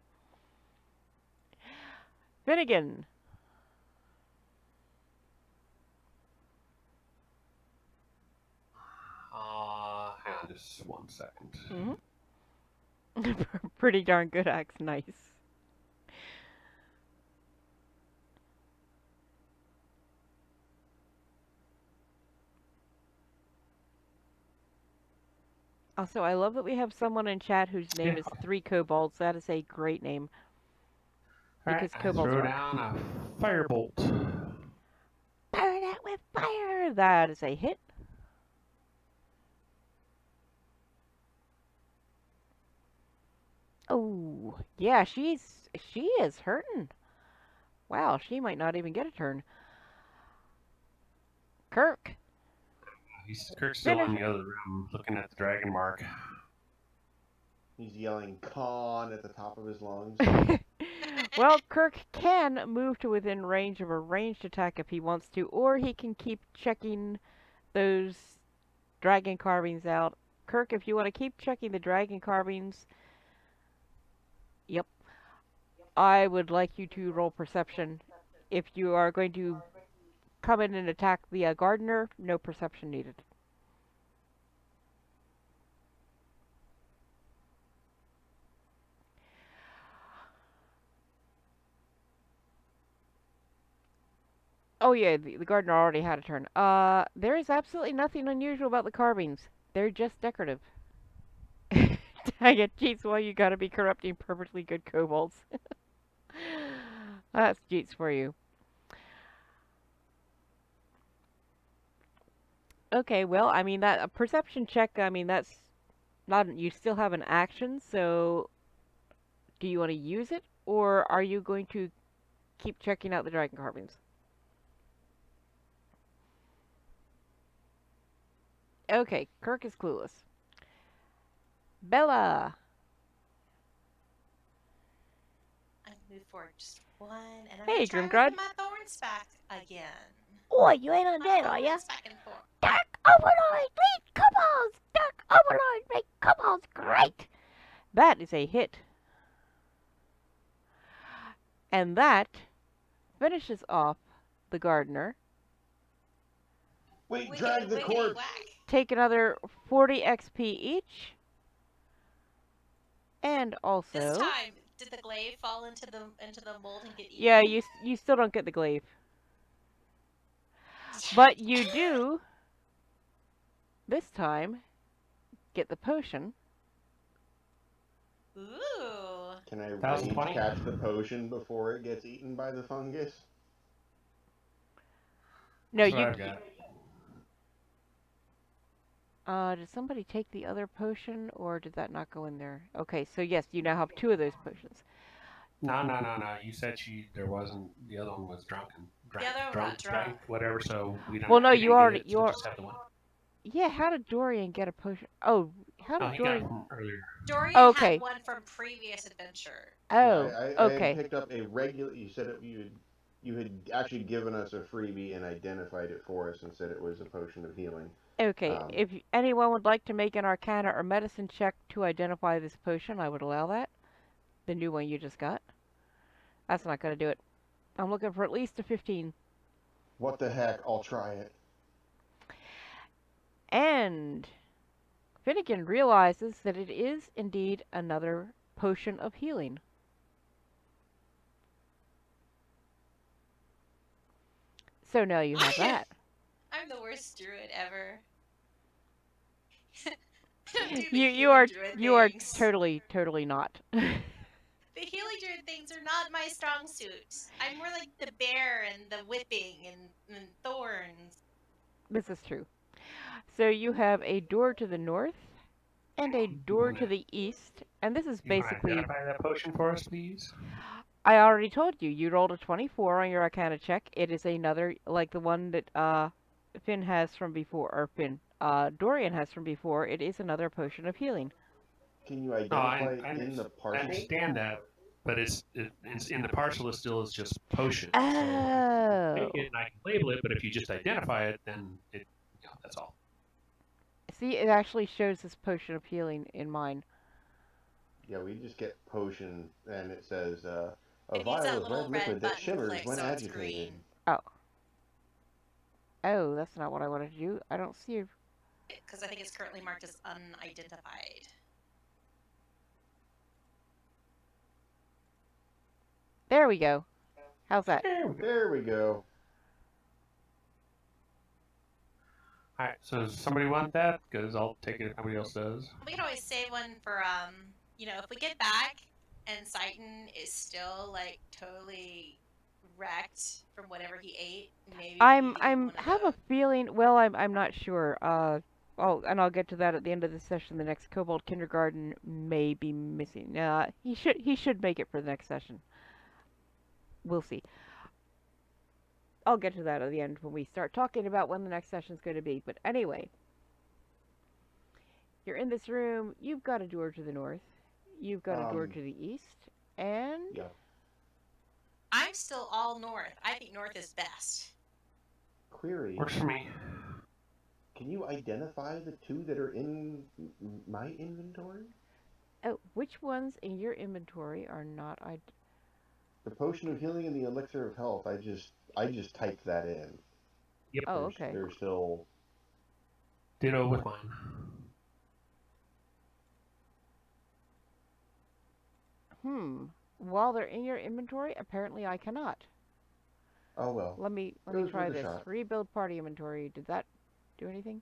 Finnegan. Hang on just 1 second. Pretty darn good axe, nice. Also, I love that we have someone in chat whose name is 3 Kobolds. That is a great name. Because kobolds throw are... down a firebolt. Fire that with fire! That is a hit. Oh, yeah, she is hurting. Wow, she might not even get a turn. Kirke. Kirk's still in the other room looking at the dragon mark. He's yelling "con" at the top of his lungs. Well, Kirke can move to within range of a ranged attack if he wants to, or he can keep checking those dragon carvings out. Kirke, if you want to keep checking the dragon carvings, yep, I would like you to roll perception. If you are going to come in and attack the gardener, no perception needed. Oh yeah, the gardener already had a turn. There is absolutely nothing unusual about the carvings. They're just decorative. Dang it, cheats, well you gotta be corrupting perfectly good kobolds. That's cheats for you. Okay, well, I mean, a perception check, I mean, that's not, you still have an action, so do you want to use it, or are you going to keep checking out the dragon carvings? Okay, Kirke is clueless. Bella! I move forward just one, and I'm Hey, gonna try Grimgrod. my thorns back again. Oh, you ain't on My that, are ya? thorns back and forth. Dark Overlord, lead kobolds! Dark Overlord, make kobolds great! That is a hit. And that finishes off the gardener. Wait, drag the corpse! Whack. Take another 40 XP each. And also... This time, did the glaive fall into the mold and get eaten? Yeah, you still don't get the glaive. But you do, this time, get the potion. Ooh. Can I 1020? catch the potion before it gets eaten by the fungus? No, That's what you... I've got. Did somebody take the other potion, or did that not go in there? Okay, so yes, you now have 2 of those potions. No. You said there wasn't. The other one was drunken. The other one got drunk. Whatever. So we don't. Well, no, we you didn't already- get it, you so are- just have the one. Yeah, how did Dorian get a potion? Oh, how No, did he got it Dorian... from earlier. Dorian Okay. had one from previous adventure. Oh, I okay. had picked up a regular. You said you had actually given us a freebie and identified it for us and said it was a potion of healing. Okay, if anyone would like to make an Arcana or Medicine check to identify this potion, I would allow that. The new one you just got. That's not going to do it. I'm looking for at least a 15. What the heck? I'll try it. And Finnegan realizes that it is indeed another potion of healing. So now you have that. I'm the worst druid ever. don't do the You healing druid you are things. totally not. The healing druid things are not my strong suit. I'm more like the bear and the whipping and thorns. This is true. So you have a door to the north and a door to the east, and this is You want to basically. identify that potion for us, please? I already told you. You rolled a 24 on your Arcana check. It is another like the one that Finn has from before, or Dorian has from before. It is another potion of healing. Can you No, identify it in the I parcel? understand that, but it's in the parcel. It still is just potion. Oh. So I can take it and I can label it, but if you just identify it, then that's all. See, it actually shows this potion of healing in mine. Yeah, we just get potion, and it says a It needs vial that of little red red liquid that button shimmers click when so it's agitated. green. Oh, that's not what I wanted to do. I don't see it. Because I think it's currently marked as unidentified. There we go. How's that? There we go. Alright, so does somebody want that? Because I'll take it if nobody else does. We can always save one for, if we get back and Seitan is still, like, totally wrecked from whatever he ate, maybe I'm one of have a those. feeling. Well, I'm not sure. And I'll get to that at the end of the session. The next Kobold Kindergarten may be missing. He should make it for the next session. We'll see. I'll get to that at the end when we start talking about when the next session's going to be. But anyway, you're in this room. You've got a door to the north. You've got a door to the east, and Yeah. I'm still all north. I think north is best. Query. Works for me. Can you identify the two that are in my inventory? oh, which ones in your inventory are not? The potion of healing and the elixir of health. I just typed that in. Yep. Oh, okay. They're still. Ditto with mine. While they're in your inventory, apparently I cannot. Oh well. Let me It was try worth a this. shot. Rebuild party inventory. Did that do anything?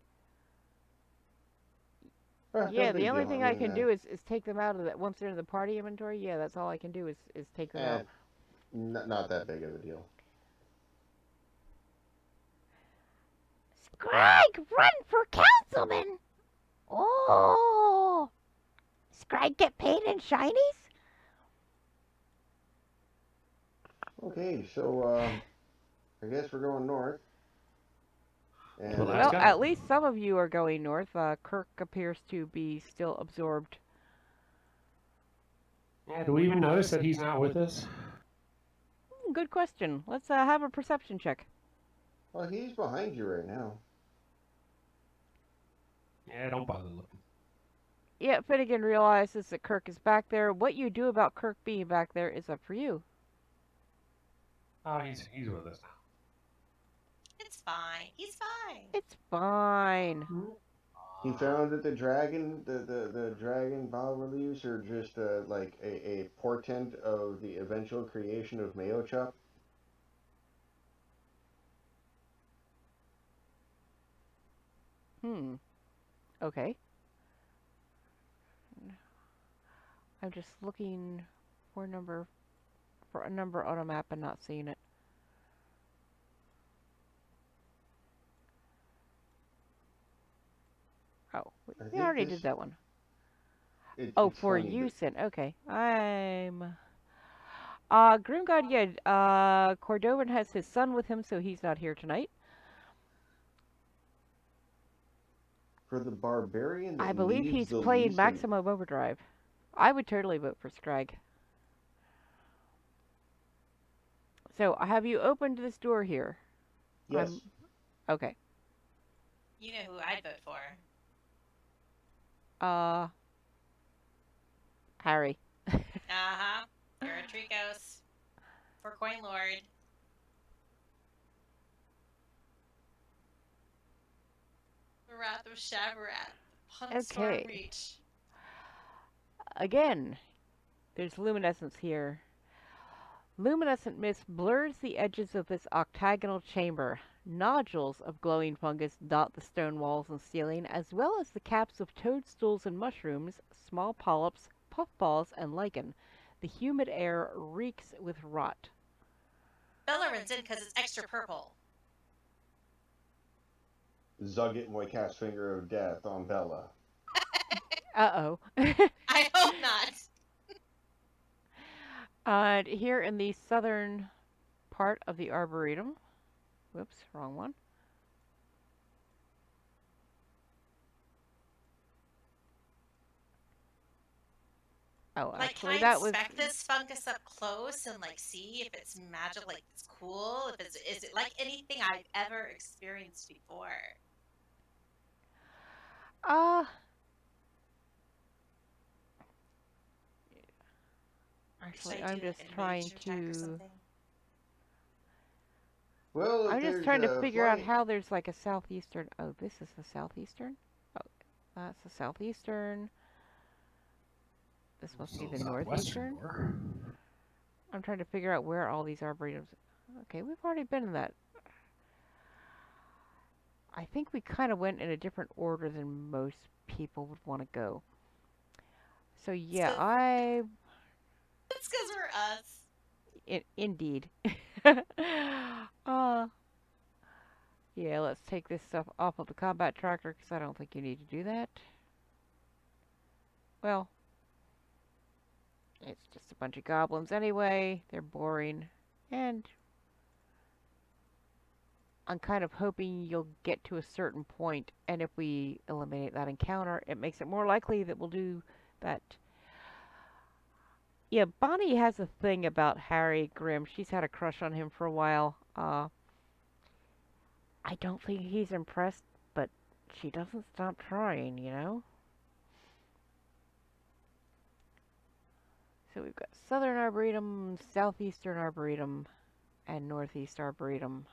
No Yeah, big the only deal. thing I can do is take them out of that. Once they're in the party inventory, yeah, that's all I can do is take them out. Not that big of a deal. Scrag, run for councilman! Oh! Scrag get paid in shinies? Okay, so I guess we're going north. And Well, Well, got at it. least some of you are going north. Kirke appears to be still absorbed. Yeah, do we even notice that he's not with us? Good question. Let's have a perception check. well, he's behind you right now. Yeah, don't bother looking. Yeah, Finnegan realizes that Kirke is back there. What you do about Kirke being back there is up for you. Oh, he's with us now. It's fine. He's fine. It's fine. He found that the dragon bas reliefs are just like a portent of the eventual creation of Mayochup. Okay. I'm just looking for a number on a map and not seeing it. Oh, we already did that one. Oh, It's for funny, you, but Sin. Okay, I'm. Grimgod, yeah. Cordovan has his son with him, so he's not here tonight. for the barbarian, I that believe leaves he's the playing least Maximum Overdrive. I would totally vote for Scrag. So, have you opened this door here? Yes. Okay. You know who I'd vote for. Harry. Uh-huh. Garatricos. For Coin Lord. The Wrath of Shabarat. Hunt Storm Okay. Reach. Again, there's luminescence here. Luminescent mist blurs the edges of this octagonal chamber. Nodules of glowing fungus dot the stone walls and ceiling, as well as the caps of toadstools and mushrooms, small polyps, puffballs, and lichen. The humid air reeks with rot. Bella runs in because it's extra purple. Zug it, my cast finger of death on Bella. Uh-oh. I hope not. Here in the southern part of the Arboretum. Whoops, wrong one. Oh, Like, actually, can I inspect this fungus up close and like see if it's magic, like it's cool? If is it like anything I've ever experienced before? Actually, I'm just trying to. Well, I'm just trying to figure out how there's like a southeastern. Oh, this is the southeastern. Oh, that's the southeastern. This must be the northeastern. I'm trying to figure out where all these arboretums. Okay, we've already been in that. I think we kind of went in a different order than most people would want to go. So yeah, It's because we're us. Indeed. Yeah, let's take this stuff off of the combat tracker because I don't think you need to do that. Well, it's just a bunch of goblins anyway. They're boring. And I'm kind of hoping you'll get to a certain point, and if we eliminate that encounter, it makes it more likely that we'll do that. Yeah, Bonnie has a thing about Harry Grimm. She's had a crush on him for a while. I don't think he's impressed, but she doesn't stop trying, you know? So we've got Southern Arboretum, Southeastern Arboretum, and Northeast Arboretum.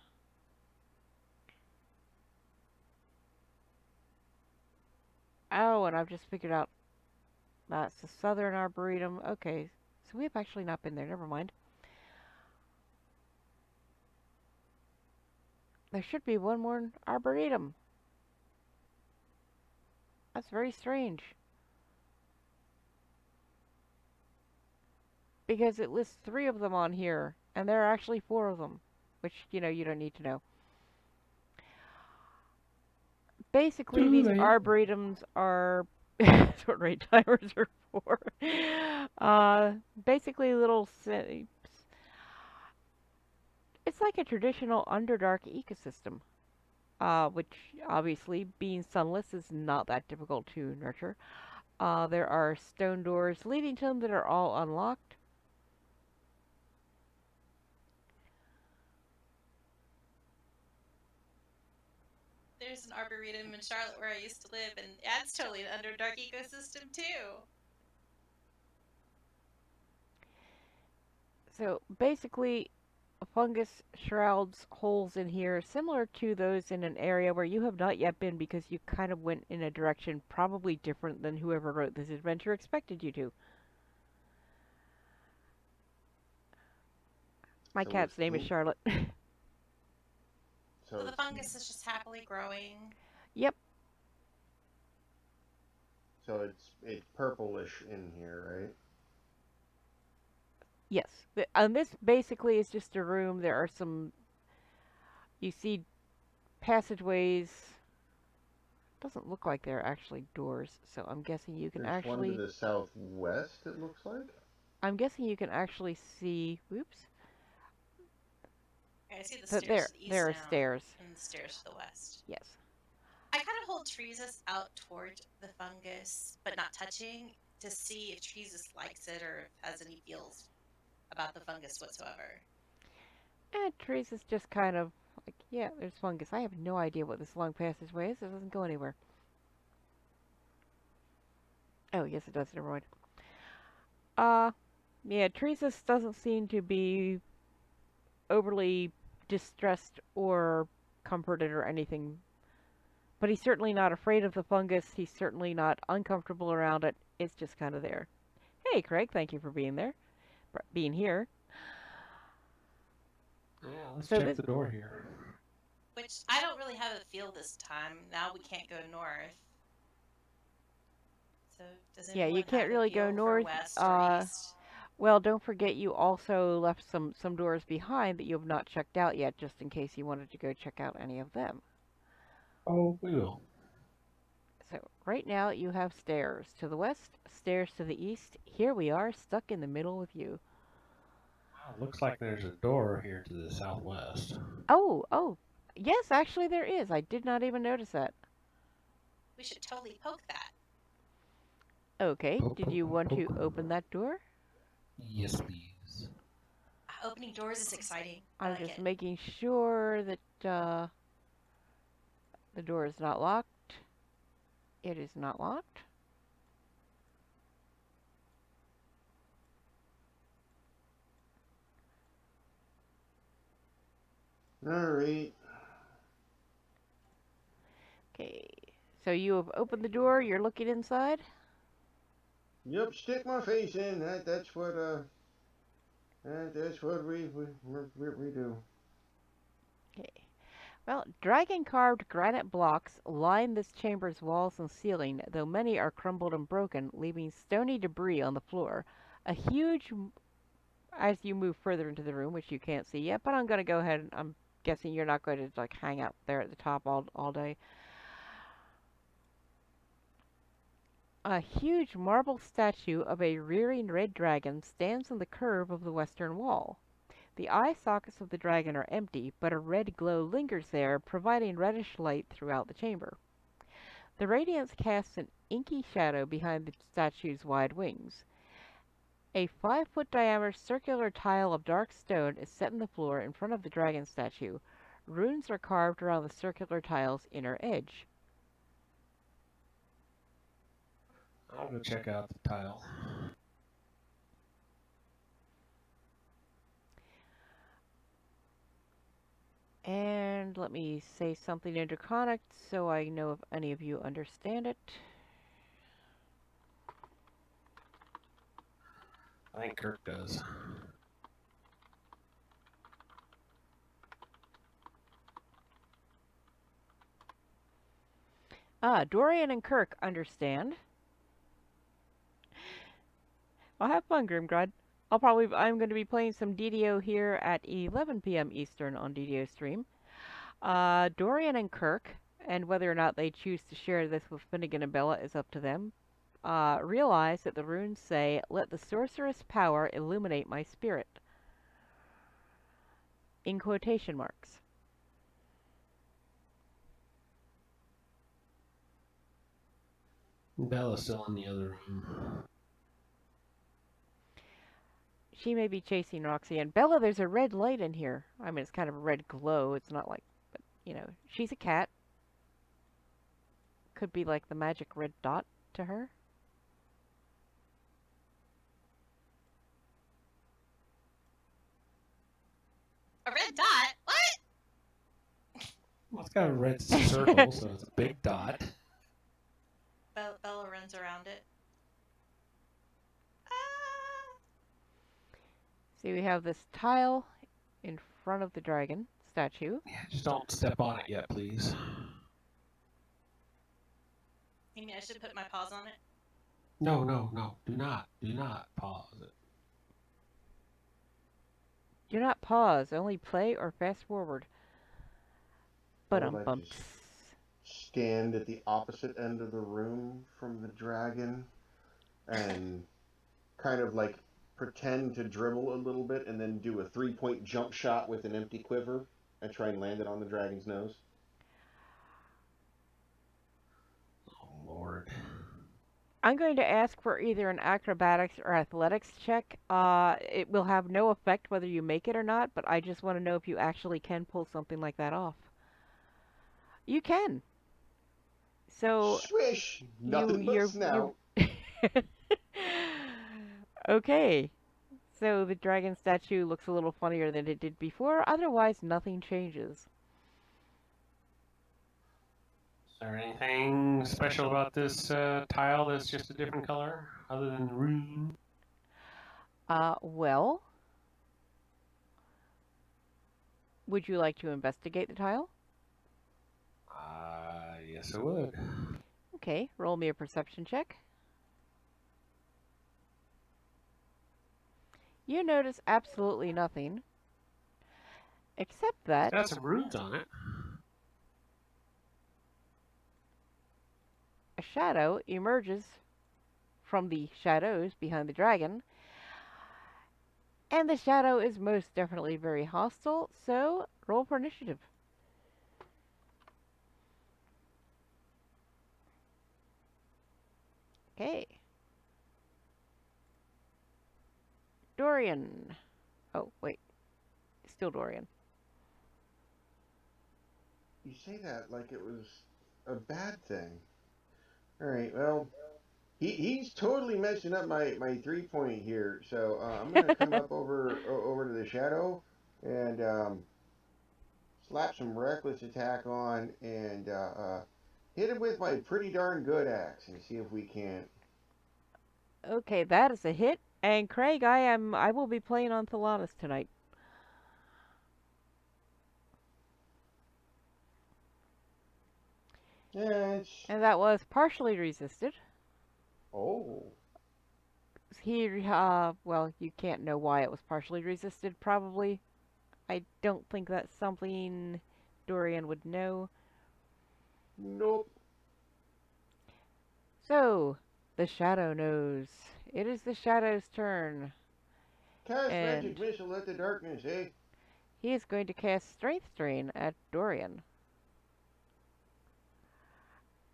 Oh, and I've just figured out that's the Southern Arboretum. Okay, so we have actually not been there. Never mind. There should be one more Arboretum. That's very strange. Because it lists 3 of them on here, and there are actually 4 of them. Which, you know, you don't need to know. Basically, these arboretums are... That's what raid timers are for. Basically little... It's like a traditional Underdark ecosystem. Which, obviously, being sunless is not that difficult to nurture. There are stone doors leading to them that are all unlocked. There's an arboretum in Charlotte where I used to live, and that's totally an Underdark ecosystem too. So basically, fungus shrouds holes in here similar to those in an area where you have not yet been because you kind of went in a direction probably different than whoever wrote this adventure expected you to. My cat's name is Charlotte. So the fungus is just happily growing. Yep. So it's purplish in here, right? Yes. And this basically is just a room. There are some... You see passageways. Doesn't look like they're actually doors, so I'm guessing you can There's actually... one to the southwest, it looks like. I'm guessing you can actually see... Whoops. I see the stairs to the east there are now, stairs. and the stairs to the west. Yes. I kind of hold Treesus out toward the fungus, but not touching, to see if Treesus likes it or has any feels about the fungus whatsoever. Treesus just kind of like, yeah, there's fungus. I have no idea what this long passageway is. It doesn't go anywhere. Oh, yes, it does. Never mind. Yeah, Treesus doesn't seem to be overly distressed or comforted or anything. But he's certainly not afraid of the fungus. He's certainly not uncomfortable around it. It's just kind of there. Hey, Craig, thank you for being there. Being here. Yeah, let's check the door here. Which I don't really have a field this time. Now we can't go north. So does Yeah, anyone you can't have really a go feel for north. west or east? Well, don't forget you also left some doors behind that you have not checked out yet, just in case you wanted to go check out any of them. Oh, we will. So right now you have stairs to the west, stairs to the east. Here we are, stuck in the middle with you. Wow, looks like there's a door here to the southwest. Oh, yes, actually there is. I did not even notice that. We should totally poke that. Okay, Poke, did poke, you poke, want to poke. open that door? Yes, please. Opening doors is exciting. I I'm like just it. making sure that the door is not locked. It is not locked. Alright. Okay, so you have opened the door. You're looking inside. Yep, stick my face in. That's what we do. Okay. Well, dragon-carved granite blocks line this chamber's walls and ceiling, though many are crumbled and broken, leaving stony debris on the floor. As you move further into the room, which you can't see yet, but I'm going to go ahead and I'm guessing you're not going to like hang out there at the top all day. A huge marble statue of a rearing red dragon stands in the curve of the western wall. The eye sockets of the dragon are empty, but a red glow lingers there, providing reddish light throughout the chamber. The radiance casts an inky shadow behind the statue's wide wings. A 5-foot diameter circular tile of dark stone is set in the floor in front of the dragon statue. Runes are carved around the circular tile's inner edge. I'll go check out the tile. And let me say something in Draconic so I know if any of you understand it. I think Kirk does. Dorian and Kirke understand. I'll have fun, Grimgrud. I'm going to be playing some DDO here at 11 p.m. Eastern on DDOstream. Dorian and Kirke, and whether or not they choose to share this with Finnegan and Bella is up to them, realize that the runes say, "Let the sorceress power illuminate my spirit." In quotation marks. Bella's still in the other room. She may be chasing Roxy. And Bella, there's a red light in here. I mean, it's kind of a red glow. It's not like, but, you know, she's a cat. Could be like the magic red dot to her. A red dot? What? Well, it's got a red circle, so it's a big dot. Bella runs around it. See, we have this tile in front of the dragon statue. Yeah, just don't step on it yet, please. You mean I should put my paws on it? No, no, no. Do not pause it. Do not pause. Only play or fast forward. But Just stand at the opposite end of the room from the dragon and kind of like pretend to dribble a little bit and then do a 3-point jump shot with an empty quiver and try and land it on the dragon's nose. Oh, Lord. I'm going to ask for either an acrobatics or athletics check. It will have no effect whether you make it or not, but I just want to know if you actually can pull something like that off. You can. So Swish! Nothing but snout. Okay. So the dragon statue looks a little funnier than it did before. Otherwise, nothing changes. Is there anything special about this tile that's just a different color, other than the rune? Well, would you like to investigate the tile? Yes, I would. Okay, roll me a perception check. You notice absolutely nothing, except that It's got some runes on it. a shadow emerges from the shadows behind the dragon, and the shadow is most definitely very hostile, so roll for initiative. Okay. Dorian. Oh, wait. Still Dorian. You say that like it was a bad thing. Alright, well, he's totally messing up my 3-point here. So I'm going to come up over to the shadow and slap some reckless attack on and hit him with my pretty darn good axe and see if we can't. Okay, that is a hit. And Craig, I will be playing on Thelanis tonight. Yes. And that was partially resisted. Oh. Well, you can't know why it was partially resisted, probably. I don't think that's something Dorian would know. Nope. So, the Shadow knows. It is the Shadow's turn. Cast And magic missile at the darkness, eh? he is going to cast Strength Drain at Dorian.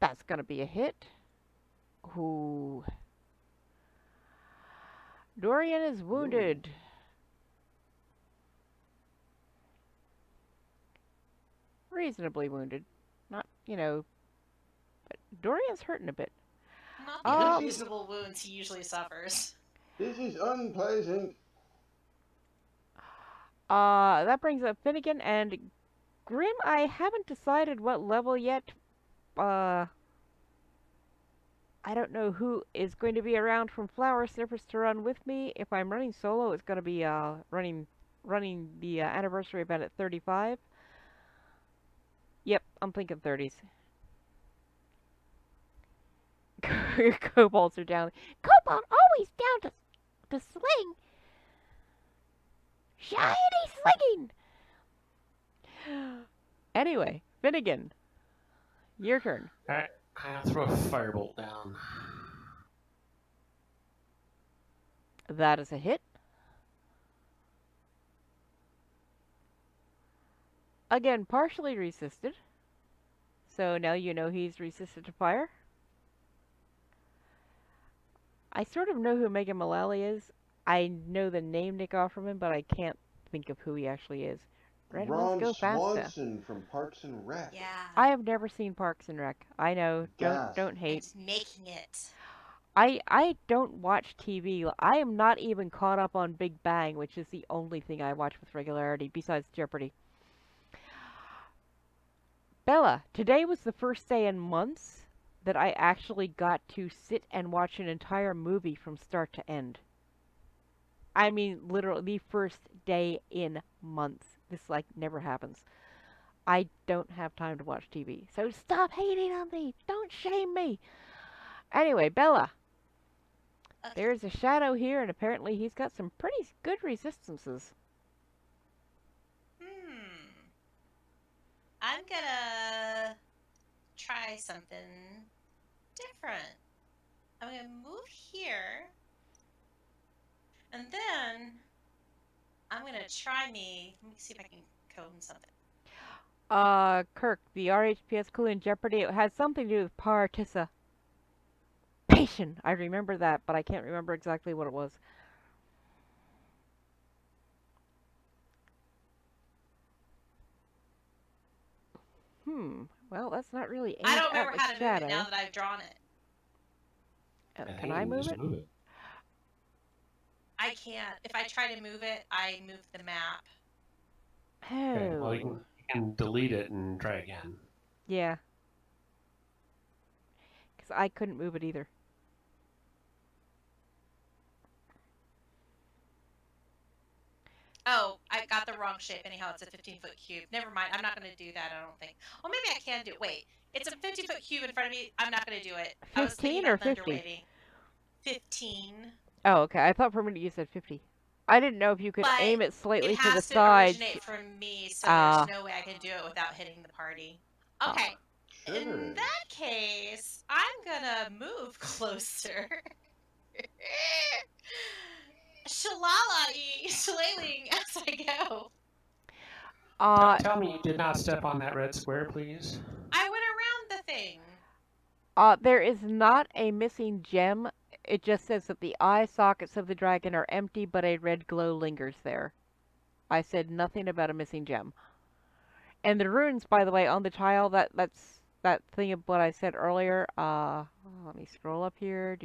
That's going to be a hit. Ooh. Dorian is wounded. Ooh. Reasonably wounded. Not, but Dorian's hurting a bit. Not the unreasonable wounds he usually suffers. This is unpleasant. That brings up Finnegan and Grim. I haven't decided what level yet. I don't know who is going to be around from Flower Sniffers to run with me. If I'm running solo, it's going to be running the anniversary event at 35. Yep, I'm thinking 30s. Kobolds are down. Kobold always down to sling. Shiny slinging. Anyway, Finnegan, your turn. Alright, I'll throw a firebolt down. That is a hit. Again, partially resisted. So now you know he's resistant to fire. I sort of know who Megan Mullally is. I know the name Nick off from him, but I can't think of who he actually is. Ron Swanson from Parks and Rec. Yeah. I have never seen Parks and Rec. I know. Don't hate. It's making it. I don't watch TV. I am not even caught up on Big Bang, which is the only thing I watch with regularity besides Jeopardy. Bella, today was the first day in months that I actually got to sit and watch an entire movie from start to end. I mean, literally, the first day in months. This, never happens. I don't have time to watch TV. So stop hating on me. Don't shame me. Anyway, Bella. Okay. There's a shadow here, and apparently he's got some pretty good resistances. I'm gonna try something different. I'm gonna move here. And then I'm gonna try me. Let me see if I can code something. Kirk, the RHPS clue in Jeopardy, it has something to do with participation. I remember that, but I can't remember exactly what it was. Well, that's not really aimed I don't remember at how to shadow. move it now that I've drawn it. Can I move it? I can't. If I try to move it, I move the map. Oh. Okay, well, you can delete it and try again. Yeah. Because I couldn't move it either. Oh, I got the wrong shape anyhow. It's a 15-foot cube. Never mind. I'm not going to do that, I don't think. Well, maybe I can do it. Wait. It's a 15-foot cube in front of me. I'm not going to do it. I was thinking 15 or about thunder 50? waving. 15. Oh, okay. I thought for a minute you said 50. I didn't know if you could But aim it slightly it to the has to sides. originate from me, so there's no way I can do it without hitting the party. Okay. Sure In there is. that case, I'm gonna move closer. Shalaling as I go. Tell me you did not step on that red square, please. I went around the thing. There is not a missing gem. It just says that the eye sockets of the dragon are empty, but a red glow lingers there. I said nothing about a missing gem. And the runes, by the way, on the tile, that's that thing of what I said earlier. Let me scroll up here.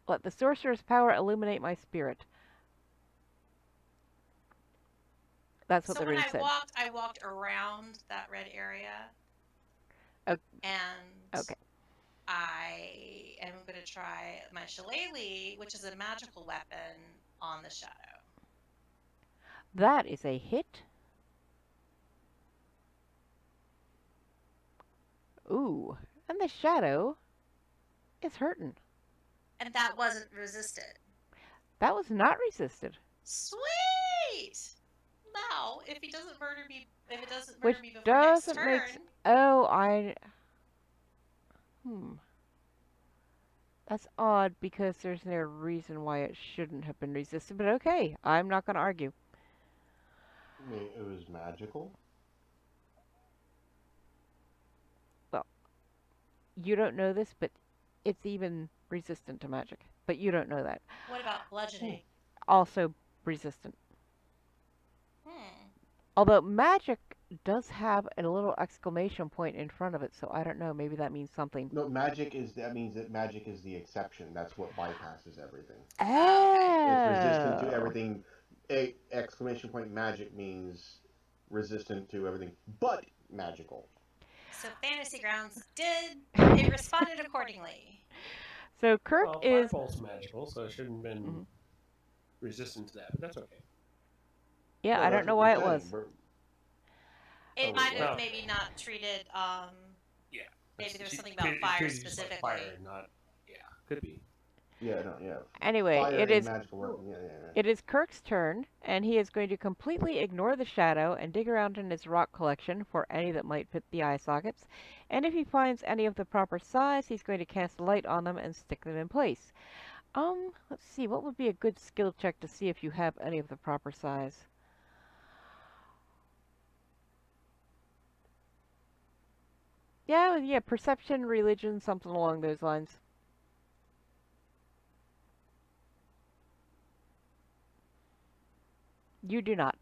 Let the sorcerer's power illuminate my spirit. That's what the rune said. So when I walked around that red area. Okay. And okay. I am going to try my shillelagh, which is a magical weapon, on the shadow. That is a hit. Ooh, and the shadow is hurting. And that wasn't resisted. That was not resisted. Sweet! Now, if he doesn't murder me, if it doesn't murder Which me before doesn't next turn, make oh, that's odd because there's no reason why it shouldn't have been resisted, but okay, I'm not going to argue. It was magical? Well, you don't know this, but it's even resistant to magic. But you don't know that. What about bludgeoning? Also resistant. Although magic does have a little exclamation point in front of it, so I don't know. Maybe that means something. No, that means that magic is the exception. That's what bypasses everything. Oh. It's resistant to everything. Exclamation point magic means resistant to everything, but magical. So Fantasy Grounds it responded accordingly. So Kirke is Firebolt's magical, so it shouldn't have been resistant to that, but that's okay. Yeah, well, I don't know why it was. It might have maybe not treated, yeah. Maybe there was something about fire specifically. Fire, not, could be. Yeah, no, yeah. Anyway, fire it is magical weapon. Yeah. It is Kirke's turn, and he is going to completely ignore the shadow and dig around in his rock collection for any that might fit the eye sockets. And if he finds any of the proper size, he's going to cast light on them and stick them in place. Let's see, what would be a good skill check to see if you have any of the proper size? Yeah, perception, religion, something along those lines. You do not.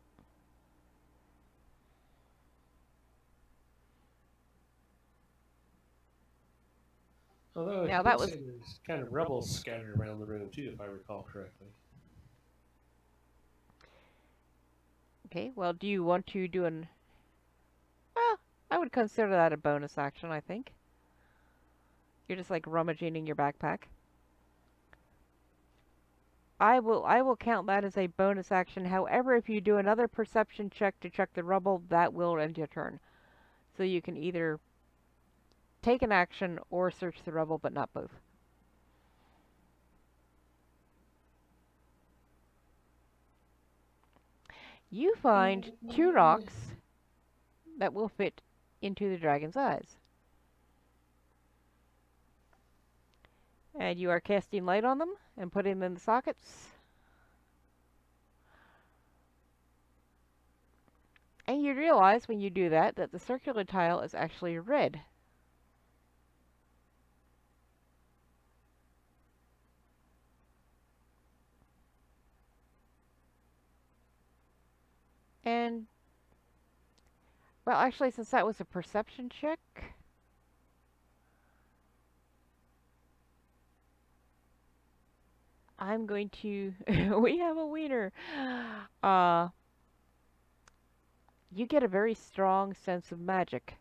Although now that was there's kind of rubble scattered around the room too, if I recall correctly. Okay, well, do you want to do an... Well, I would consider that a bonus action, I think. You're just like rummaging in your backpack. I will count that as a bonus action. However, if you do another perception check to check the rubble, that will end your turn. So you can either take an action or search the rubble, but not both. You find 2 rocks that will fit into the dragon's eyes. And you are casting light on them and putting them in the sockets. And you realize when you do that the circular tile is actually red. And, well, actually, since that was a perception check, I'm going to... we have a wiener! You get a very strong sense of magic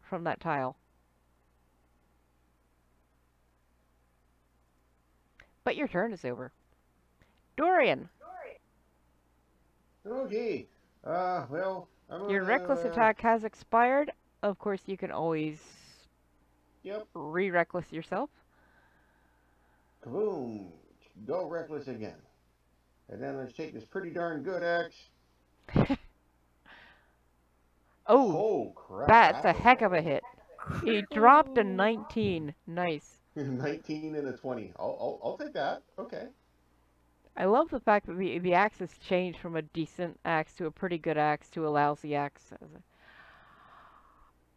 from that tile. But your turn is over. Dorian, Okay. Well, I'm your reckless gonna. attack has expired. Of course, you can always Yep. re-reckless yourself. Kaboom! Go reckless again. And then let's take this pretty darn good axe. Oh, Oh crap! that's a heck of a hit. He dropped a 19. Nice. 19 and a 20. I'll take that. Okay. I love the fact that the axe has changed from a decent axe to a pretty good axe to a lousy axe.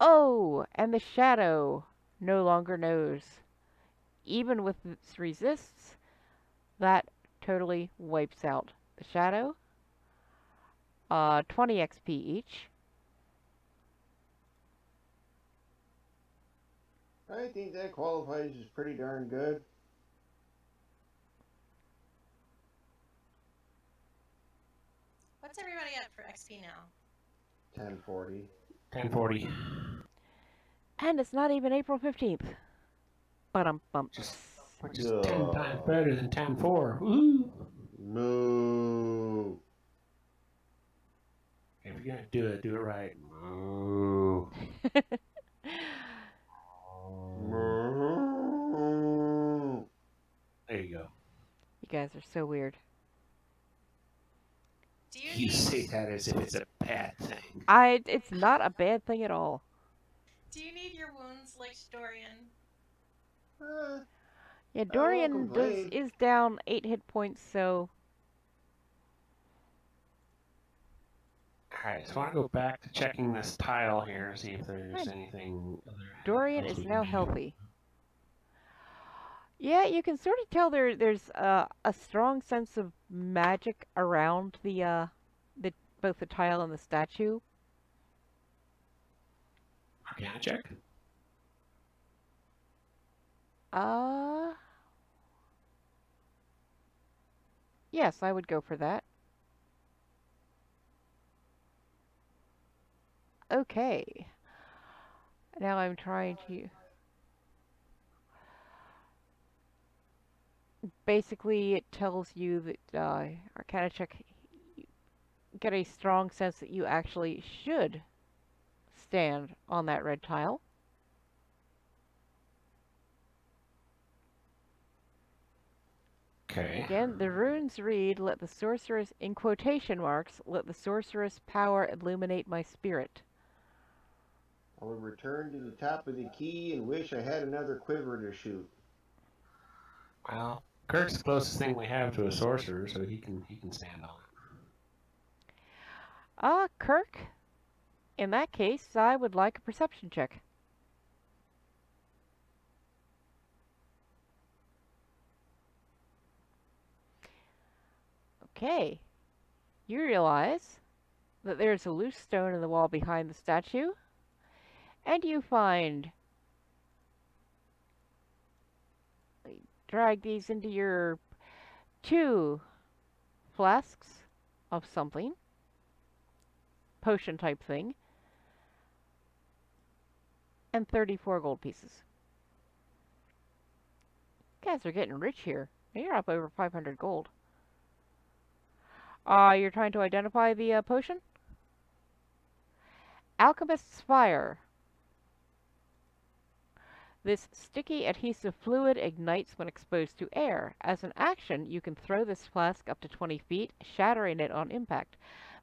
Oh, and the shadow no longer knows. Even with its resists, that totally wipes out the shadow. 20 XP each. I think that qualifies as pretty darn good. What's everybody at for XP now? 1040. 1040. And it's not even April 15th. Bum. Which is 10 times better than 10-4. Woo! Moo. If you're gonna do it right. Moo. Moo. There you go. You guys are so weird. Do You say that as if it's a bad thing. It's not a bad thing at all. Do you need your wounds licked, Dorian? Yeah, Dorian complain. is down 8 hit points, so Alright, so I want to go back to checking this tile here, see if there's anything other. Dorian is now healthy. Yeah, you can sort of tell there's a strong sense of magic around the both the tile and the statue. Arcana check? Yes, I would go for that. Okay. Now I'm trying to... Basically, it tells you that, Arcana check, you get a strong sense that you actually should stand on that red tile. Okay. Again, the runes read, let the sorceress, in quotation marks, let the sorceress power illuminate my spirit. I will return to the top of the key and wish I had another quiver to shoot. Well, Kirk's the closest thing we have to a sorcerer, so he can stand on it. Kirk, in that case, I would like a perception check. Okay. You realize that there's a loose stone in the wall behind the statue, and you find... Drag these into your 2 flasks of something. Potion type thing. And 34 gold pieces. You guys are getting rich here. You're up over 500 gold. You're trying to identify the potion? Alchemist's Fire. This sticky adhesive fluid ignites when exposed to air. As an action, you can throw this flask up to 20 feet, shattering it on impact.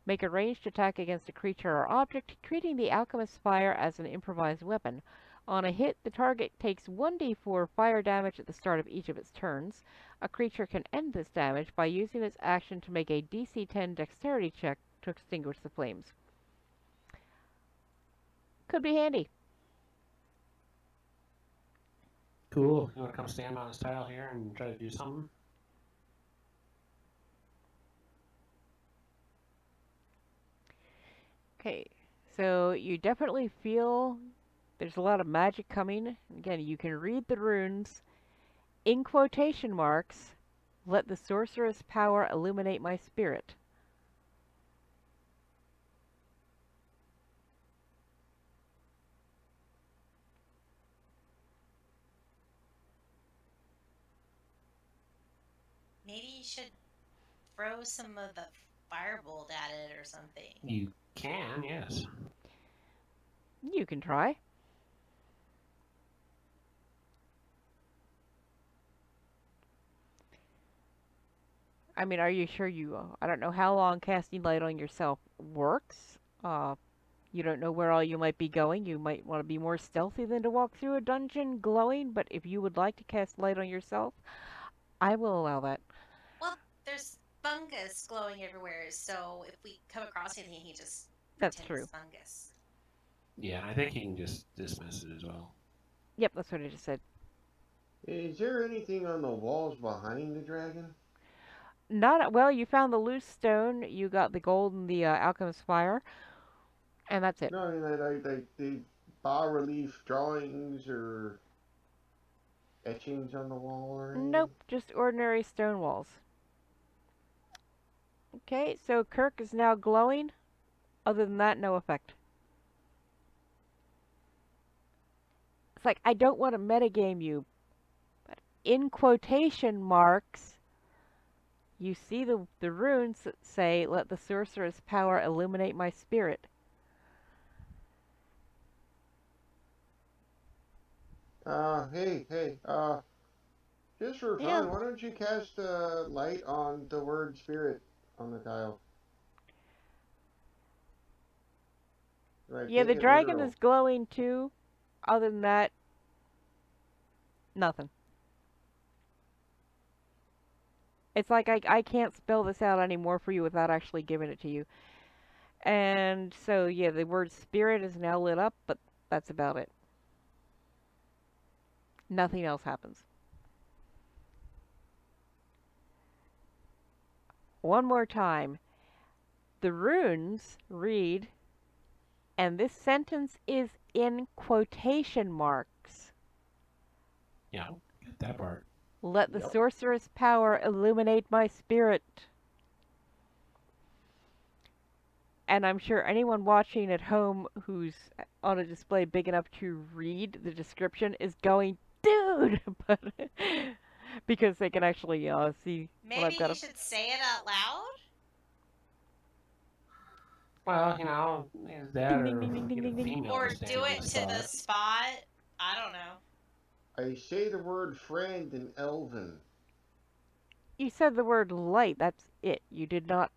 Make a ranged attack against a creature or object, treating the Alchemist's Fire as an improvised weapon. On a hit, the target takes 1d4 fire damage at the start of each of its turns. A creature can end this damage by using its action to make a DC 10 dexterity check to extinguish the flames. Could be handy. Cool. You want to come stand on this tile here and try to do something? Okay, so you definitely feel there's a lot of magic coming. Again, you can read the runes. In quotation marks, let the sorceress power illuminate my spirit. Maybe you should throw some of the firebolt at it or something? You can, yes. You can try. I mean, are you sure you... I don't know how long casting light on yourself works. You don't know where all you might be going. You might want to be more stealthy than to walk through a dungeon glowing, but if you would like to cast light on yourself, I will allow that. Well, there's fungus glowing everywhere, so if we come across anything, he just That's pretends true. fungus. Yeah, I think he can just dismiss it as well. Yep, that's what I just said. Is there anything on the walls behind the dragon? Not... Well, you found the loose stone, you got the gold and the alchemist's fire, and that's it. No, I mean, like the bas-relief drawings or etchings on the wall or anything? Nope, just ordinary stone walls. Okay, so Kirke is now glowing. Other than that, no effect. It's like, I don't want to metagame you, but in quotation marks, you see the runes that say, let the sorcerer's power illuminate my spirit. Hey, just for fun, Yeah. why don't you cast light on the word spirit on the tile? Right, Yeah, the take it dragon literal. is glowing too. Other than that, nothing. It's like I can't spell this out anymore for you without actually giving it to you. And so, yeah, the word spirit is now lit up, but that's about it. Nothing else happens. One more time. The runes read, and this sentence is in quotation marks. Yeah, get that part. Let the Yep. sorcerer's power illuminate my spirit. And I'm sure anyone watching at home who's on a display big enough to read the description is going, dude! But because they can actually see what I've Maybe got. he should say it out loud? Well, you know, is that Ding, or ding, ding, ding, get ding, a ding. female Or to stand do on it the to the spot. spot? I don't know. I say the word friend in Elven. You said the word light. That's it. You did not.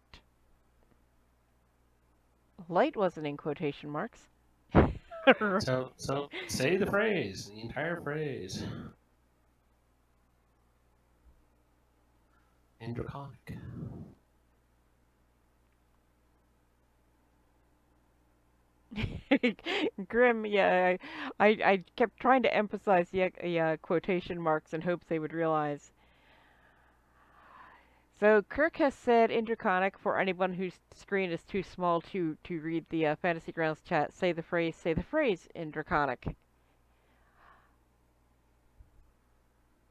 Light wasn't in quotation marks. So say the phrase, the entire phrase. In Draconic. Grim, yeah, I kept trying to emphasize the quotation marks in hopes they would realize. So Kirke has said in Draconic, for anyone whose screen is too small to read the Fantasy Grounds chat, say the phrase in Draconic.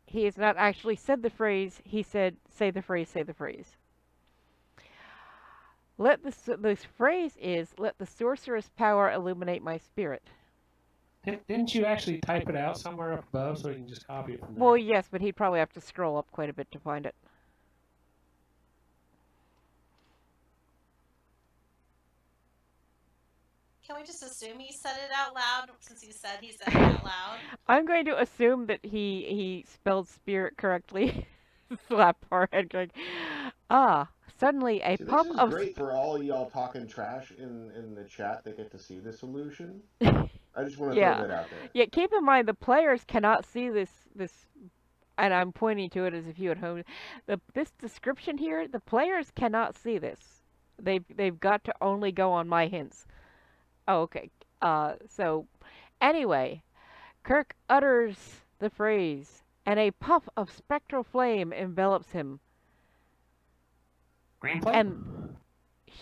He has not actually said the phrase, he said, say the phrase, say the phrase. The phrase is, let the sorcerer's power illuminate my spirit. Didn't you actually type it out somewhere up above so we can just copy it from there? Well, yes, but he'd probably have to scroll up quite a bit to find it. Can we just assume he said it out loud since he said it out loud? I'm going to assume that he spelled spirit correctly. Slap forehead going, suddenly a See, puff this is of... great for all y'all talking trash in the chat that get to see the solution. I just want to Yeah. throw that out there. Yeah, keep in mind the players cannot see this, and I'm pointing to it as if you at home. This description here, the players cannot see this. They've got to only go on my hints. Oh, okay. So, anyway, Kirke utters the phrase, and a puff of spectral flame envelops him. Green flame? And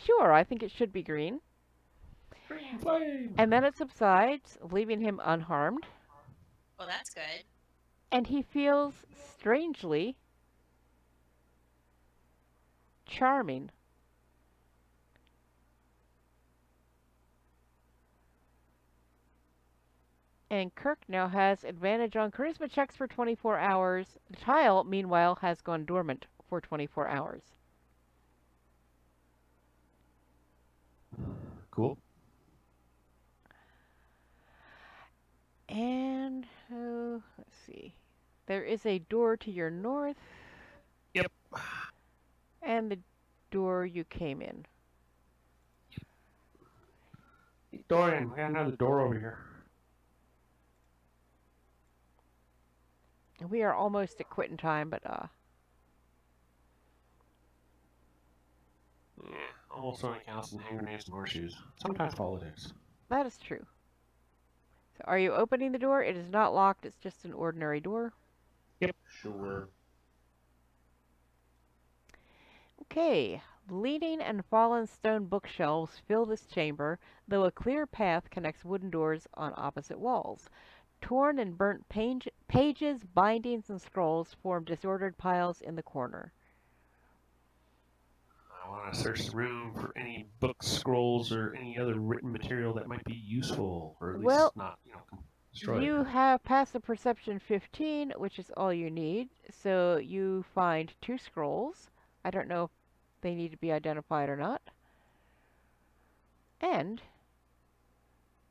sure, I think it should be green. Green flame! And then it subsides, leaving him unharmed. Well, that's good. And he feels strangely charming. And Kirke now has advantage on charisma checks for 24 hours. The tile, meanwhile, has gone dormant for 24 hours. Cool. And, let's see. There is a door to your north. Yep. And the door you came in. Dorian, we got another door over here. We are almost at quitting time, but, Yeah, almost only counts in hand grenades and horseshoes. Sometimes politics. that is true. So are you opening the door? It is not locked, it's just an ordinary door. Yep. Sure. Okay. Leaning and fallen stone bookshelves fill this chamber, though a clear path connects wooden doors on opposite walls. Torn and burnt pages, bindings, and scrolls form disordered piles in the corner. I want to search the room for any books, scrolls, or any other written material that might be useful, or at least Well, not, destroyed. You have passive perception 15, which is all you need. So you find 2 scrolls. I don't know if they need to be identified or not. And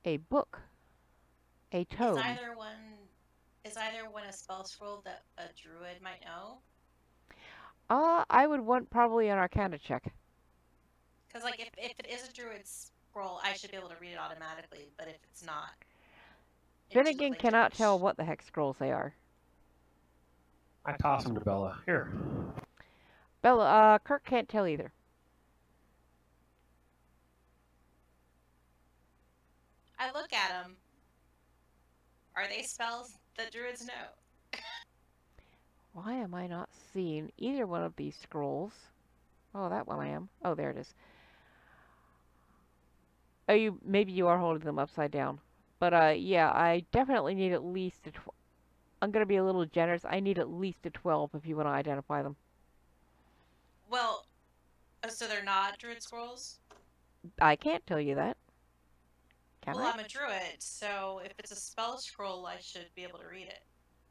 a book. A tome. Is either one a spell scroll that a druid might know? I would want probably an Arcana check. Because, like, if it is a druid scroll, I should be able to read it automatically, but if it's not... Finnegan cannot tell what the heck scrolls they are. I toss them to Bella. Here. Bella, Kirk can't tell either. I look at them. Are they spells that druids know? Why am I not seeing either one of these scrolls? Oh, that one I am. Oh, there it is. Oh, maybe you are holding them upside down. But, yeah, I definitely need at least a I'm going to be a little generous. I need at least a 12 if you want to identify them. Well, so they're not druid scrolls? I can't tell you that. Can Well, I? I'm a druid, so if it's a spell scroll, I should be able to read it.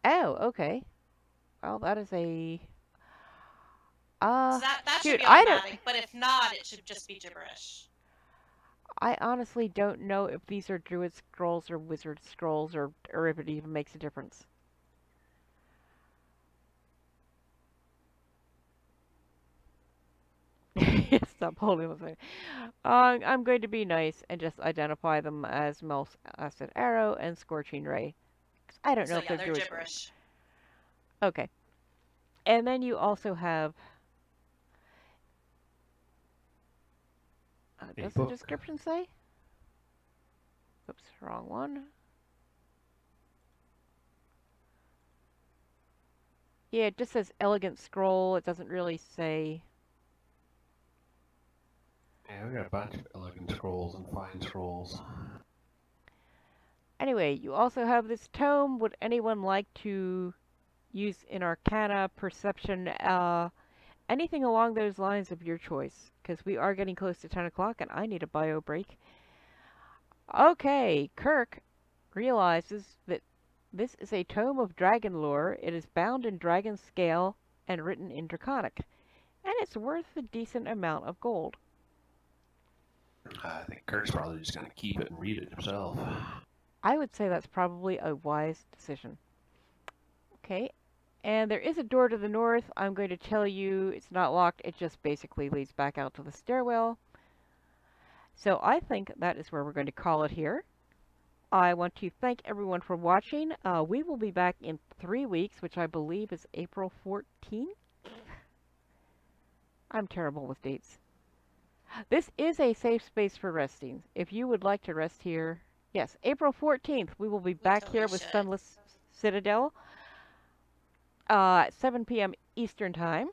Oh, okay. Well, that is a... So that shoot, should be automatic, but if not, it should just be gibberish. I honestly don't know if these are druid scrolls or wizard scrolls, or if it even makes a difference. Stop holding them. I'm going to be nice and just identify them as Mouse Acid Arrow and Scorching Ray. I don't know if they're druid gibberish. Okay. And then you also have... does the description say? Oops, wrong one. Yeah, it just says elegant scroll. It doesn't really say... Yeah, we got a bunch of elegant scrolls and fine scrolls. Anyway, you also have this tome. Would anyone like to use an Arcana, Perception, anything along those lines of your choice? Because we are getting close to 10 o'clock and I need a bio break. Okay, Kirke realizes that this is a tome of dragon lore. It is bound in dragon scale and written in Draconic. And it's worth a decent amount of gold. I think Kirk's probably just going to keep it and read it himself. I would say that's probably a wise decision. Okay, and there is a door to the north. I'm going to tell you it's not locked. It just basically leads back out to the stairwell. So I think that is where we're going to call it here. I want to thank everyone for watching. We will be back in 3 weeks, which I believe is April 14th. I'm terrible with dates. This is a safe space for resting. If you would like to rest here, yes, April 14th, we will be back here with Sunless Citadel at 7 p.m. Eastern Time.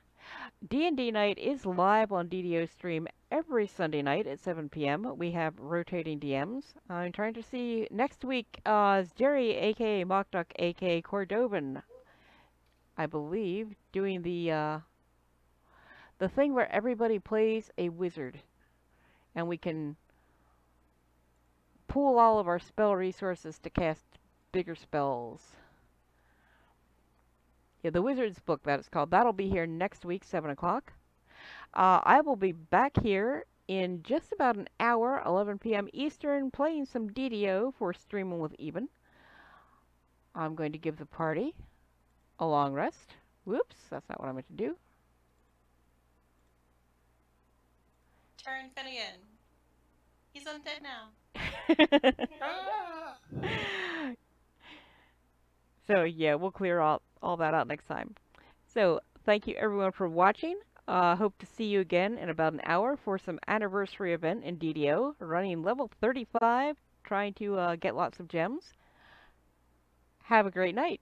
D&D night is live on DDOstream every Sunday night at 7 p.m. We have rotating DMs. I'm trying to see next week, Jerry, aka Mockduck, aka Cordovan, I believe, doing the thing where everybody plays a wizard, and we can pool all of our spell resources to cast bigger spells. Yeah, the Wizard's Book, that is called. That'll be here next week, 7 o'clock. I will be back here in just about an hour, 11 p.m. Eastern, playing some DDO for Streaming with Even. I'm going to give the party a long rest. Whoops, that's not what I meant to do. Turn Finnegan. He's undead now. So yeah, we'll clear all that out next time. So thank you everyone for watching. Hope to see you again in about an hour for some anniversary event in DDO, running level 35, trying to get lots of gems. Have a great night.